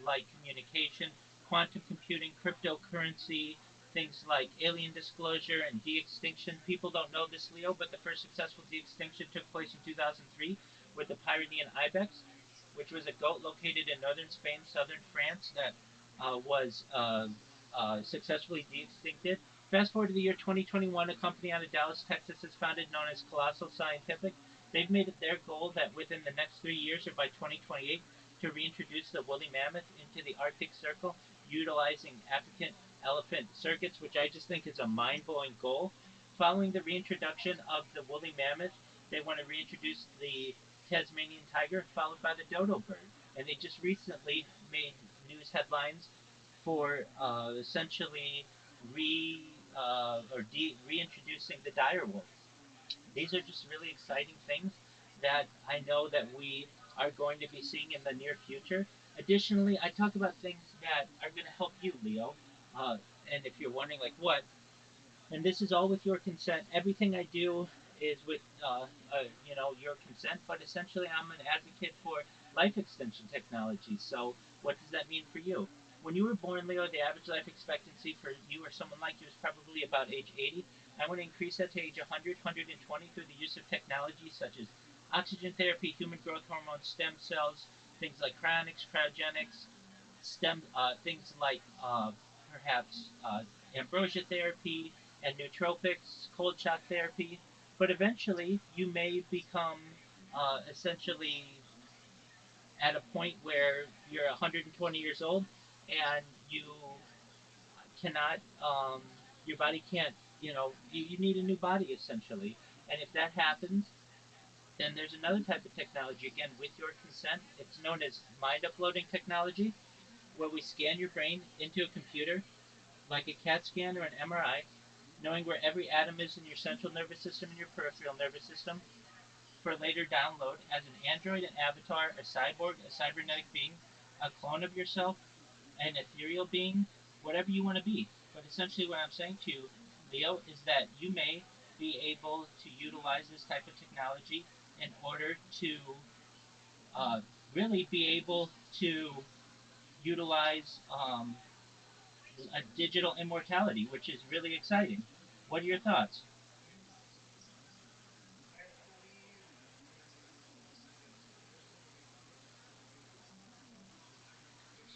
light communication, quantum computing, cryptocurrency, things like alien disclosure and de-extinction. People don't know this, Leo, but the first successful de-extinction took place in 2003 with the Pyrenean ibex, which was a goat located in northern Spain, southern France, that was successfully de-extincted. Fast forward to the year 2021, a company out of Dallas, Texas is founded known as Colossal Scientific. They've made it their goal that within the next 3 years or by 2028 to reintroduce the woolly mammoth into the Arctic Circle utilizing African elephant circuits, which I just think is a mind-blowing goal. Following the reintroduction of the woolly mammoth, they want to reintroduce the Tasmanian tiger, followed by the dodo bird. And they just recently made news headlines for essentially reintroducing the dire wolf. These are just really exciting things that I know that we are going to be seeing in the near future. Additionally, I talk about things that are going to help you, Leo. Uh, and if you're wondering, like what, and this is all with your consent. Everything I do is with your consent. But essentially, I'm an advocate for life extension technology. So what does that mean for you? When you were born, Leo, the average life expectancy for you or someone like you is probably about age 80. I want to increase that to age 100, 120 through the use of technology such as oxygen therapy, human growth hormone, stem cells, things like cryonics, cryogenics, things like perhaps ambrosia therapy and nootropics, cold shock therapy. But eventually, you may become essentially at a point where you're 120 years old and you cannot, your body can't, you need a new body essentially. And if that happens, then there's another type of technology, again, with your consent. It's known as mind uploading technology, where we scan your brain into a computer like a CAT scan or an MRI, knowing where every atom is in your central nervous system and your peripheral nervous system for later download as an android, an avatar, a cyborg, a cybernetic being, a clone of yourself, an ethereal being, whatever you want to be. But essentially, what I'm saying to you, Leo, is that you may be able to utilize this type of technology in order to uh, really be able to utilize a digital immortality, which is really exciting. What are your thoughts? I believe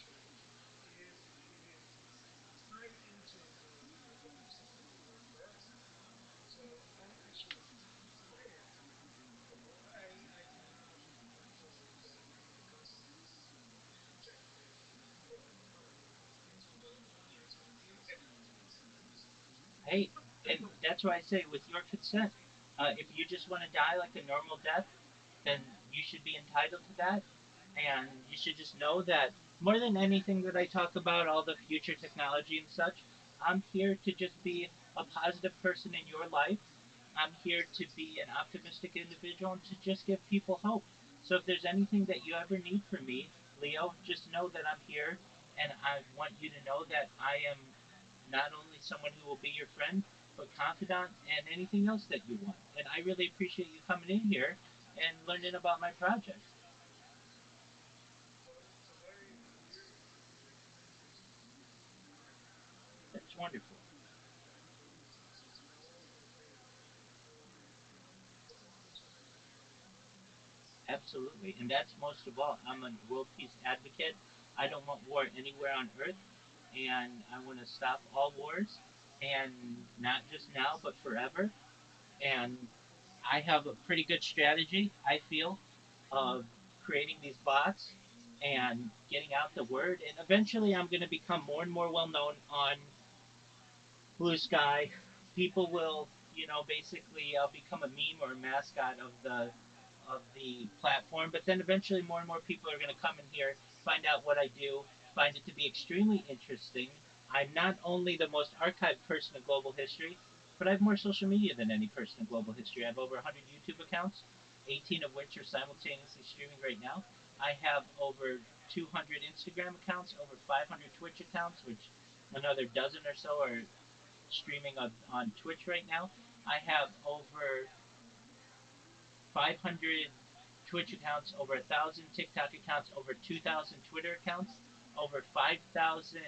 that this Hey, and that's why I say, with your consent, if you just want to die like a normal death, then you should be entitled to that. And you should just know that more than anything that I talk about, all the future technology and such, I'm here to just be a positive person in your life. I'm here to be an optimistic individual and to just give people hope. So if there's anything that you ever need from me, Leo, just know that I'm here, and I want you to know that I am not only someone who will be your friend, but confidant and anything else that you want. And I really appreciate you coming in here and learning about my project. Well, today you speak very That's wonderful. well for humanity. Absolutely. And that's most of all. I'm a world peace advocate. I don't want war anywhere on earth. And I want to stop all wars. And not just now, but forever. And I have a pretty good strategy, I feel, of creating these bots and getting out the word. And eventually, I'm going to become more and more well known on Blue Sky. People will, basically, I'll become a meme or a mascot of the platform. But then eventually, more and more people are going to come in here, find out what I do, find it to be extremely interesting. I'm not only the most archived person in global history, but I have more social media than any person in global history. I have over 100 YouTube accounts, 18 of which are simultaneously streaming right now. I have over 200 Instagram accounts, over 500 Twitch accounts, which another dozen or so are streaming on Twitch right now. I have over 500 Twitch accounts, over 1,000 TikTok accounts, over 2,000 Twitter accounts, over 5,000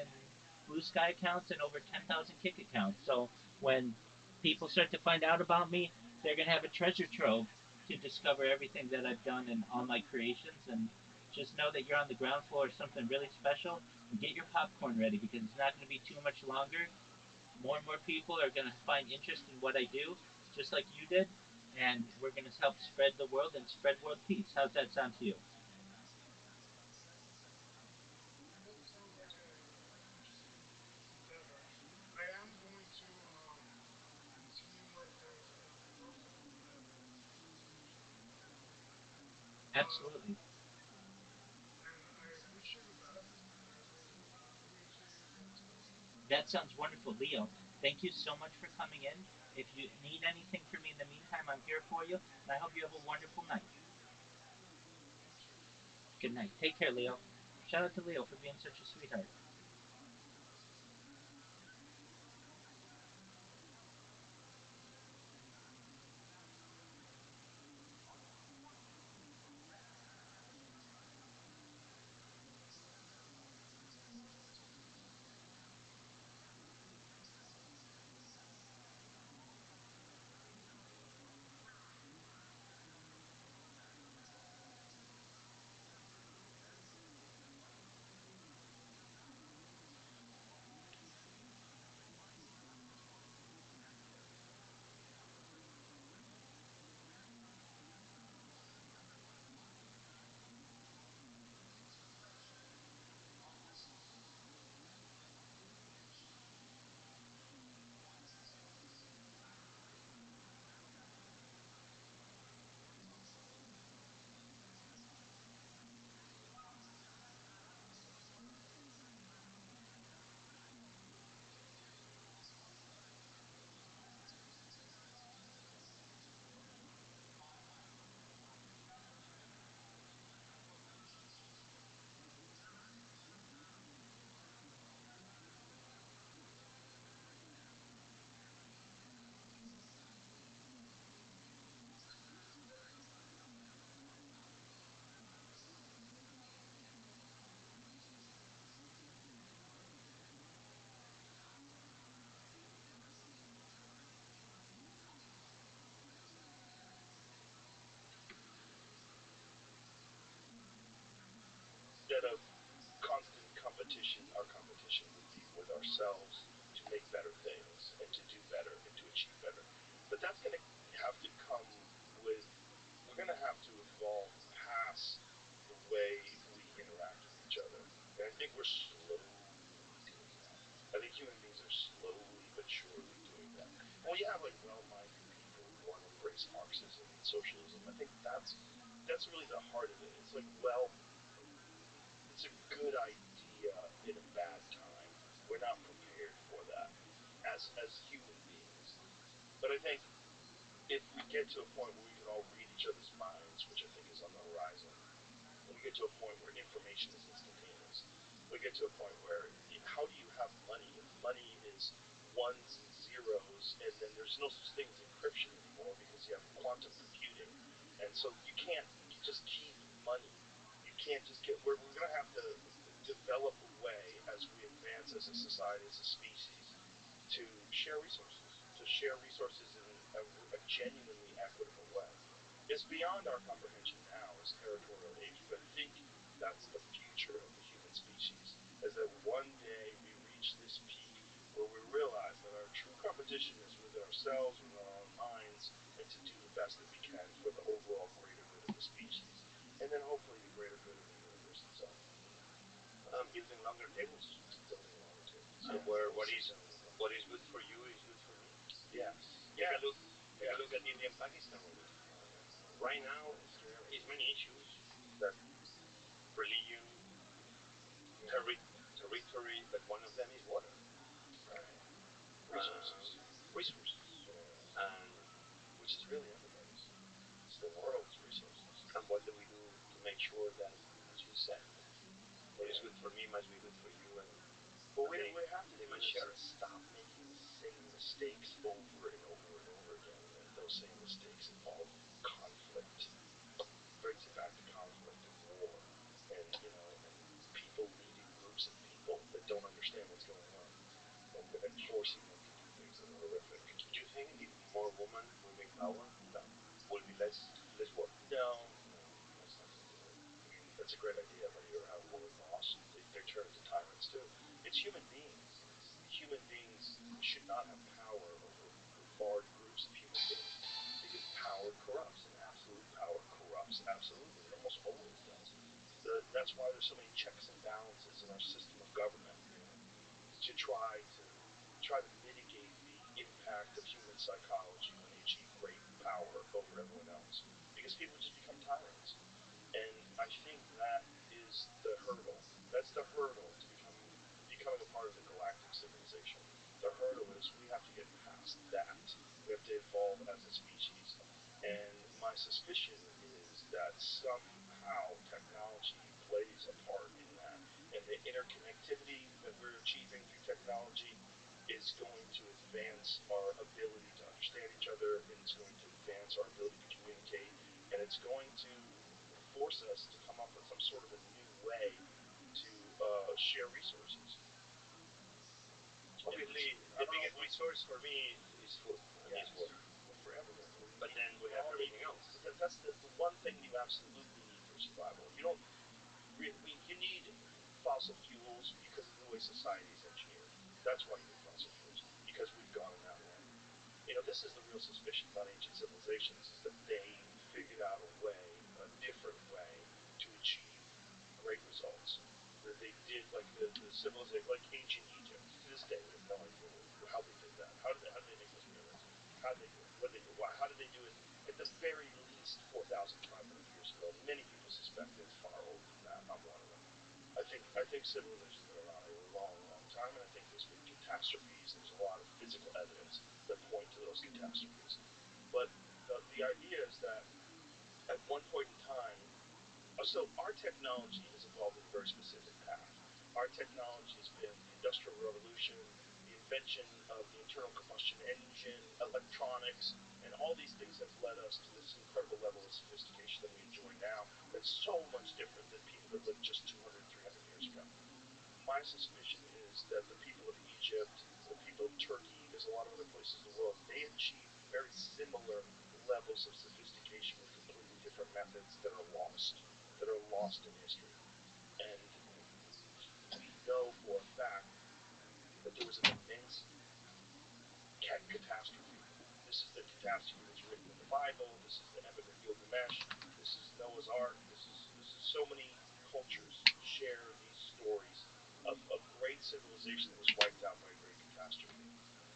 Blue Sky accounts, and over 10,000 Kick accounts. So when people start to find out about me, they're going to have a treasure trove to discover everything that I've done and all my creations. And just know that you're on the ground floor of something really special. And get your popcorn ready because it's not going to be too much longer. More and more people are going to find interest in what I do, just like you did, and we're going to help spread the world and spread world peace. How's that sound to you? That sounds like a interesting endeavor. I am going to continue with those personal endeavors to keep you informed. Uh, Absolutely. and I wish you the best. I really appreciate you for today. That sounds wonderful, Leo. Thank you so much for coming in. If you need anything from me in the meantime, I'm here for you, and I hope you have a wonderful night. You too. Good night. Take care, Leo. Shout out to Leo for being such a sweetheart. Instead of constant competition, our competition would be with ourselves to make better things and to do better and to achieve better. But that's going to have to come with, we're going to have to evolve past the way we interact with each other. And I think we're slowly doing that. I think human beings are slowly but surely doing we have like well-minded people who want to embrace Marxism and socialism. I think that's really the heart of it. It's like, well, it's a good idea in a bad time. We're not prepared for that as human beings. But I think if we get to a point where we can all read each other's minds, which I think is on the horizon, we get to a point where information is instantaneous. We get to a point where how do you have money if money is ones and zeros, and then there's no such thing as encryption anymore because you have quantum computing, and so you can't just keep money. You can't just get. We're going to have to develop a way as we advance as a society, as a species, to share resources, in a genuinely equitable way. It's beyond our comprehension now as territorial apes, but I think that's the future of the human species, is that one day we reach this peak where we realize that our true competition is within ourselves, within our own minds, and to do the best that we can for the overall greater good of the species, and then hopefully the greater good of the universe itself. Building longer tables. Building longer tables. So where what is good for you is good for me. Yes. Take Yeah. a look. Take a look at India and Pakistan, Robert. Right now, is many issues that religion, territory, but one of them is water. Right. Resources. Resources. Yeah. And Which is really everybody's. It's the world's resources. what do we do to make sure that, as you said, what is good for me must be good for you, and What we have to they do must is share it. stop making the same mistakes over and over and over again. And those same mistakes involve conflict. Brings it back to conflict and war, and and people leading groups of people that don't understand what's going on, and forcing them to do things that are horrific. Do you think if more women will be in power, No, will be less war? no, that's not going to do it. I mean, that's a great idea, but you ever have a woman boss? They turn into tyrants too. It's human beings. Human beings should not have power over large groups of human beings because power corrupts, and absolute power corrupts absolutely. It almost always does. That's why there's so many checks and balances in our system of government, to try to mitigate the impact of human psychology when they achieve great power over everyone else, because people just become tyrants. And I think that is the hurdle. That's the hurdle to becoming a part of the galactic civilization. The hurdle is we have to get past that. We have to evolve as a species. And my suspicion is that somehow technology plays a part in that. And the interconnectivity that we're achieving through technology is going to advance our ability to understand each other, and it's going to advance our ability to communicate, and it's going to force us to come up with some sort of a new way to share resources. Obviously, the biggest resource for me is food and is water. Well, for everyone. But then we have everything else. That's the one thing you absolutely need for survival. You don't. You need fossil fuels because of the way society is engineered. That's why you need fossil fuels, because we've gone in that way. This is the real suspicion about ancient civilizations, is that they figured out a way, a different way, to achieve great results. That they did, like the civilization, like ancient Egypt. To this day, we have no idea how they did that. How did they make those pyramids? How did they do it? What did they do? Why? How did they do it? At the very least, 4,500 years ago. Many people suspect it's far older than that. I'm one of them. I think civilizations have been around a long, long time, and I think there's been catastrophes. There's a lot of physical evidence that point to those catastrophes. But the idea is that at one point in time, so our technology has evolved in a very specific path. Our technology has been the Industrial Revolution, the invention of the internal combustion engine, electronics, and all these things have led us to this incredible level of sophistication that we enjoy now. That's so much different than people that lived just 200, 300 years ago. My suspicion is that the people of Egypt, the people of Turkey, there's a lot of other places in the world, they achieved very similar levels of sophistication with completely different methods that are lost in history. And we know for a fact that there was an immense catastrophe. This is the catastrophe that's written in the Bible. This is the Epic of Gilgamesh. This is Noah's Ark. This is so many cultures share these stories of great civilization that was wiped out by a great catastrophe.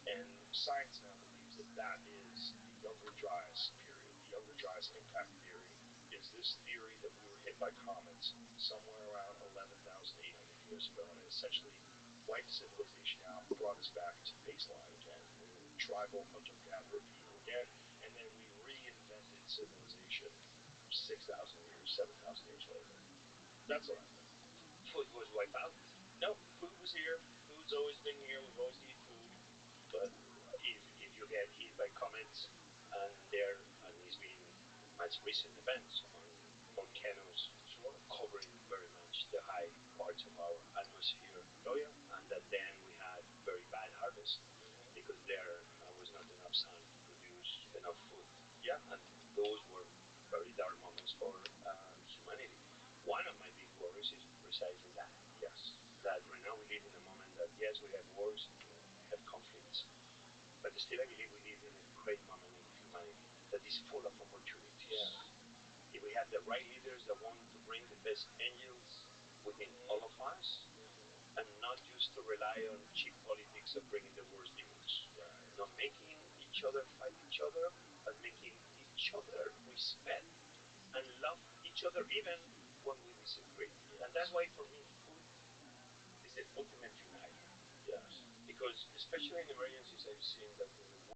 And science now believes that that is the Younger Dryas period. The Younger Dryas impact theory is this theory that we were hit by comets somewhere around 11,800 years ago, and it essentially wiped civilization out, brought us back to baseline again. We were tribal hunter-gatherer people again, and then we reinvented civilization 6,000 years, 7,000 years later. That's what I think. Food was wiped out. No, food was here. Food's always been here. We've always needed food. But If you get hit by comets, and there and it's been much recent events on volcanoes sure. covering very much the high parts of our atmosphere, Oh yeah. and that then we had very bad harvest Mm-hmm. because there was not enough sun to produce enough food, Yeah. and those were very dark moments for humanity. One of my big worries is precisely that. Yes. That right now we live in a moment that yes, we have wars, we have conflicts, but still I believe we live in a great moment in humanity that is full of opportunities. Yeah. If we have the right leaders that want to bring the best angels within all of us, and not just to rely on cheap politics of bringing the worst demons. Right. Not making each other fight each other, but making each other respect and love each other even when we disagree. Yes. And that's why for me food is the ultimate uniter. Yes. Because especially in emergencies I've seen that